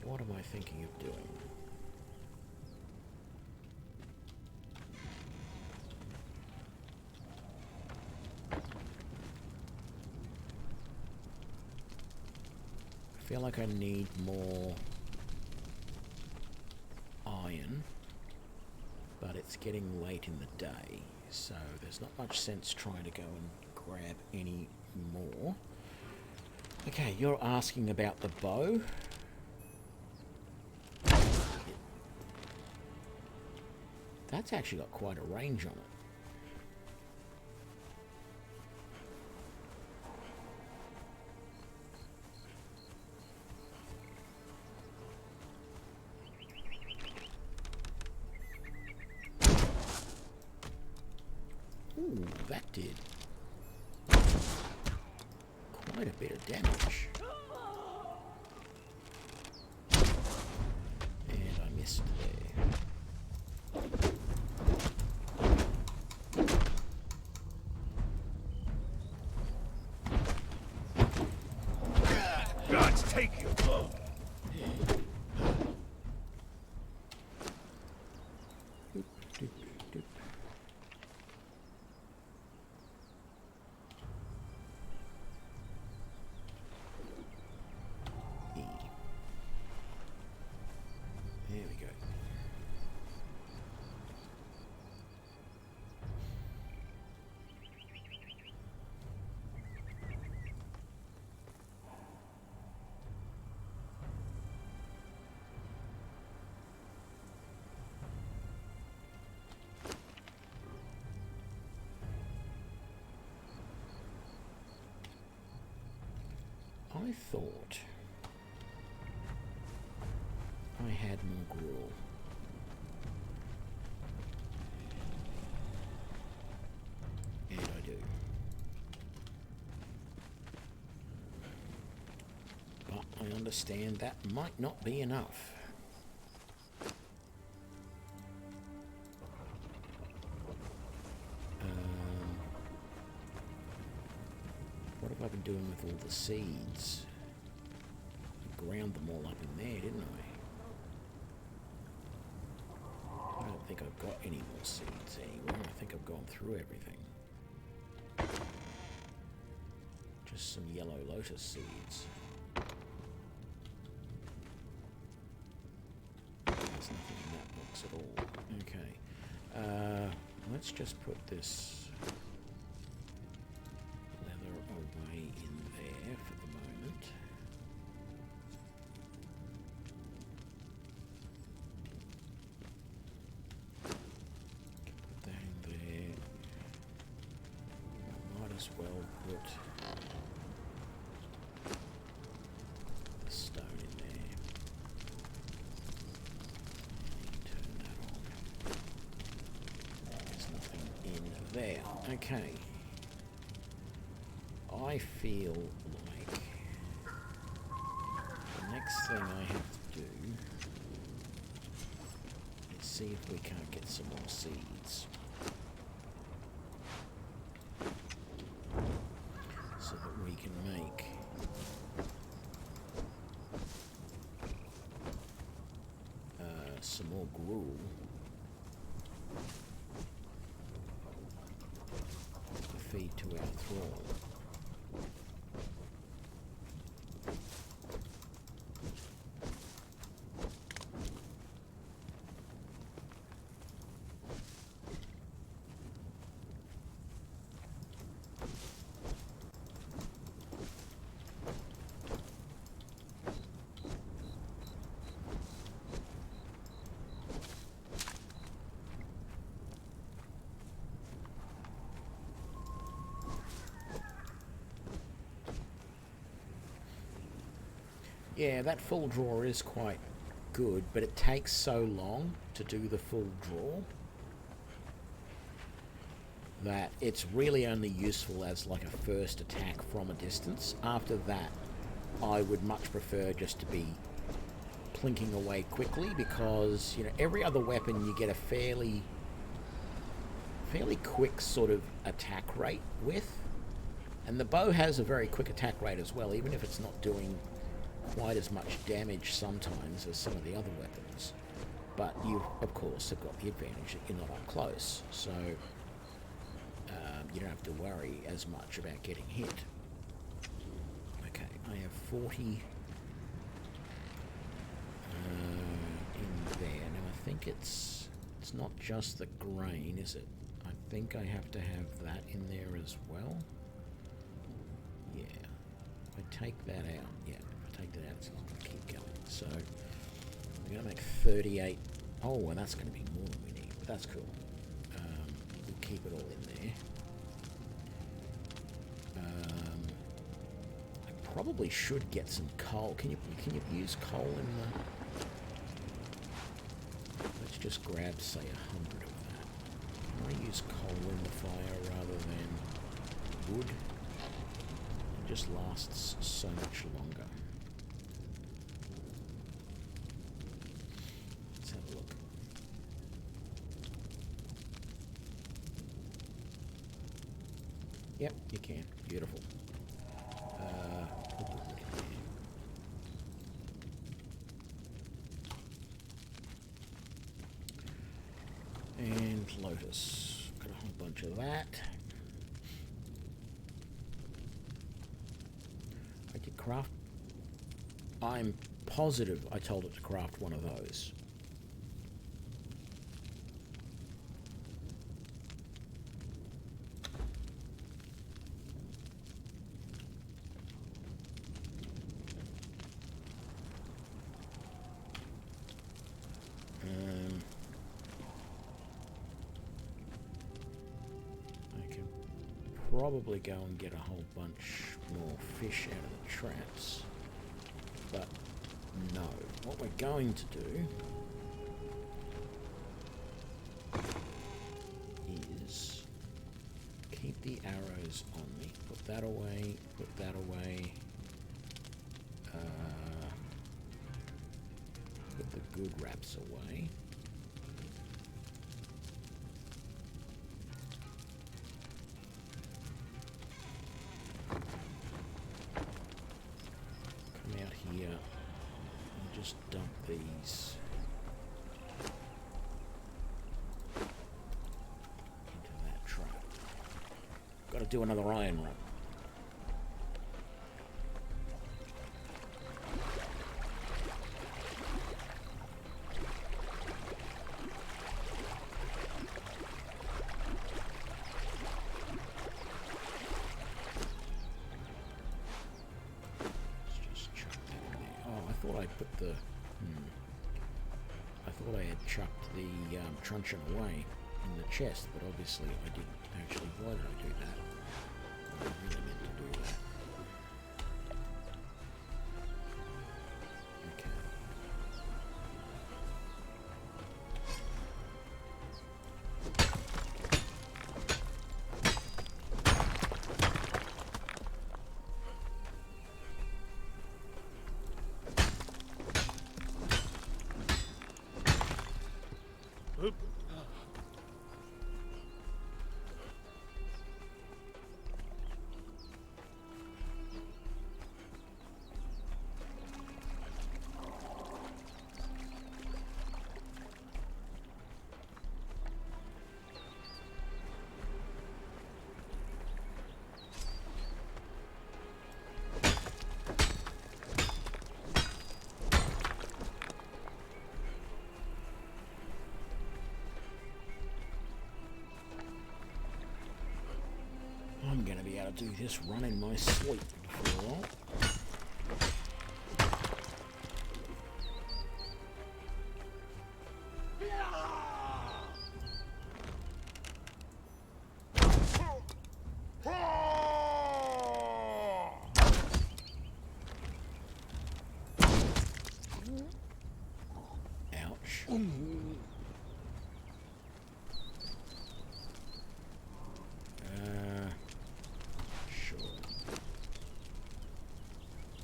What am I thinking of doing? I feel like I need more iron, but it's getting late in the day, so there's not much sense trying to go and grab any more. Okay, you're asking about the bow. That's actually got quite a range on it. Ooh, that did quite a bit of damage. And I missed there. Gods take you! There we go. I thought I had more gruel. And I do. But I understand that might not be enough. What have I been doing with all the seeds? I ground them all up in there, didn't I? I don't think I've got any more seeds anywhere. I think I've gone through everything. Just some yellow lotus seeds. There's nothing in that box at all. Okay. Let's just put this leather away in there for the moment. Put that in there. Might as well put the stone in there. Turn that on. There's nothing in there. Okay. I feel like the next thing I have to do is see if we can't get some more seeds so that we can make some more gruel to feed to our thrall. Yeah, that full drawer is quite good, but it takes so long to do the full draw that it's really only useful as like a first attack from a distance. After that, I would much prefer just to be plinking away quickly, because, you know, every other weapon you get a fairly quick sort of attack rate with, and the bow has a very quick attack rate as well, even if it's not doing quite as much damage sometimes as some of the other weapons. But you, of course, have got the advantage that you're not up close, so you don't have to worry as much about getting hit. Okay, I have 40 in there. Now I think it's not just the grain, is it? I think I have to have that in there as well. Yeah. If I take that out, yeah, if I take that out, it's going to keep going. So we're going to make 38. Oh, and that's going to be more than we need, but that's cool. We'll keep it all in there. I probably should get some coal. Can you use coal in the... Let's just grab, say, 100 of that. Can I use coal in the fire rather than wood? It just lasts so much longer. Let's have a look. Yep, you can. Beautiful. Put the wood in there. And lotus. Got a whole bunch of that. I did craft... I'm positive I told it to craft one of those. Probably go and get a whole bunch more fish out of the traps, but no. What we're going to do is keep the arrows on me. Put that away, put that away. Put the good wraps away. Dump these into that trap. Got to do another iron run. I thought I had chucked the truncheon away in the chest, but obviously I didn't. Actually, why did I do that? I really meant to do that. Okay. I'm going to be able to do this run in my sleep for a while. Sure.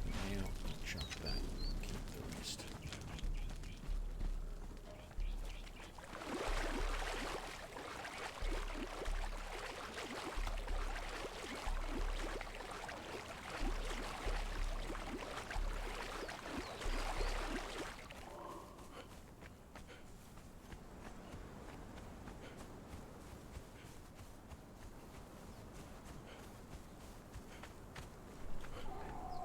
Now I'll chuck that. Keep the rest.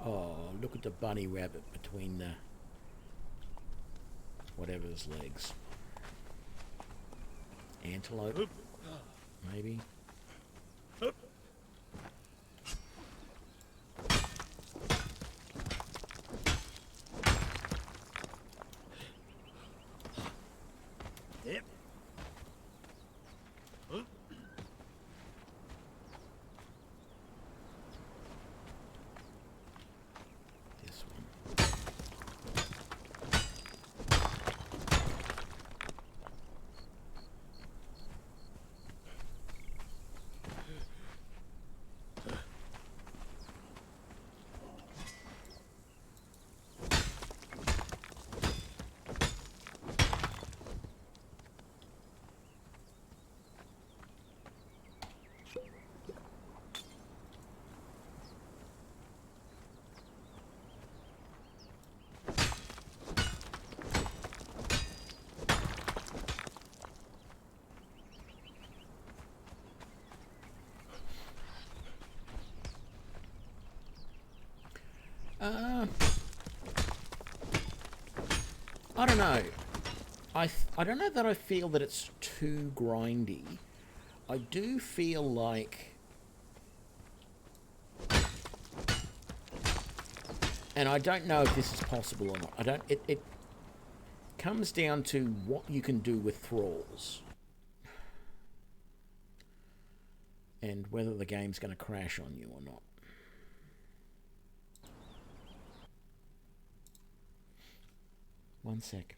Oh, look at the bunny rabbit between the whatever's legs. Antelope, maybe. Yep. This one. I don't know. I don't know that I feel that it's too grindy. I do feel like, and I don't know if this is possible or not. I don't. It comes down to what you can do with thralls, and whether the game's going to crash on you or not. One sec.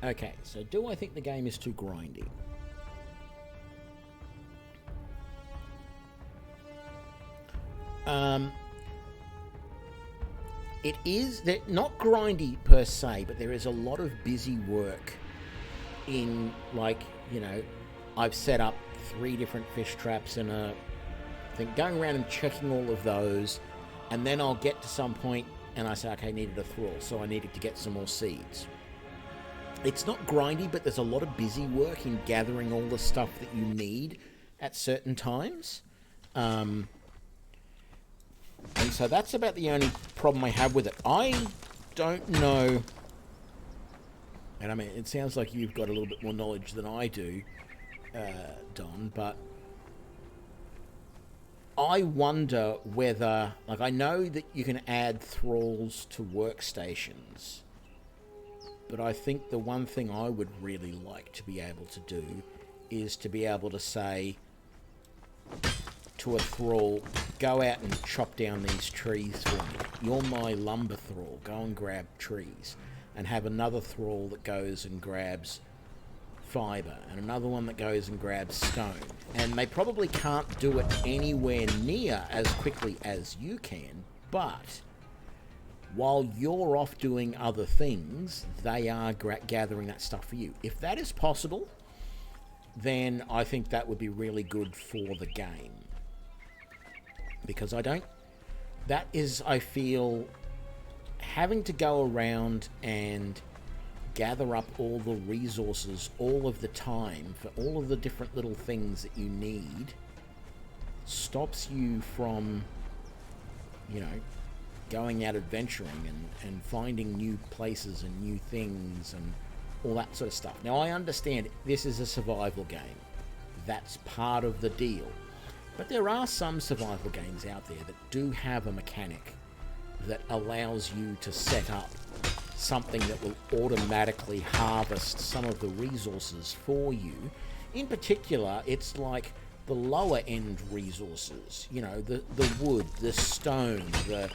Okay, so do I think the game is too grindy? It is not grindy per se, but there is a lot of busy work in, like, you know, I've set up 3 different fish traps and I think going around and checking all of those, and then I'll get to some point and I say, okay, I needed a thrall, so I needed to get some more seeds. It's not grindy, but there's a lot of busy work in gathering all the stuff that you need at certain times. And so that's about the only problem I have with it. I don't know, and I mean, it sounds like you've got a little bit more knowledge than I do, Don, but I wonder whether, like, I know that you can add thralls to workstations, but I think the one thing I would really like to be able to do is to be able to say to a thrall, go out and chop down these trees for me. You're my lumber thrall. Go and grab trees. And have another thrall that goes and grabs fibre. And another one that goes and grabs stone. And they probably can't do it anywhere near as quickly as you can, but while you're off doing other things, they are gathering that stuff for you. If that is possible, then I think that would be really good for the game. Because that is, I feel, having to go around and gather up all the resources all of the time for all of the different little things that you need stops you from, you know, going out adventuring and finding new places and new things and all that sort of stuff. Now, I understand this is a survival game. That's part of the deal. But there are some survival games out there that do have a mechanic that allows you to set up something that will automatically harvest some of the resources for you. In particular, it's like the lower end resources, you know, the wood, the stone, the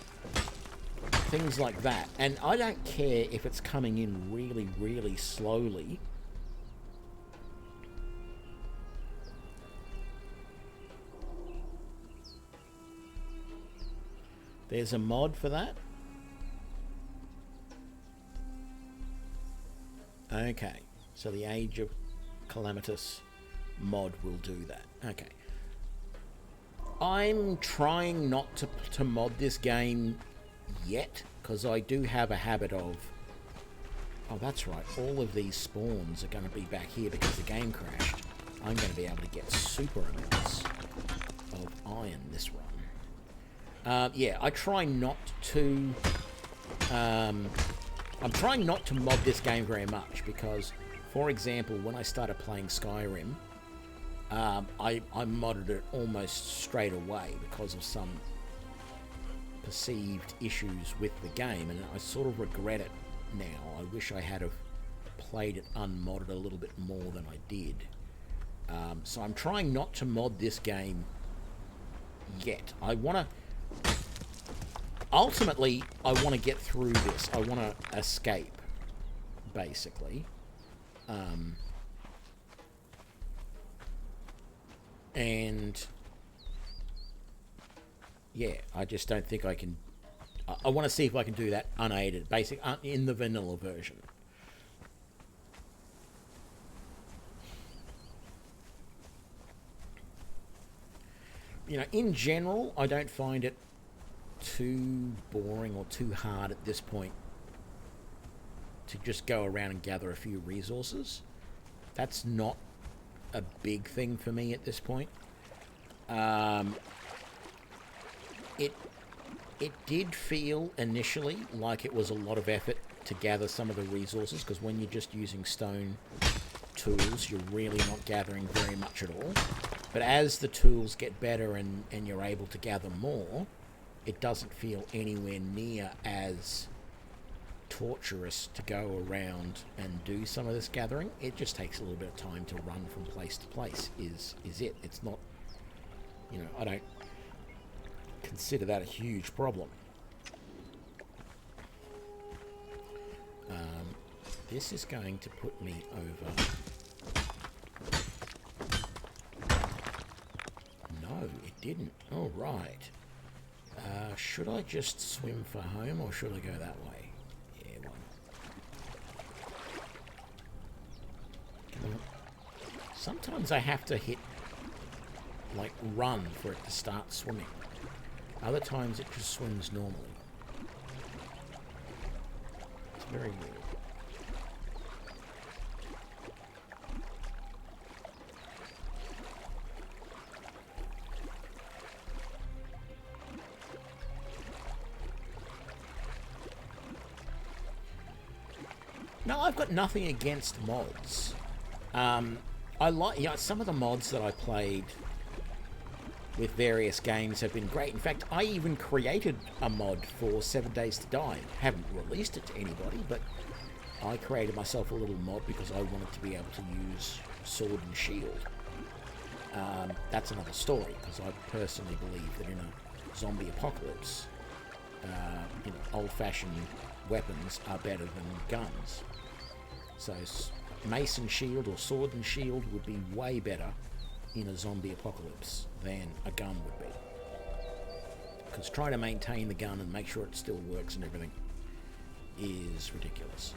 things like that. And I don't care if it's coming in really, really slowly. There's a mod for that. Okay, so the Age of Calamitous mod will do that. Okay. I'm trying not to mod this game yet, because I do have a habit of... Oh, that's right. All of these spawns are going to be back here because the game crashed. I'm going to be able to get super amounts of iron this run. Yeah, I try not to... I'm trying not to mod this game very much because, for example, when I started playing Skyrim, I modded it almost straight away because of some perceived issues with the game, and I sort of regret it now. I wish I had have played it unmodded a little bit more than I did. So I'm trying not to mod this game yet. I want to... Ultimately, I want to get through this. I want to escape, basically. And yeah, I just don't think I can... I want to see if I can do that unaided, in the vanilla version. You know, in general, I don't find it too boring or too hard at this point to just go around and gather a few resources. That's not a big thing for me at this point. It did feel initially like it was a lot of effort to gather some of the resources, because when you're just using stone tools, you're really not gathering very much at all. But as the tools get better and you're able to gather more, it doesn't feel anywhere near as torturous to go around and do some of this gathering. It just takes a little bit of time to run from place to place, is it. It's not, you know, I don't consider that a huge problem. This is going to put me over... No, it didn't. All right. Should I just swim for home, or should I go that way? Yeah, why not? Come on. Sometimes I have to hit, like, run for it to start swimming. Other times it just swims normally. It's very weird. No, I've got nothing against mods. I like, you know, some of the mods that I played with various games have been great. In fact, I even created a mod for 7 Days to Die. Haven't released it to anybody, but I created myself a little mod because I wanted to be able to use sword and shield. That's another story, because I personally believe that in a zombie apocalypse, you know, old-fashioned weapons are better than guns. So mace and shield or sword and shield would be way better in a zombie apocalypse than a gun would be. Because trying to maintain the gun and make sure it still works and everything is ridiculous.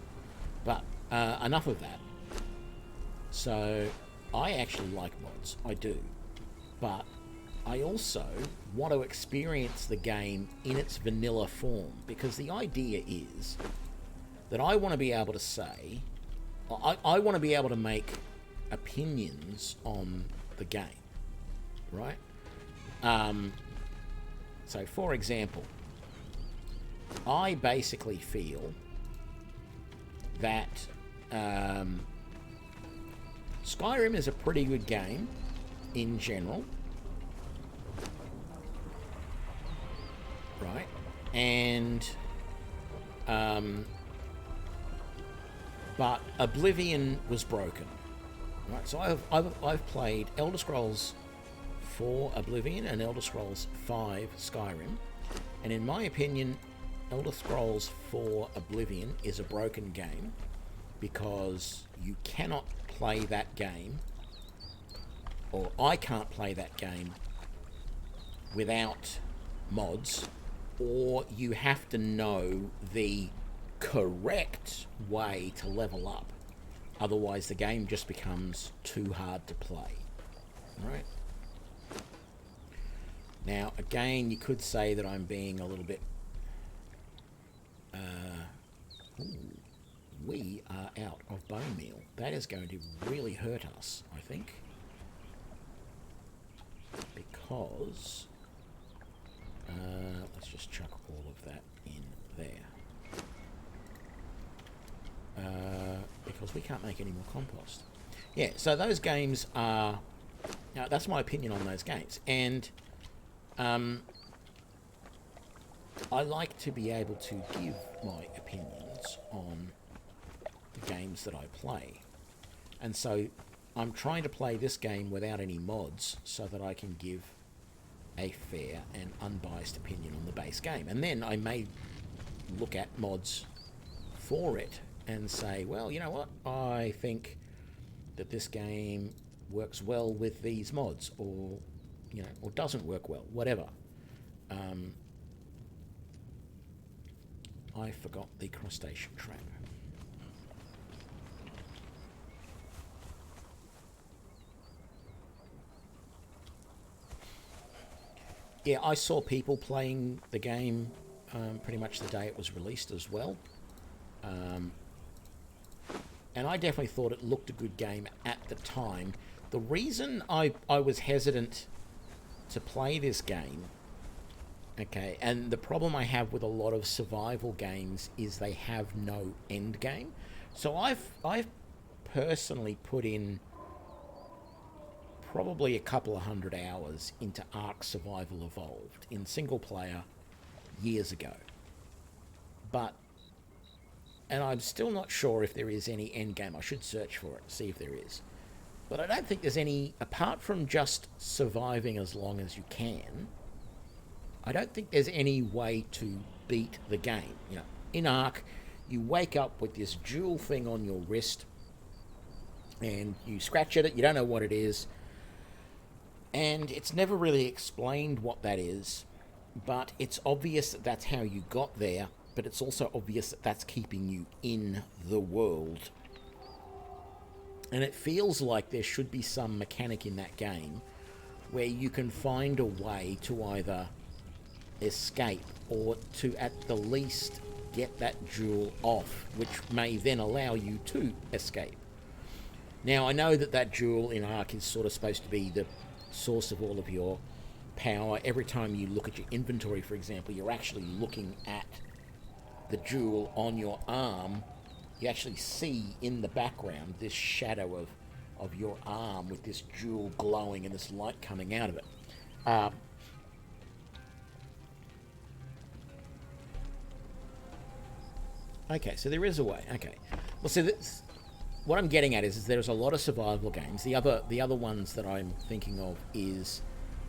But enough of that. So I actually like mods. I do. But I also want to experience the game in its vanilla form, because the idea is that I want to be able to say, I want to be able to make opinions on the game, right? So, for example, I basically feel that Skyrim is a pretty good game in general, right? And but Oblivion was broken, right? So I've played Elder Scrolls 4 Oblivion and Elder Scrolls 5 Skyrim, and in my opinion, Elder Scrolls 4 Oblivion is a broken game because you cannot play that game, or I can't play that game without mods, or you have to know the correct way to level up. Otherwise, the game just becomes too hard to play. Right? Now, again, you could say that I'm being a little bit... we are out of bone meal. That is going to really hurt us, I think. Because... let's just chuck all of that in there. Because we can't make any more compost. Yeah, so those games are... Now, that's my opinion on those games. And I like to be able to give my opinions on the games that I play. And so I'm trying to play this game without any mods so that I can give a fair and unbiased opinion on the base game. And then I may look at mods for it and say, well, you know what, I think that this game works well with these mods, or, you know, or doesn't work well, whatever. I forgot the crustacean trap. Yeah, I saw people playing the game pretty much the day it was released as well. And I definitely thought it looked a good game at the time. The reason I was hesitant to play this game, okay, and the problem I have with a lot of survival games is they have no end game. So I've personally put in probably a couple of 100 hours into Ark Survival Evolved in single player years ago. And I'm still not sure if there is any end game. I should search for it, see if there is. But I don't think there's any, apart from just surviving as long as you can, I don't think there's any way to beat the game. You know, in Ark, you wake up with this jewel thing on your wrist, and you scratch at it, you don't know what it is, and it's never really explained what that is, but it's obvious that that's how you got there, but it's also obvious that that's keeping you in the world. And it feels like there should be some mechanic in that game where you can find a way to either escape or to at the least get that jewel off, which may then allow you to escape. Now, I know that that jewel in Ark is sort of supposed to be the source of all of your power. Every time you look at your inventory, for example, you're actually looking at the jewel on your arm. You actually see in the background this shadow of your arm with this jewel glowing and this light coming out of it. Okay, so there is a way. Okay. Well, so this, what I'm getting at is there's a lot of survival games. The other ones that I'm thinking of is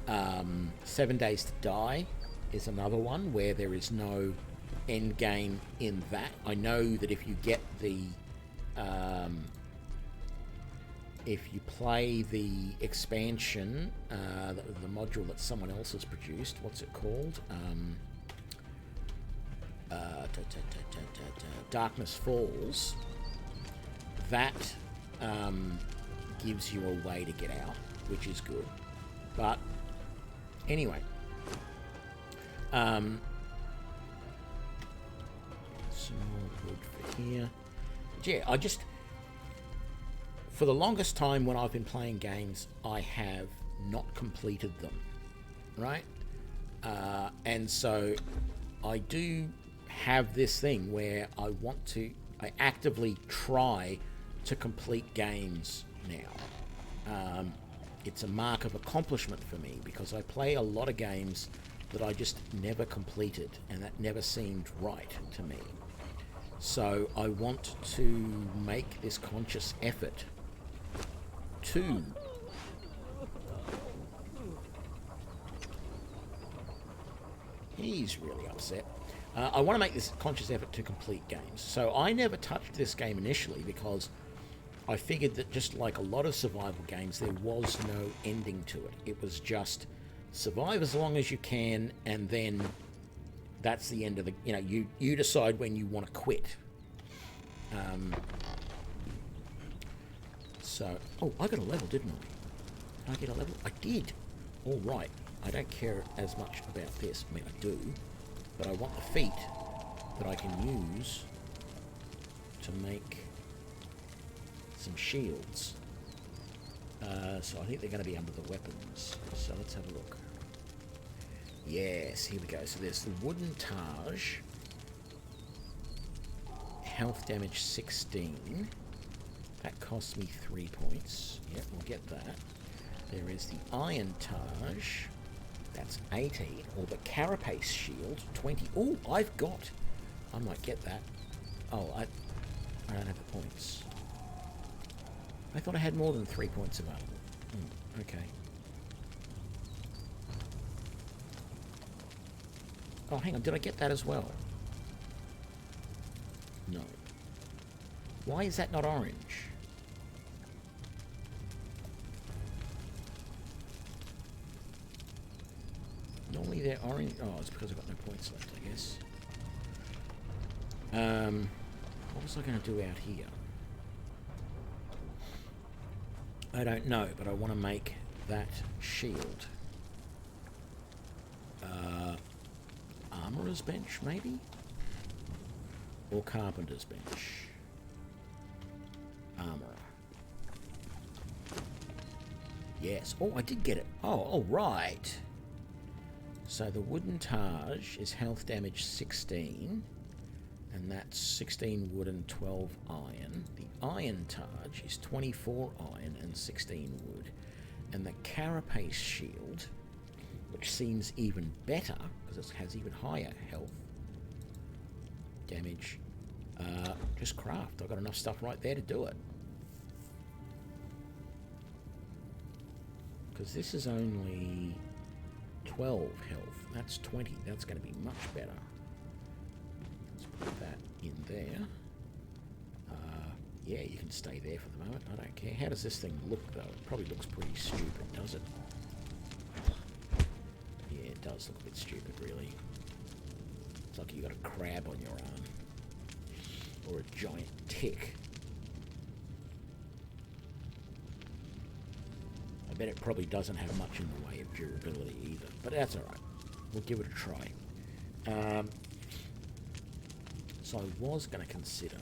7 Days to Die is another one where there is no end game in that. I know that if you get the if you play the expansion, the module that someone else has produced, what's it called? Darkness Falls. That gives you a way to get out, which is good. But anyway, some more wood for here. But yeah, I just, for the longest time when I've been playing games, I have not completed them. right? And so I do have this thing where I actively try to complete games now. It's a mark of accomplishment for me because I play a lot of games that I just never completed, and that never seemed right to me. So I want to make this conscious effort to he's really upset. I want to make this conscious effort to complete games. So I never touched this game initially because I figured that just like a lot of survival games, there was no ending to it. It was just survive as long as you can, and then that's the end of the... you decide when you want to quit. So... Oh, I got a level, didn't I? Did I get a level? I did. All right. I don't care as much about this. I mean, I do. But I want the feat that I can use to make some shields. So I think they're going to be under the weapons. So let's have a look. Yes, here we go. So there's the wooden Taj. Health damage 16. That costs me 3 points. Yep, we'll get that. There is the iron Taj. That's 18. Or the carapace shield, 20. Oh, I've got... I might get that. Oh, I don't have the points. I thought I had more than 3 points available. Okay. Oh, hang on. Did I get that as well? No. Why is that not orange? Normally they're orange. Oh, it's because I've got no points left, I guess. What was I going to do out here? I don't know, but I want to make that shield. Armorer's bench, maybe? Or carpenter's bench? Armorer. Yes. Oh, I did get it. Oh, all right. So the wooden Taj is health damage 16, and that's 16 wood and 12 iron. The iron Taj is 24 iron and 16 wood. And the carapace shield, which seems even better because it has even higher health damage, just craft. I've got enough stuff right there to do it. Because this is only 12 health. That's 20. That's going to be much better. Let's put that in there. Yeah, you can stay there for the moment. I don't care. How does this thing look, though? It probably looks pretty stupid, does it? Yeah, it does look a bit stupid, really. It's like you got a crab on your arm. Or a giant tick. I bet it probably doesn't have much in the way of durability either. But that's alright. We'll give it a try. So I was going to consider...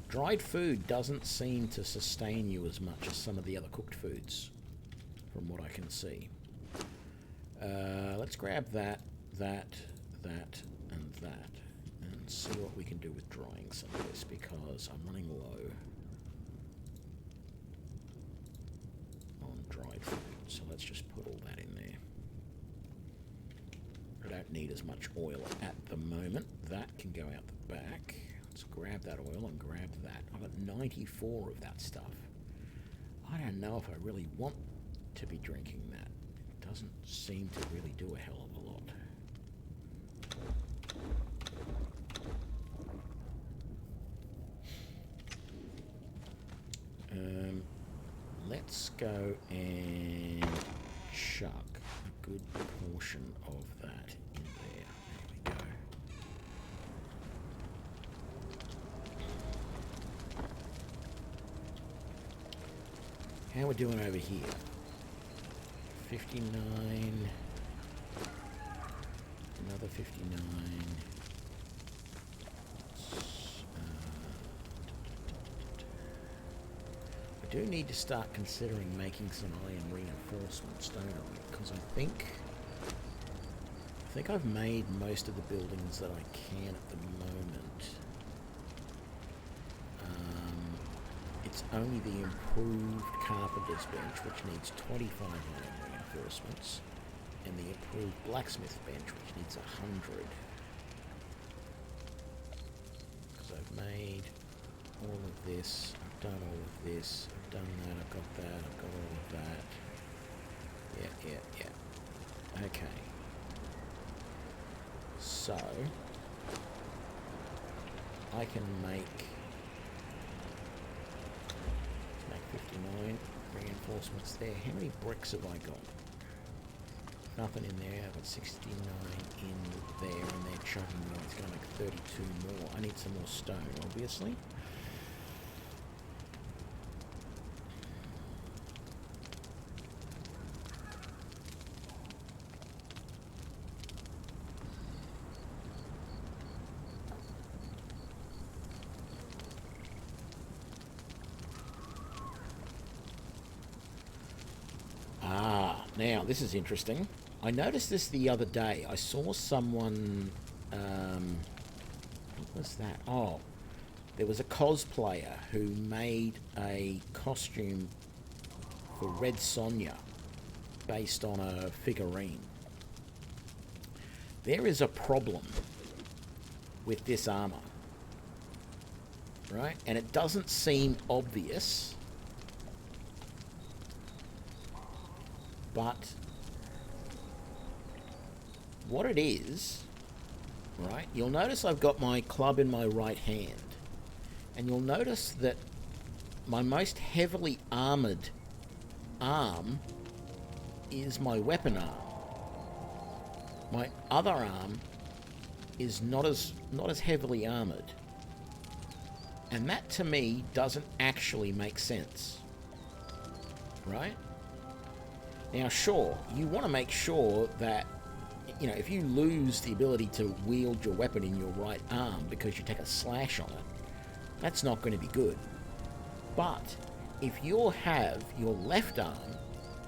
Dried food doesn't seem to sustain you as much as some of the other cooked foods, from what I can see. Let's grab that, and that, and see what we can do with drying some of this, because I'm running low on dried food. So let's just put all that in there. I don't need as much oil at the moment. That can go out the back. Let's grab that oil and grab that. I've got 94 of that stuff. I don't know if I really want to be drinking that. It doesn't seem to really do a hell of a lot. Let's go and chuck a good portion of that in there. There we go. How are we doing over here? 59. Another 59. do need to start considering making some iron reinforcements, don't I? Because I think I've made most of the buildings that I can at the moment. It's only the improved carpenter's bench, which needs 25 iron reinforcements, and the improved blacksmith bench, which needs 100. Because I've made all of this, I've done all of this, I've done that, I've got that, I've got all of that. Yeah. Okay. So, I can make 59 reinforcements there. How many bricks have I got? Nothing in there. I've got 69 in there, and they're chugging me. It's going to make 32 more. I need some more stone, obviously. Now, this is interesting. I noticed this the other day. I saw someone... what was that? Oh, there was a cosplayer who made a costume for Red Sonja based on a figurine. There is a problem with this armor, right? And it doesn't seem obvious, but what it is, right, you'll notice I've got my club in my right hand, and you'll notice that my most heavily armoured arm is my weapon arm. My other arm is not as heavily armoured, and that to me doesn't actually make sense, right? Now, sure, you want to make sure that, you know, if you lose the ability to wield your weapon in your right arm because you take a slash on it, that's not going to be good. But if you have your left arm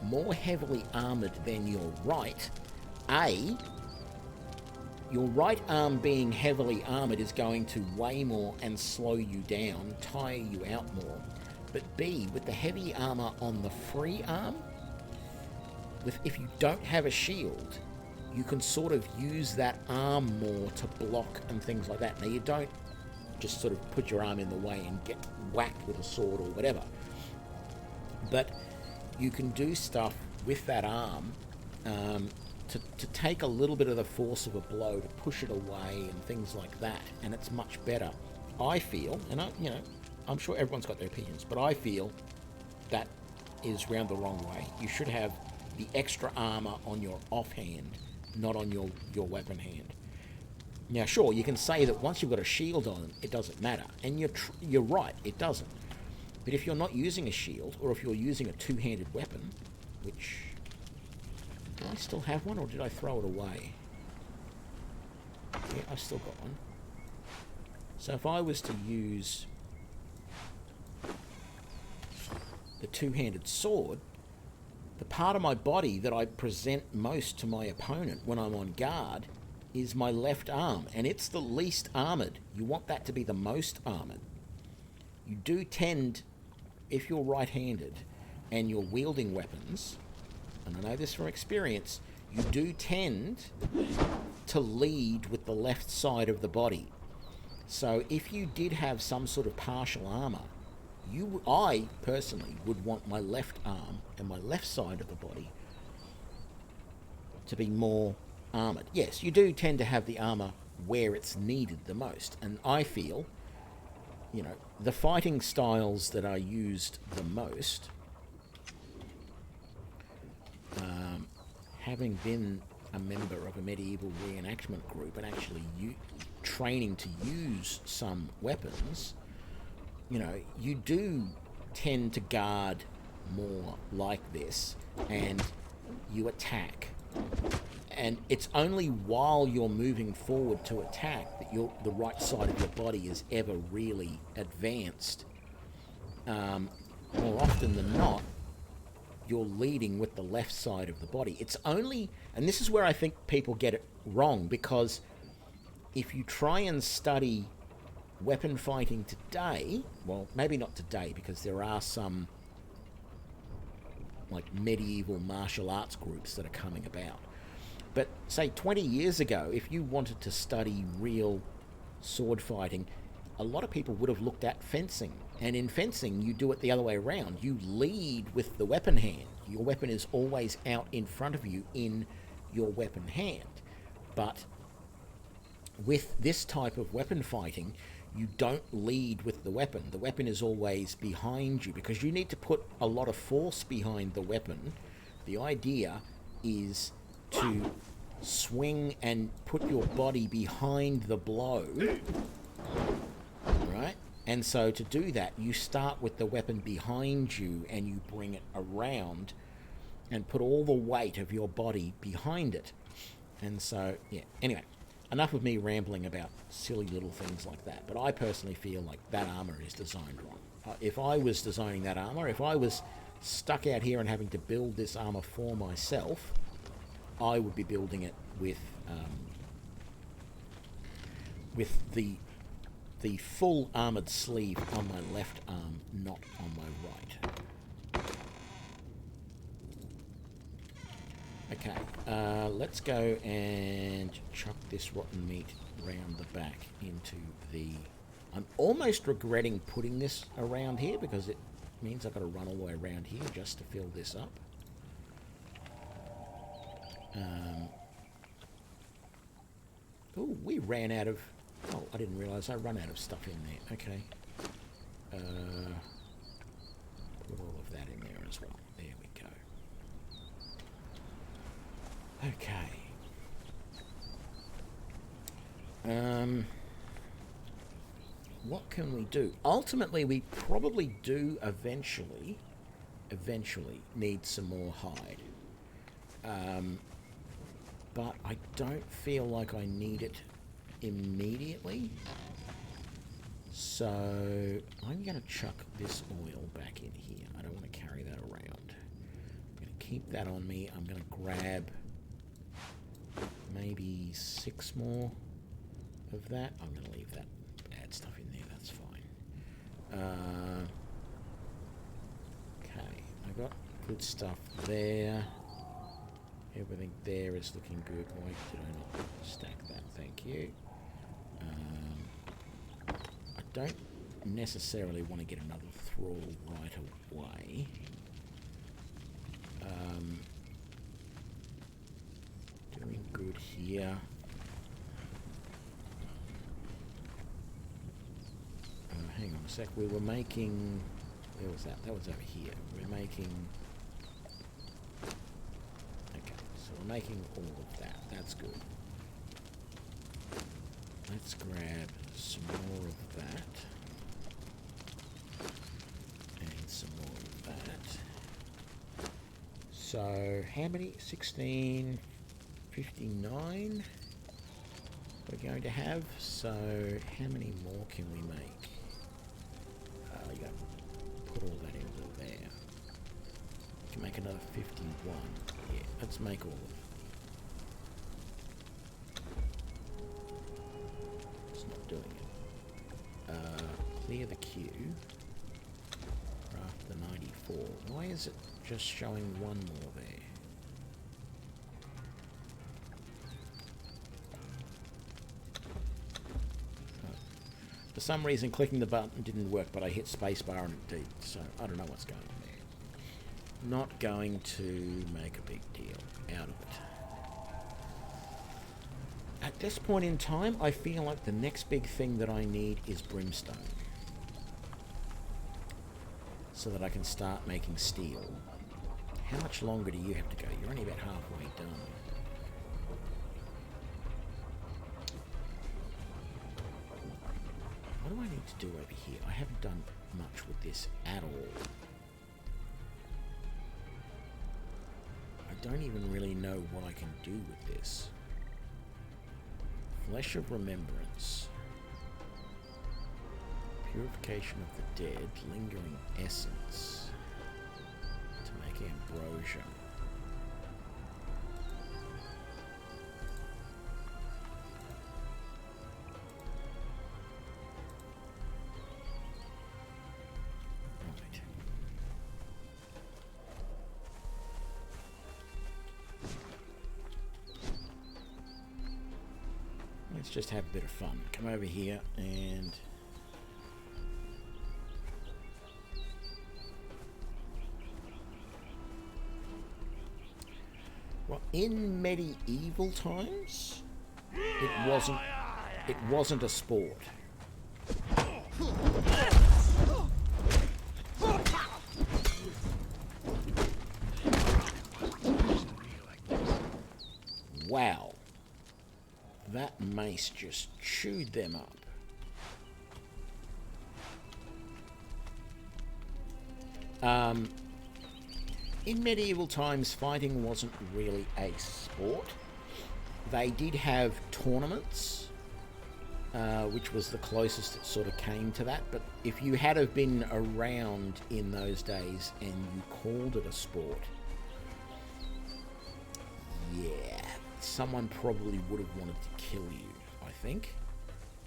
more heavily armoured than your right, your right arm being heavily armoured is going to weigh more and slow you down, tire you out more. But B, with the heavy armour on the free arm, if you don't have a shield, you can sort of use that arm more to block and things like that. Now, you don't just sort of put your arm in the way and get whacked with a sword or whatever, but you can do stuff with that arm to take a little bit of the force of a blow, to push it away and things like that, and it's much better, I feel. And I'm sure everyone's got their opinions, but I feel that is round the wrong way. You should have the extra armor on your offhand, not on your weapon hand. Now, sure, you can say that once you've got a shield on, it doesn't matter, and you're right, it doesn't. But if you're not using a shield, or if you're using a two-handed weapon, which... do I still have one, or did I throw it away? Yeah, I've still got one. So if I was to use the two-handed sword, the part of my body that I present most to my opponent when I'm on guard is my left arm, and it's the least armoured. You want that to be the most armoured. You do tend, if you're right-handed and you're wielding weapons, and I know this from experience, you do tend to lead with the left side of the body. So if you did have some sort of partial armour, I personally would want my left arm and my left side of the body to be more armoured. Yes, you do tend to have the armour where it's needed the most, and I feel, the fighting styles that are used the most, having been a member of a medieval reenactment group and actually training to use some weapons, you do tend to guard more like this, and you attack. And it's only while you're moving forward to attack that the right side of your body is ever really advanced. more often than not, you're leading with the left side of the body. It's only, and this is where I think people get it wrong, because if you try and study weapon fighting today, well, maybe not today, because there are some like medieval martial arts groups that are coming about. But say 20 years ago, if you wanted to study real sword fighting, a lot of people would have looked at fencing. And in fencing, you do it the other way around. You lead with the weapon hand. Your weapon is always out in front of you in your weapon hand. But with this type of weapon fighting, you don't lead with the weapon. The weapon is always behind you because you need to put a lot of force behind the weapon. The idea is to swing and put your body behind the blow, right? And so to do that, you start with the weapon behind you and you bring it around and put all the weight of your body behind it. And so, yeah, anyway, enough of me rambling about silly little things like that. But I personally feel like that armor is designed wrong. If I was designing that armor, if I was stuck out here and having to build this armor for myself, I would be building it with the full armored sleeve on my left arm, not on my right. Okay, let's go and chuck this rotten meat round the back into the... I'm almost regretting putting this around here because it means I've got to run all the way around here just to fill this up. Oh, we ran out of... Oh, I didn't realise I run out of stuff in there. Okay. Put all of that in there as well. There we go. Okay. What can we do? Ultimately, we probably do eventually need some more hide. But I don't feel like I need it immediately. So I'm going to chuck this oil back in here. I don't want to carry that around. I'm going to keep that on me. I'm going to grab maybe 6 more of that. I'm going to leave that bad stuff in there. That's fine. Okay, I got good stuff there. Everything there is looking good. Why did I not stack that? Thank you. I don't necessarily want to get another thrall right away. Doing good here. Hang on a sec. We were making... Where was that? That was over here. We're making... So we're making all of that. That's good. Let's grab some more of that. And some more of that. So, how many? 16, 59 we're going to have. So, how many more can we make? Yeah, put all that into there. We can make another 51. Yeah, let's make all of it. It's not doing it. Clear the queue. Craft the 94. Why is it just showing one more there? For some reason, clicking the button didn't work, but I hit spacebar and it did. So I don't know what's going on there. Not going to make a big deal out of it. At this point in time, I feel like the next big thing that I need is brimstone. So that I can start making steel. How much longer do you have to go? You're only about halfway done. What do I need to do over here? I haven't done much with this at all. I don't even really know what I can do with this. Flesh of Remembrance. Purification of the Dead. Lingering Essence. ambrosia. Right. Let's just have a bit of fun. Come over here and... Well, in medieval times, it wasn't a sport. Wow. That mace just chewed them up. In medieval times, fighting wasn't really a sport. They did have tournaments, which was the closest it sort of came to that. But if you had have been around in those days and you called it a sport, yeah, someone probably would have wanted to kill you, I think.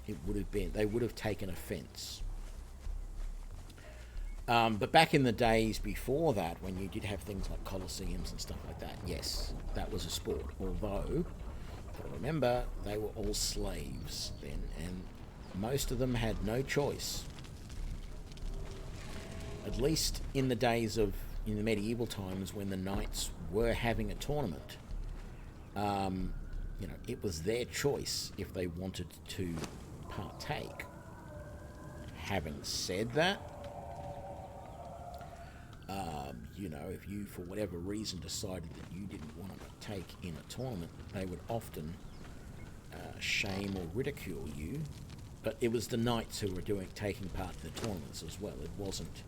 It would have been, they would have taken offence. But back in the days before that, when you did have things like colosseums and stuff like that, yes, that was a sport. Although, remember, they were all slaves then, and most of them had no choice. At least in the days of, in the medieval times, when the knights were having a tournament, you know, it was their choice if they wanted to partake. Having said that, you know, if you, for whatever reason, decided that you didn't want to partake in a tournament, they would often shame or ridicule you. But it was the knights who were taking part in the tournaments as well. It wasn't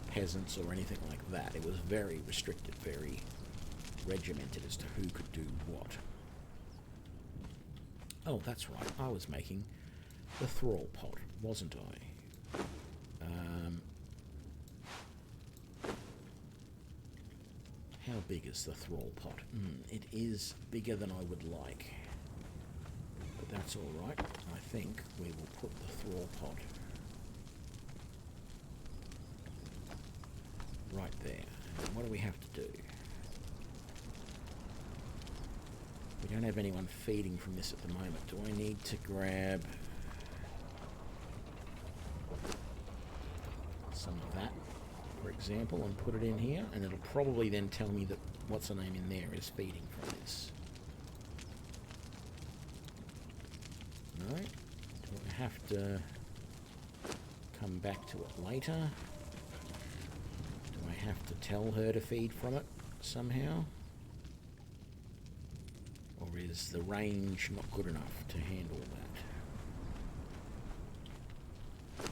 peasants or anything like that. It was very restricted, very regimented as to who could do what. Oh, that's right. I was making the thrall pot, wasn't I? How big is the thrall pot? It is bigger than I would like. But that's all right. I think we will put the thrall pot right there. And what do we have to do? We don't have anyone feeding from this at the moment. Do I need to grab some of that, for example, and put it in here? And it'll probably then tell me that what's the name in there is feeding from this. No? Do I have to come back to it later? Do I have to tell her to feed from it somehow? Or is the range not good enough to handle that?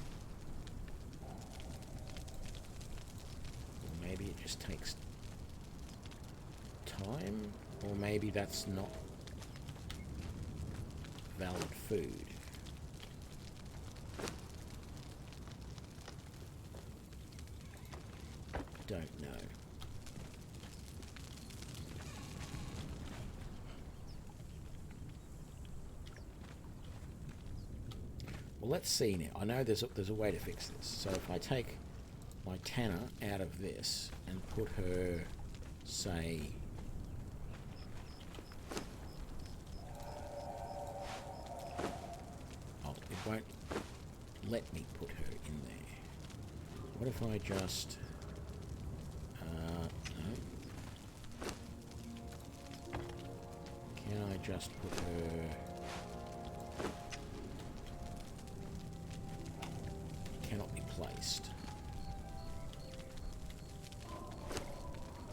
Or maybe it just takes time? Or maybe that's not valid food. Don't know. Well, let's see now. I know there's a way to fix this. So if I take my Tanner out of this and put her, say, oh, it won't let me put her in there. What if I just, no. Can I just put her? Cannot be placed.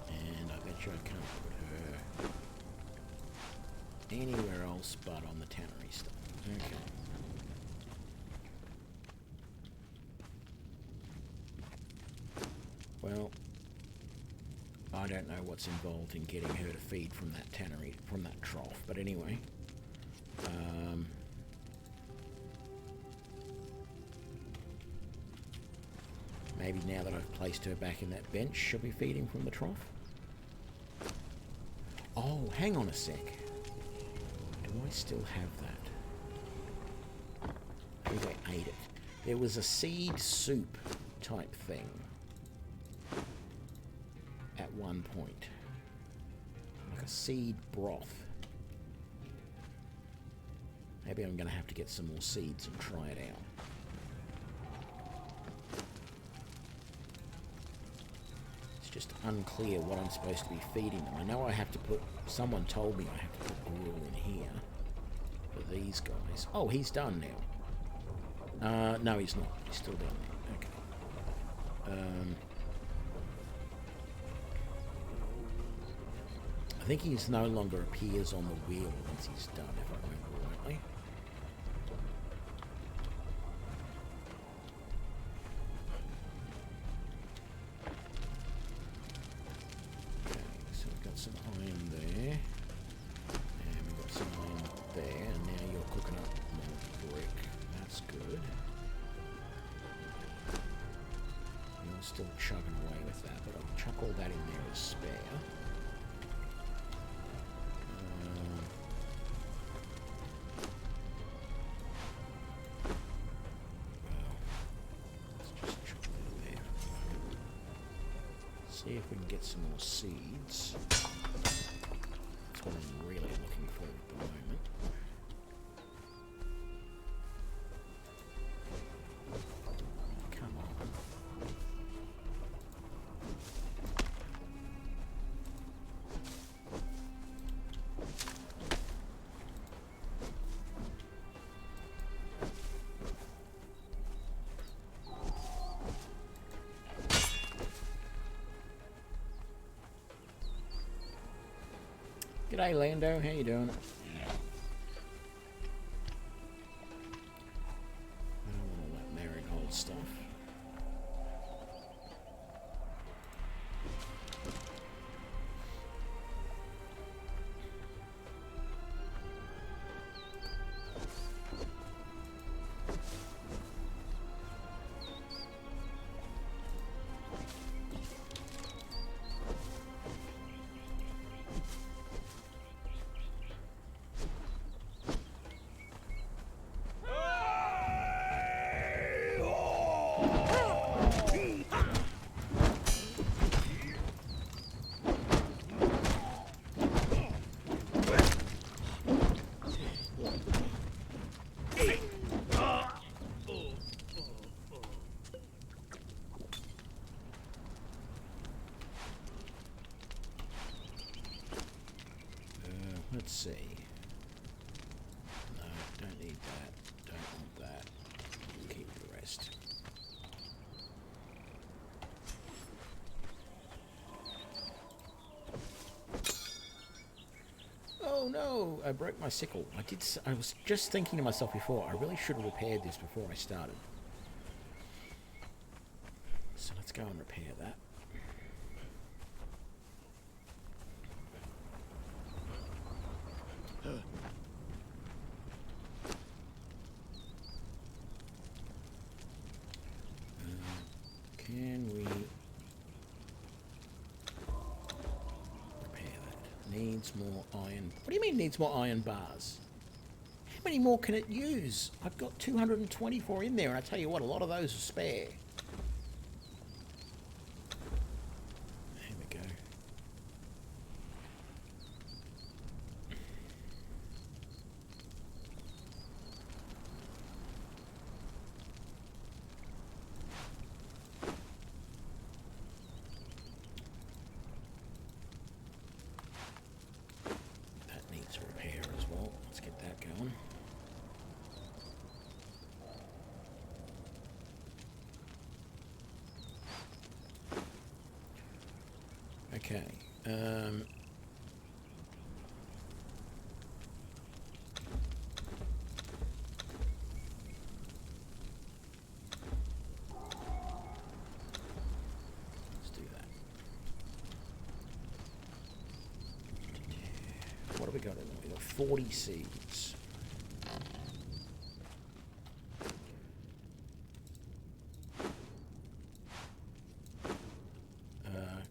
And I bet you I can't put her anywhere else but on the tannery stuff. Okay. Well, I don't know what's involved in getting her to feed from that tannery, from that trough, but anyway. Maybe now that I've placed her back in that bench, she'll be feeding from the trough. Oh, hang on a sec. Do I still have that? Maybe I ate it. There was a seed soup type thing at one point. Like a seed broth. Maybe I'm going to have to get some more seeds and try it out. It's just unclear what I'm supposed to be feeding them. I know I have to put... Someone told me I have to put gruel in here for these guys. Oh, he's done now. No, he's not. He's still down there. Okay. I think he's no longer appears on the wheel once he's done, if I remember rightly. Okay, so we've got some iron there. And we've got some iron there. And now you're cooking up more brick. That's good. You're still chugging away with that, but I'll chuck all that in there as spare. See if we can get some more seeds. That's what I'm really looking for at the moment. Come on. G'day Lando, how you doing? I don't want all that marigold stuff. Let's see. No, don't need that. Don't want that. We'll keep the rest. Oh no! I broke my sickle. I was just thinking to myself before, I really should have repaired this before I started. So let's go and repair that. Can we repair that? Needs more iron. What do you mean needs more iron bars? How many more can it use? I've got 224 in there, and I tell you what, a lot of those are spare. There we go. Repair as well. Let's get that going. Okay. Let's do that. What have we got in there? We got 40 seeds.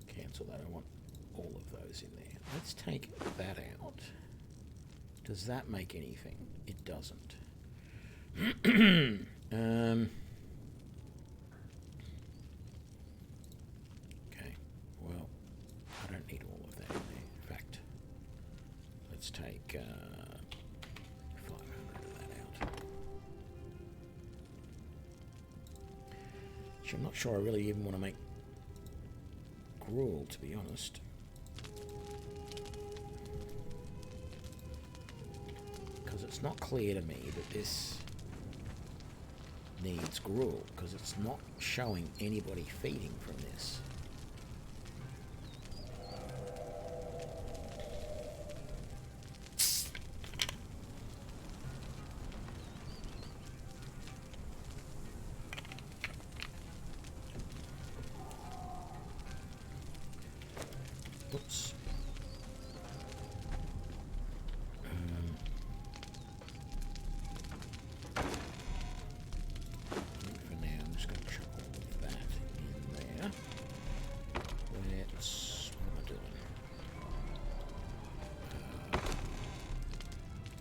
Cancel that. I want all of those in there. Let's take that out. Does that make anything? It doesn't. Okay, well, I don't need all of that in there. In fact, let's take 500 of that out. Which I'm not sure I really even want to make gruel, to be honest. Because it's not clear to me that this needs gruel, because it's not showing anybody feeding from this. Oops. For now, I'm just going to chuck all of that in there. Let's... what am I doing?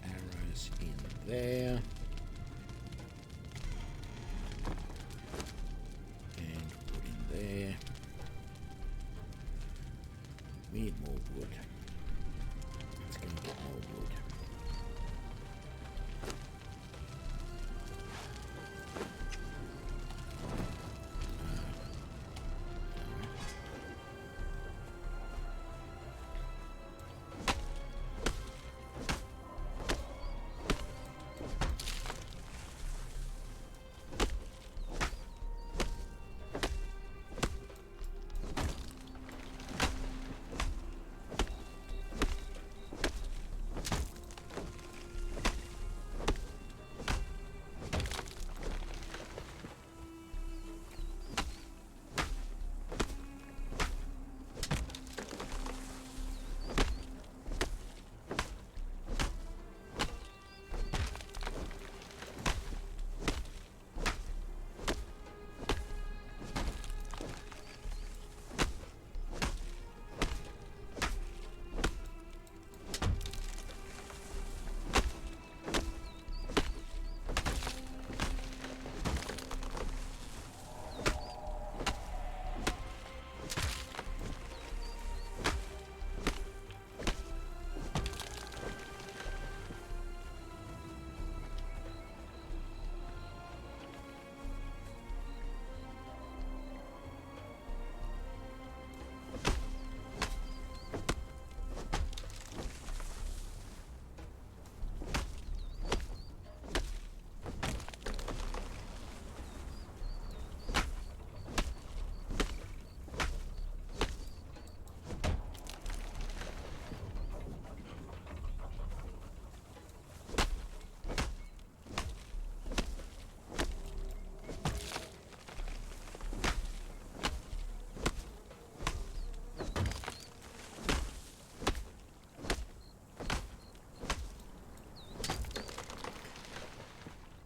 Arrows in there. And wood in there. We need more wood. Let's go and get more wood.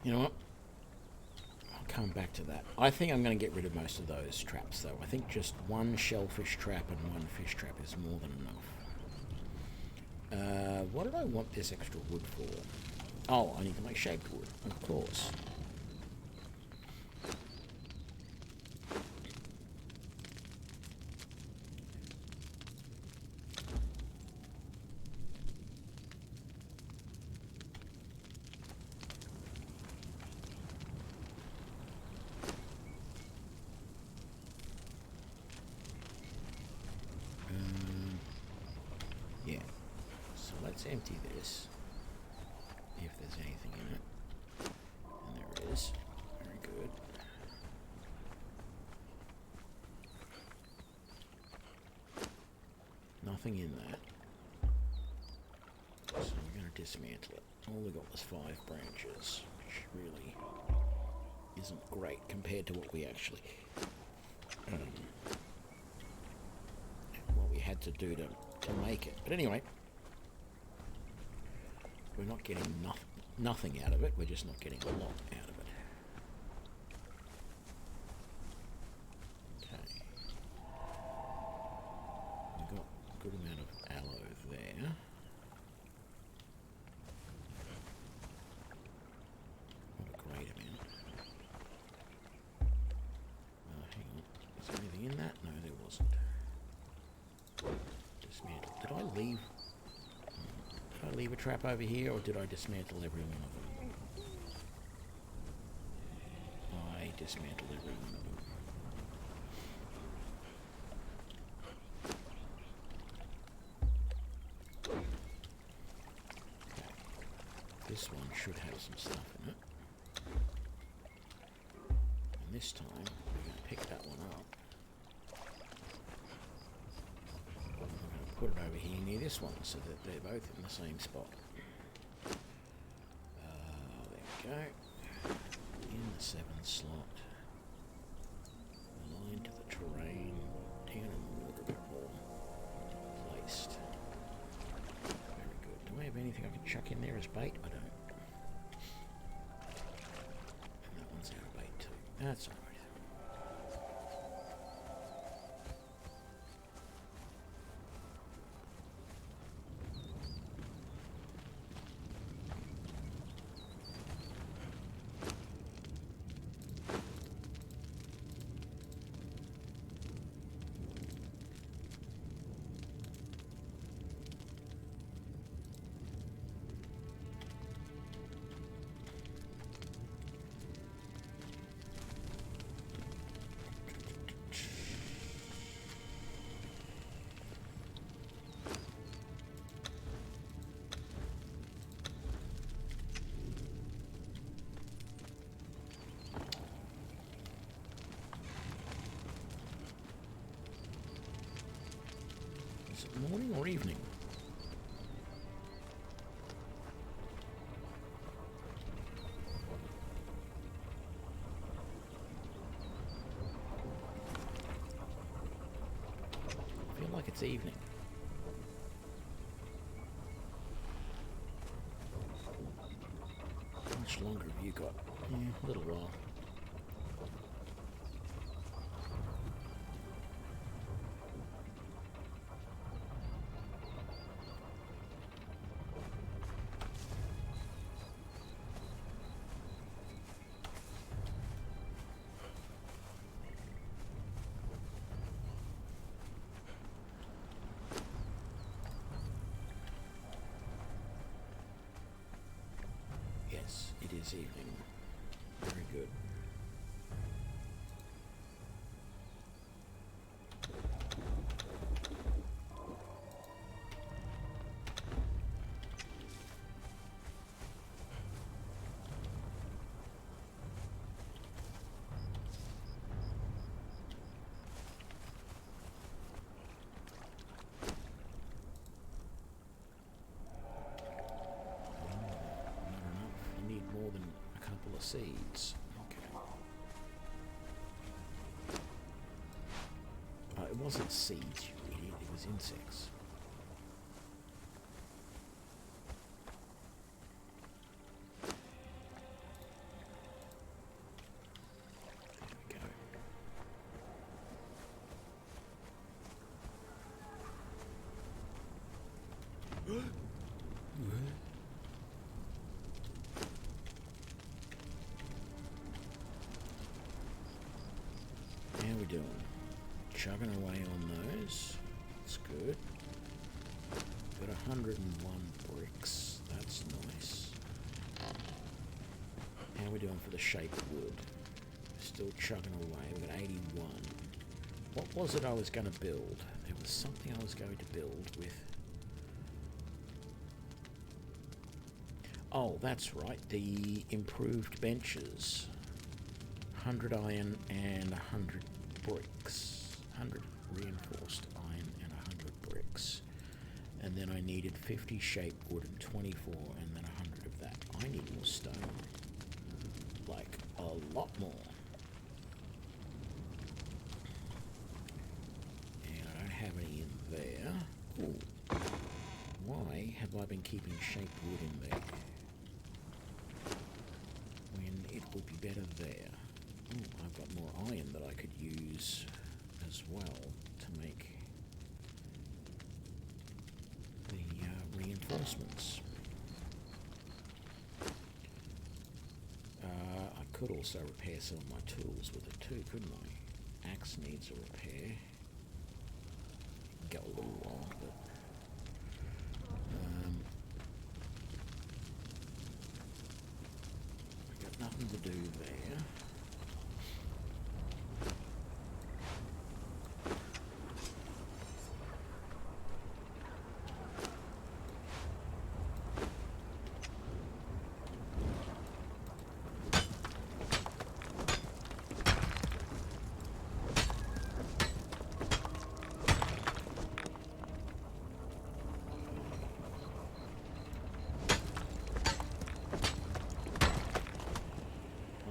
You know what? I'll come back to that. I think I'm going to get rid of most of those traps, though. I think just one shellfish trap and one fish trap is more than enough. What did I want this extra wood for? Oh, I need to make shaped wood, of course. Let's empty this, if there's anything in it. And there is. Very good. Nothing in that. So we're going to dismantle it. All we got was 5 branches, which really isn't great compared to what we actually... what we had to do to make it. But anyway... we're not getting nothing out of it, we're just not getting a lot out of it. Okay. We've got good amount of aloe there. Not a great amount. Hang on. Is there anything in that? No, there wasn't. Dismantle. Did I leave a trap over here, or did I dismantle every one of them? I dismantled every one of them. This one should have some stuff in it. And this time, we're going to pick that one up. I'm going to put it over here near this one so that they're both in the same spot. There we go. In the 7 slot. Aligned to the terrain. Down in the water a bit more. Placed. Very good. Do I have anything I can chuck in there as bait? I don't. And that one's out of bait too. That's alright. Is it morning or evening? I feel like it's evening. How much longer have you got? Yeah, a little while. Yes, it is evening. Very good. More than a couple of seeds. Okay. It wasn't seeds, you idiot. It was insects. There we go. How we doing? Chugging away on those. That's good. Got 101 bricks. That's nice. How we doing for the shaped wood? Still chugging away. We've got 81. What was it I was going to build? There was something I was going to build with... Oh, that's right. The improved benches. 100 iron and 100 bricks. 100 reinforced iron and 100 bricks. And then I needed 50 shaped wood and 24 and then 100 of that. I need more stone. Like, a lot more. And I don't have any in there. Ooh. Why have I been keeping shaped wood in there? When it would be better there. Ooh, I've got more iron that I could use as well to make reinforcements. I could also repair some of my tools with it too, couldn't I? Axe needs a repair. Go a little long, but I got nothing to do there.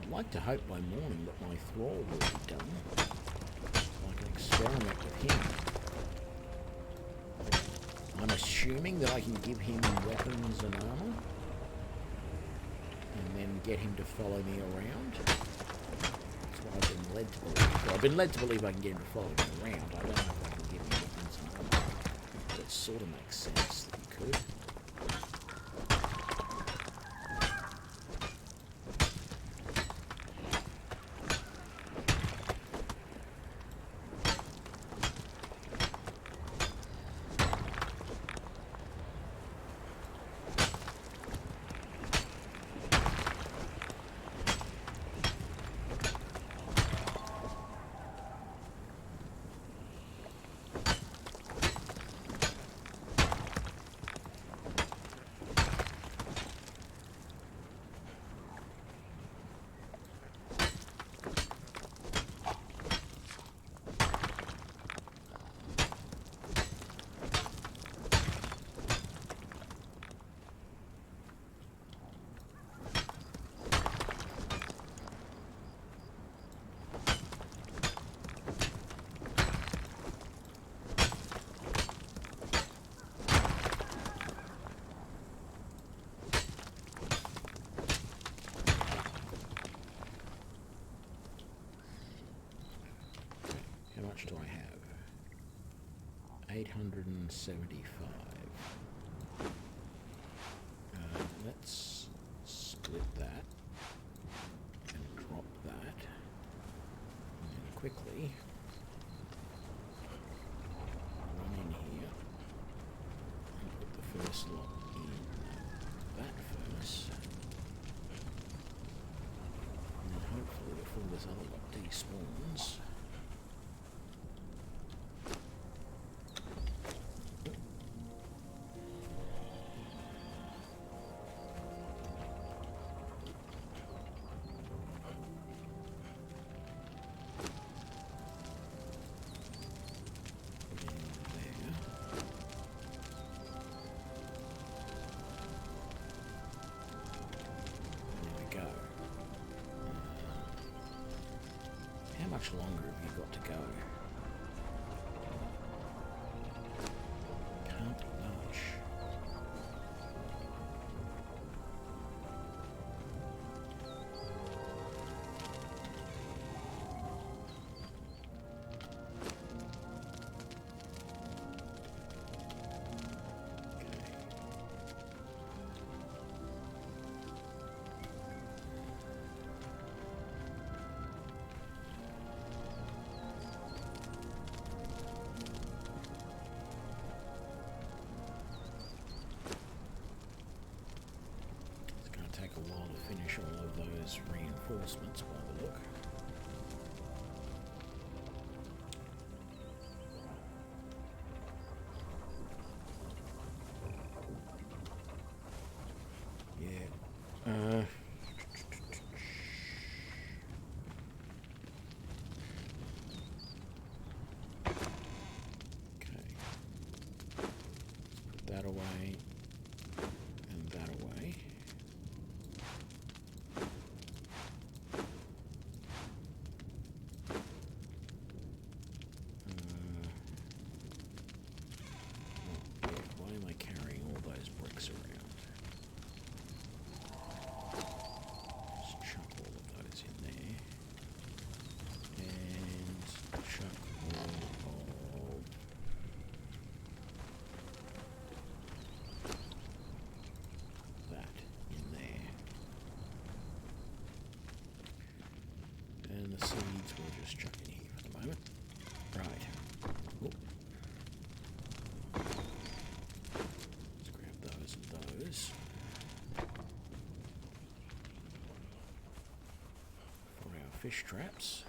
I'd like to hope by morning that my thrall will be done. I can experiment with him. I'm assuming that I can give him weapons and armor, and then get him to follow me around. That's what I've been led to believe. Well, I've been led to believe I can get him to follow me around. I don't know if I can give him weapons and armor. But it sort of makes sense that you could. How much do I have? 875. Let's split that and drop that. And then quickly run in here and put the first lot in that furnace. And then hopefully before this other lot despawns, how much longer have you got to go? Can't be much. Take a while to finish all of those reinforcements by the look. Yeah. Okay. Let's put that away and that away. just chuck in here for the moment. Right. Oop. Let's grab those and those. For our fish traps.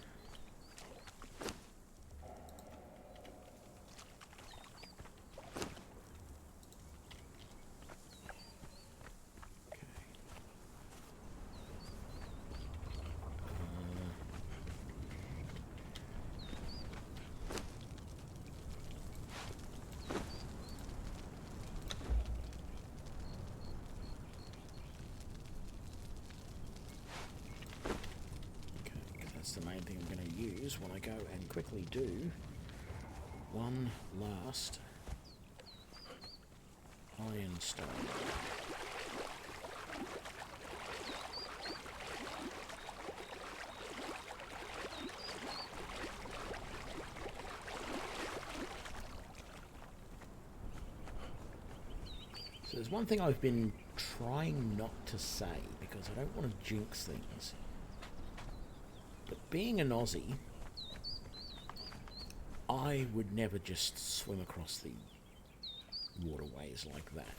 That's the main thing I'm going to use when I go and quickly do one last ironstone. So there's one thing I've been trying not to say because I don't want to jinx things. But being an Aussie, I would never just swim across the waterways like that.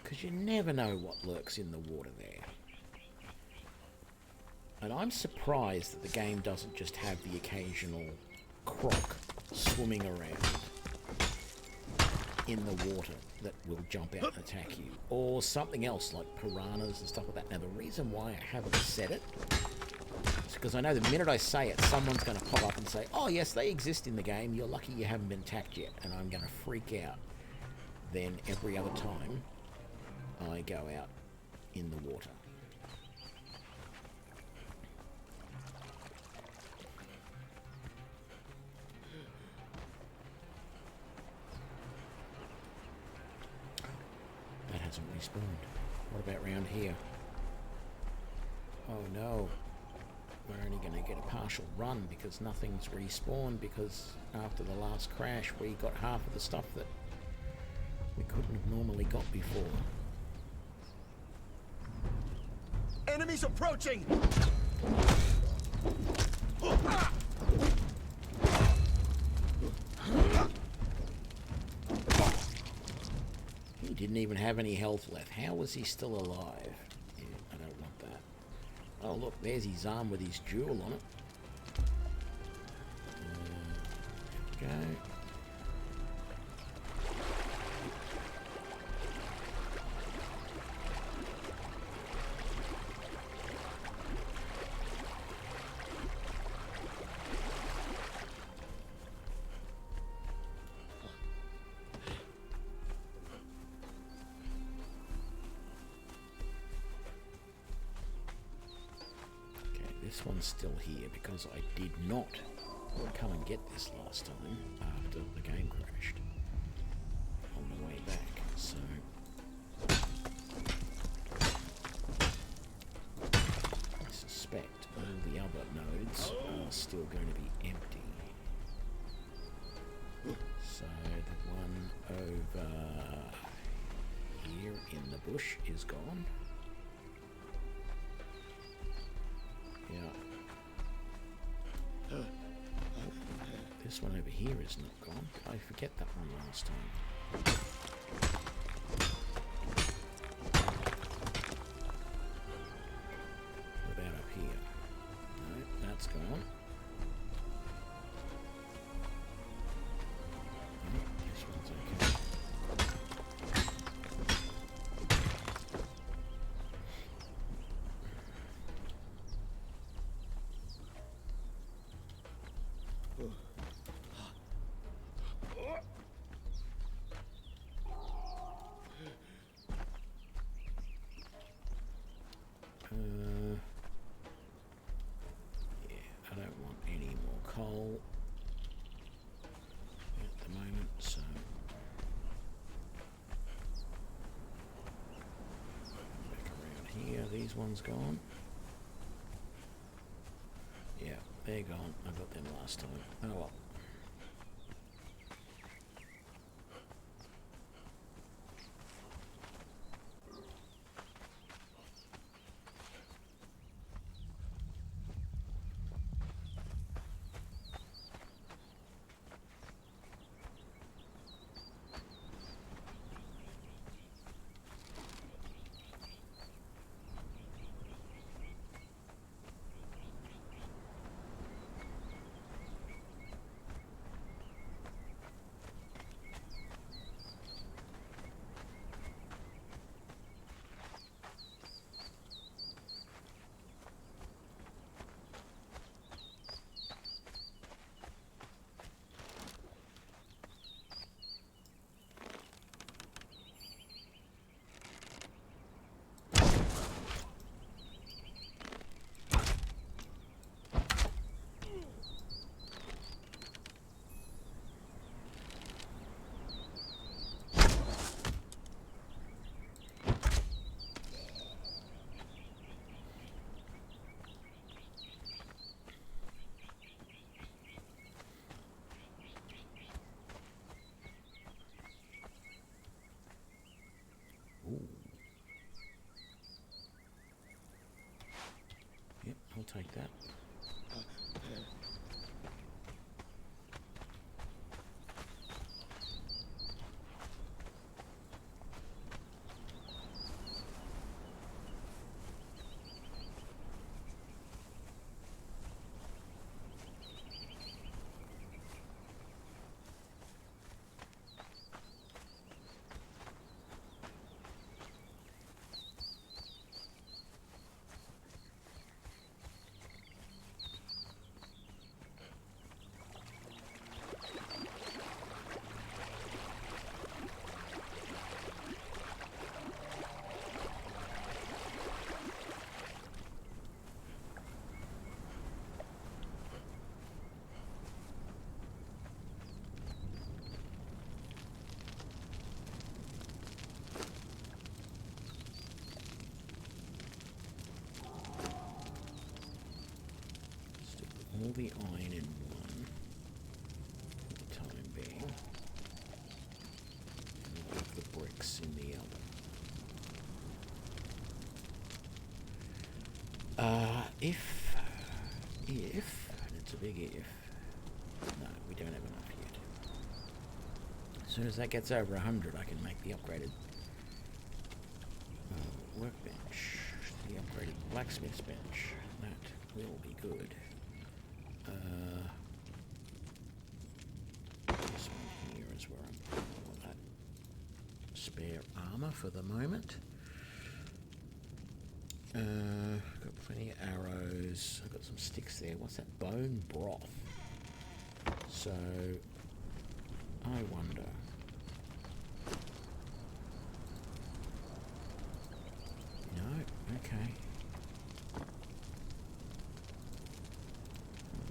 Because you never know what lurks in the water there. And I'm surprised that the game doesn't just have the occasional croc swimming around in the water that will jump out and attack you. Or something else like piranhas and stuff like that. Now the reason why I haven't said it because I know the minute I say it, someone's going to pop up and say, oh yes, they exist in the game, you're lucky you haven't been attacked yet, and I'm going to freak out. Then every other time I go out in the water. That hasn't respawned. What about round here? Oh no. We're only going to get a partial run because nothing's respawned because after the last crash we got half of the stuff that we couldn't have normally got before. Enemies approaching! He didn't even have any health left. How was he still alive? Yeah, I don't want that. Oh look, there's his arm with his jewel on it. Okay. This one's still here because I did not come and get this last time after the game crashed on the way back. So I suspect all the other nodes are still going to be empty. So the one over here in the bush is gone. Yeah. Oh, this one over here is not gone. Did I forget that one last time? What about up here? No, that's gone. No, this one's okay. I don't want any more coal at the moment, so back around here. These ones gone. Yeah, they're gone. I got them last time. Oh well. all the iron in one for the time being. And all of the bricks in the other. If, and it's a big if, no, we don't have enough yet. As soon as that gets over 100, I can make the upgraded workbench, the upgraded blacksmith's bench. That will be good. This one here is where I'm putting all of that spare armour for the moment. Got plenty of arrows. I've got some sticks there. What's that? Bone broth. So, I wonder. No? Okay.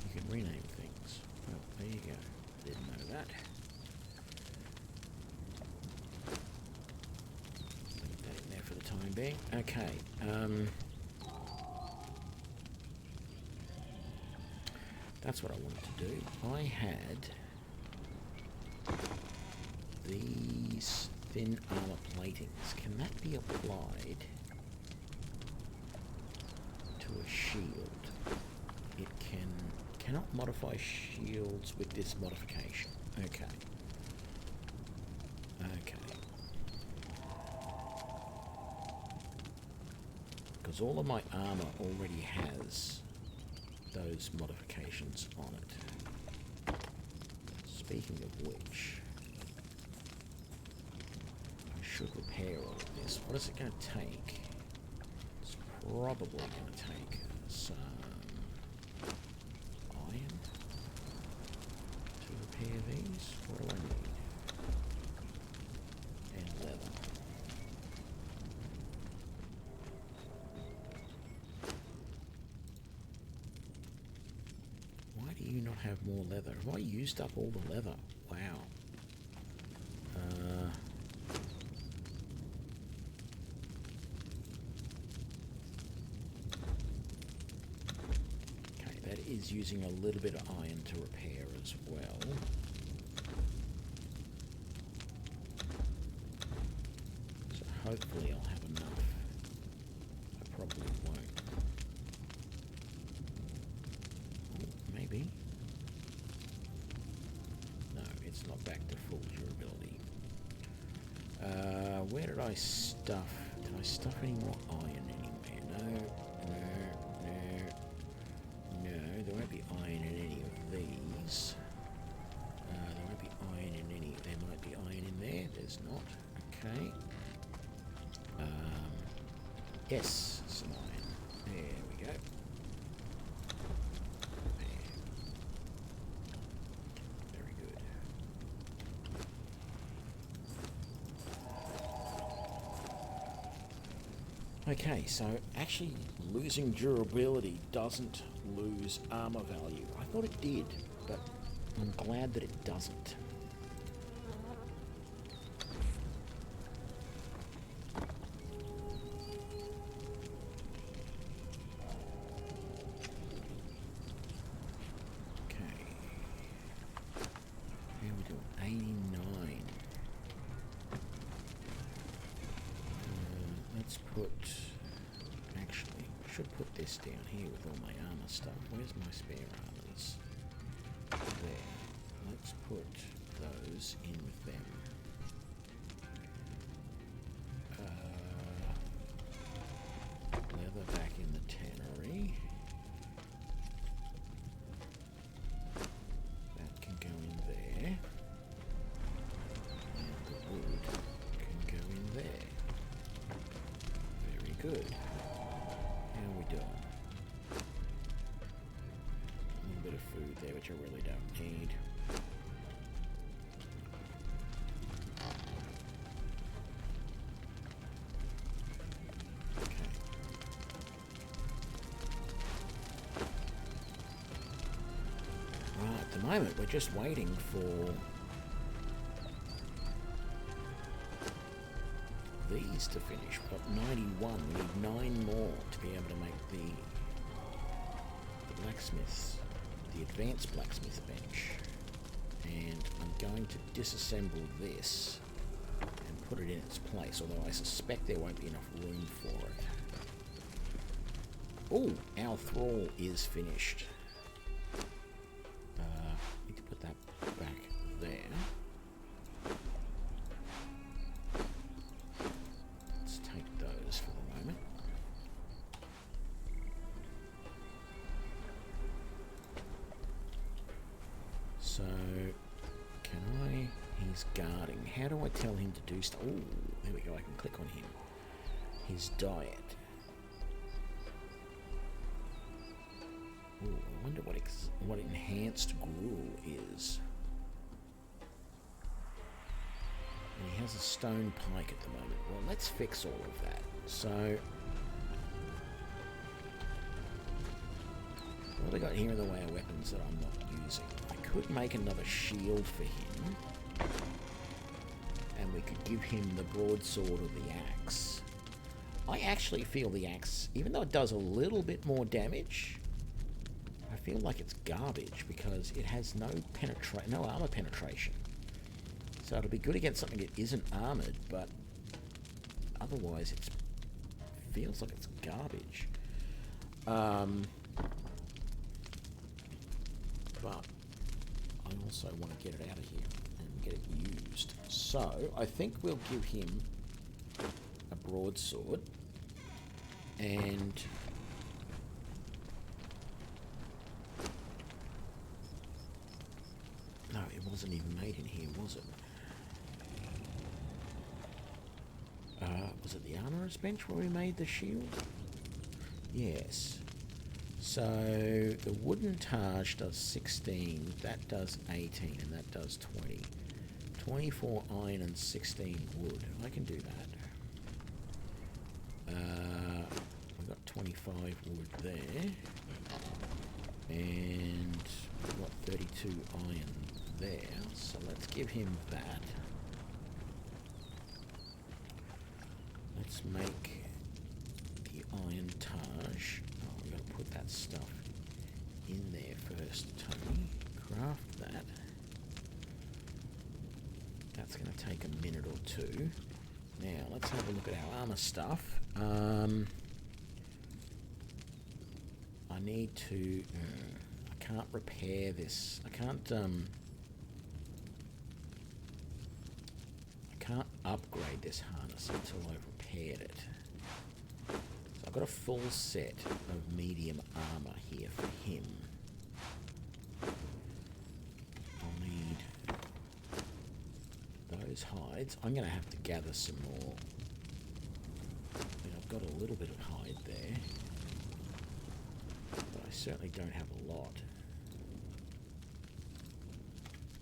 You can rename things. Well, there you go. Didn't know that. Leave that in there for the time being. Okay. That's what I wanted to do. I had these thin armor platings. Can that be applied to a shield? It cannot modify shields with this modification. Okay. Okay. Because all of my armor already has those modifications on it. Speaking of which, I should repair all of this. What is it going to take? It's probably going to take some iron to repair these. What do I need? And leather. Why do you not have more leather? Have I used up all the leather? Wow. Okay, that is using a little bit of iron to repair as well. So hopefully I'll have enough. I probably won't. Maybe. No, it's not back to full durability. Where did I stuff? Did I stuff any more iron anywhere? No. There won't be iron in any of these. There won't be iron in any. There might be iron in there. There's not. Okay. Yes, some iron. There we go. Okay, so actually losing durability doesn't lose armor value. I thought it did, but I'm glad that it doesn't. Okay. How are we doing? 89. Let's put... Actually, I should put this down here with all my armor stuff. Where's my spare armors? There. Let's put those in with them. Leather back in the tannery. That can go in there. And the wood can go in there. Very good. How are we doing? A little bit of food there, which I really don't need. Okay. Right, at the moment we're just waiting for these to finish. We've got 91. We need 9 more to be able to make the blacksmiths, the advanced blacksmith bench. And I'm going to disassemble this and put it in its place, although I suspect there won't be enough room for it. Oh, our thrall is finished. Need to put that back there. Let's take those for the moment. So, can I... He's guarding. How do I tell him to do stuff? Oh, there we go. I can click on him. His diet. Ooh, I wonder what enhanced gruel is. And he has a stone pike at the moment. Well, let's fix all of that. So, what have I got here in the way of weapons that I'm not using? I could make another shield for him. And we could give him the broadsword or the axe. I actually feel the axe, even though it does a little bit more damage, I feel like it's garbage because it has no armor penetration. So it'll be good against something that isn't armored, but otherwise it feels like it's garbage. But I also want to get it out of here and get it used. So I think we'll give him a broadsword and no, it wasn't even made in here, was it? Was it the armorer's bench where we made the shield? Yes. So the wooden Taj does 16, that does 18, and that does 20. 24 iron and 16 wood. I can do that. We've got 25 wood there. And we've got 32 iron there. So let's give him that. Let's make the iron Taj. Oh, we've got to put that stuff in there first, Tony. Craft that. That's going to take a minute or two. Now, let's have a look at our armor stuff. I need to... I can't repair this. I can't upgrade this harness until I've repaired it. So I've got a full set of medium armor here for him. I'll need those hides. I'm going to have to gather some more. I mean, I've got a little bit of hide there, but I certainly don't have a lot.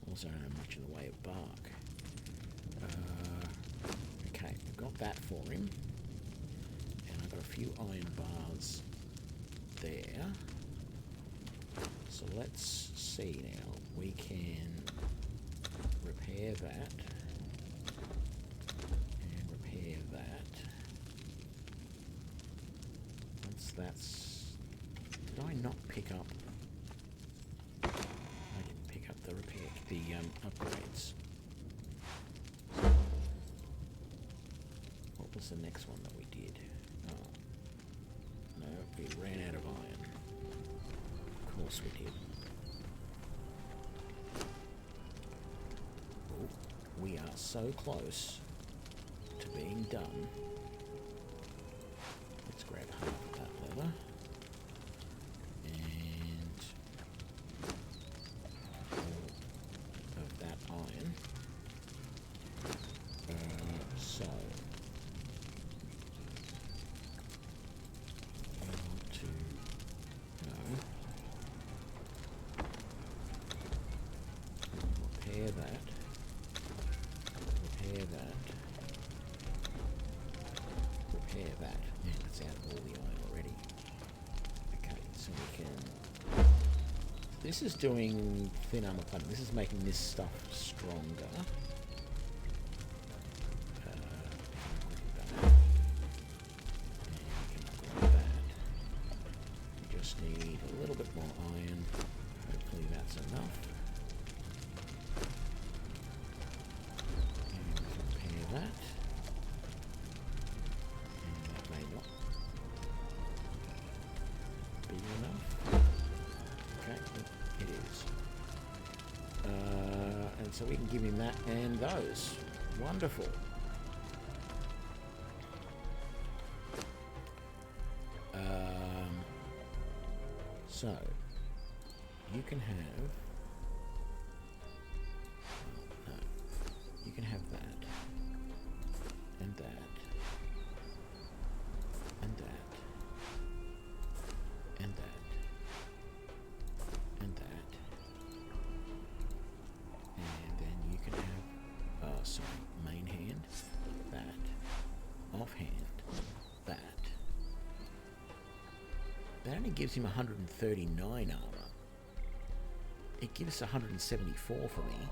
Also don't have much in the way of bark. Okay, we've got that for him. And I've got a few iron bars there. So let's see now. We can repair that. And repair that. Once that's... Did I not pick up... I didn't pick up the upgrades. What was the next one that we did? Oh. No, we ran out of iron. Of course we did. Oh, we are so close to being done. Let's grab half of that leather. And all of that iron. So I want to repair that, repair that. Yeah, that's out of all the iron already. Okay, so we can... This is doing thin armor plating. This is making this stuff stronger. that. And that may not be enough. Okay, it is. And so we can give him that and those. Wonderful. So, you can have... no. You can have that. And that. And that. And that. And that. And then you can have... sorry. Main hand. That. Offhand. That. That only gives him 139 armor. It gives 174 for me.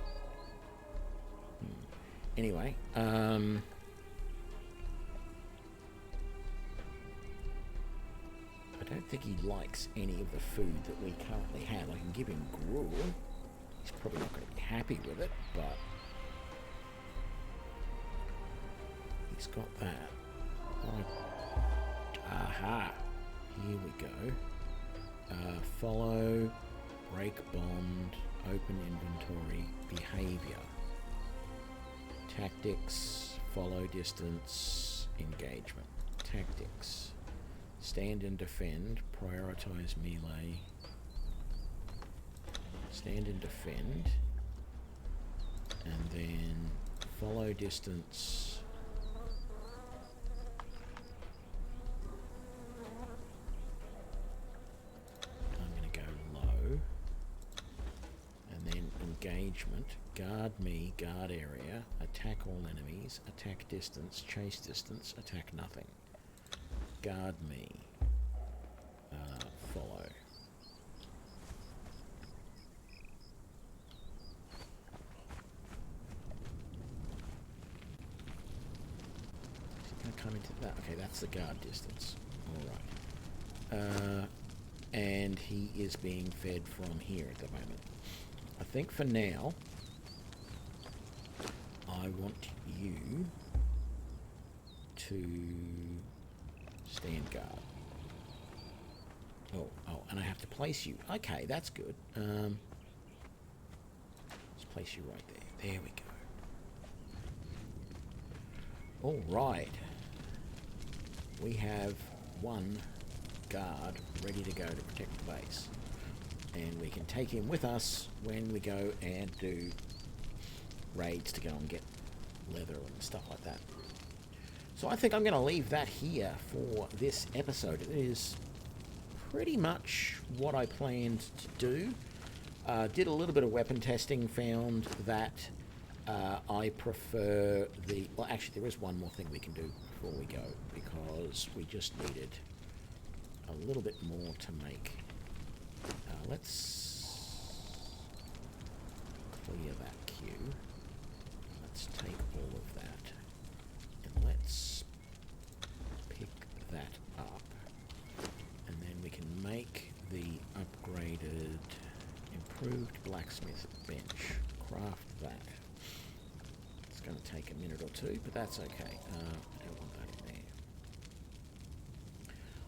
Anyway, I don't think he likes any of the food that we currently have. I can give him gruel. He's probably not going to be happy with it, but he's got that. Aha! Here we go. Follow, break bond, open inventory, behavior, tactics, follow distance, engagement. Tactics, stand and defend, prioritize melee, stand and defend, and then follow distance. Engagement, guard me, guard area, attack all enemies, attack distance, chase distance, attack nothing. Guard me, follow. Is he going to come into that? Okay, that's the guard distance. Alright. And he is being fed from here at the moment. I think for now, I want you to stand guard. Oh, and I have to place you. Okay, that's good. Let's place you right there. There we go. All right. We have one guard ready to go to protect the base. And we can take him with us when we go and do raids to go and get leather and stuff like that. So I think I'm going to leave that here for this episode. It is pretty much what I planned to do. Did a little bit of weapon testing, found that I prefer the... Well, actually, there is one more thing we can do before we go, because we just needed a little bit more to make... let's clear that queue. Let's take all of that. And let's pick that up. And then we can make the upgraded, improved blacksmith bench. Craft that. It's going to take a minute or two, but that's okay. I don't want that in there.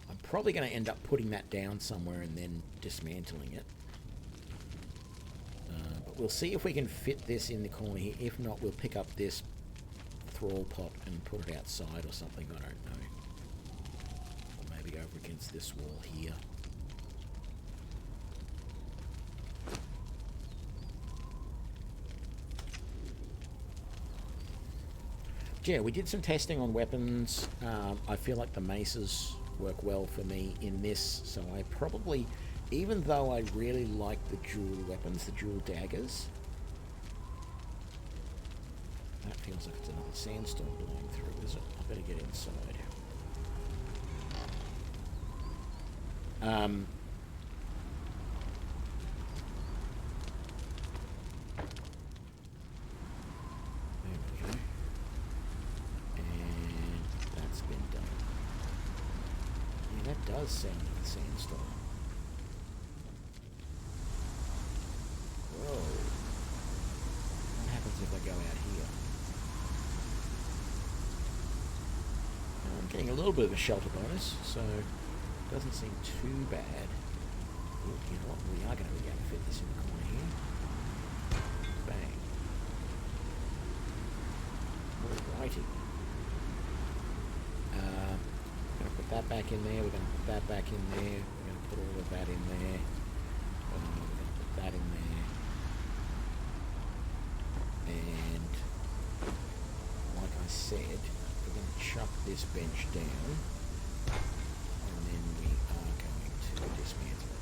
I'm probably going to end up putting that down somewhere and then dismantling it. But we'll see if we can fit this in the corner here. If not, we'll pick up this thrall pot and put it outside or something. I don't know. Or maybe over against this wall here. Yeah, we did some testing on weapons. I feel like the maces work well for me in this, so I probably, even though I really like the dual weapons, the dual daggers, that feels like it's another sandstorm blowing through, is it? I better get inside. There we go. And that's been done. Yeah, that does sound like a sandstorm. Whoa. What happens if I go out here? Getting a little bit of a shelter bonus, so it doesn't seem too bad. Ooh, you know what? We are going to be able to fit this in the corner here. Bang. Alrighty. We're going to put that back in there. We're going to put that back in there. We're going to put all of that in there. We're going to put that in there. And like I said, we're going to chuck this bench down. And then we are going to dismantle it.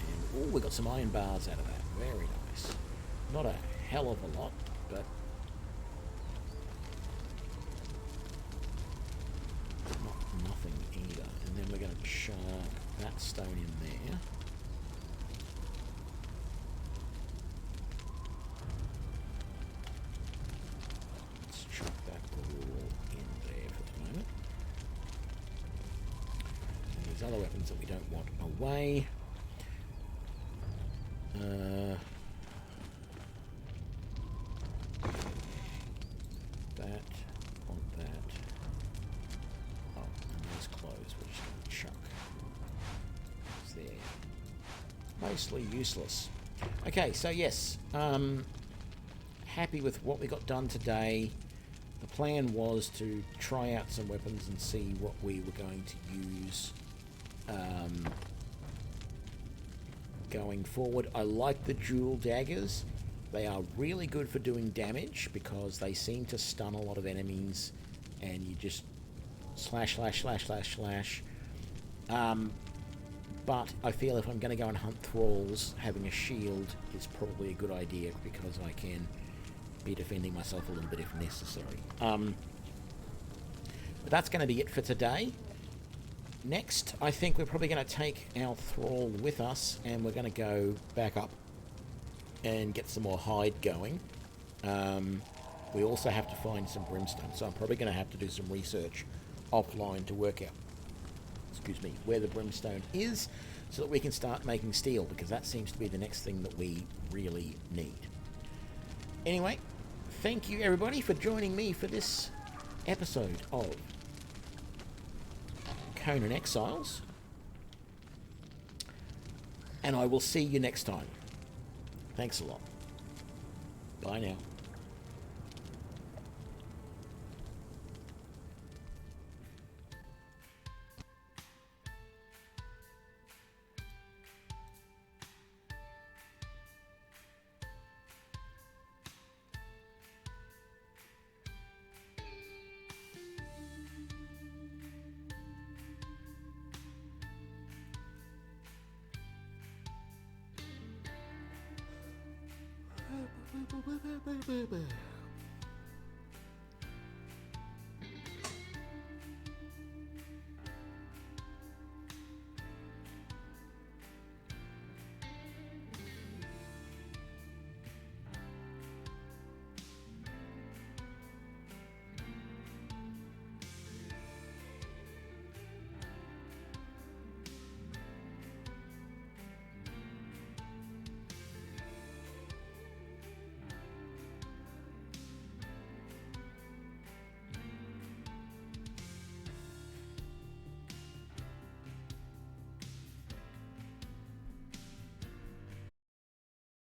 And oh, we got some iron bars out of that. Very nice. Not a hell of a lot, but nothing either. And then we're going to chuck that stone in there. Let's chuck that all in there for the moment. And these other weapons that we don't want away. That, want that. Oh, and those clothes we're just going to chuck. It's there. Mostly useless. Okay, so yes, happy with what we got done today. The plan was to try out some weapons and see what we were going to use going forward. I like the dual daggers. They are really good for doing damage because they seem to stun a lot of enemies and you just slash, slash, slash, slash, slash. But I feel if I'm going to go and hunt thralls, having a shield is probably a good idea because I can be defending myself a little bit if necessary. But that's going to be it for today. Next, I think we're probably going to take our thrall with us and we're going to go back up and get some more hide going. We also have to find some brimstone, so I'm probably going to have to do some research offline to work out, excuse me, where the brimstone is so that we can start making steel, because that seems to be the next thing that we really need. Anyway, thank you everybody for joining me for this episode of Conan Exiles, and I will see you next time. Thanks a lot. Bye now. Bye.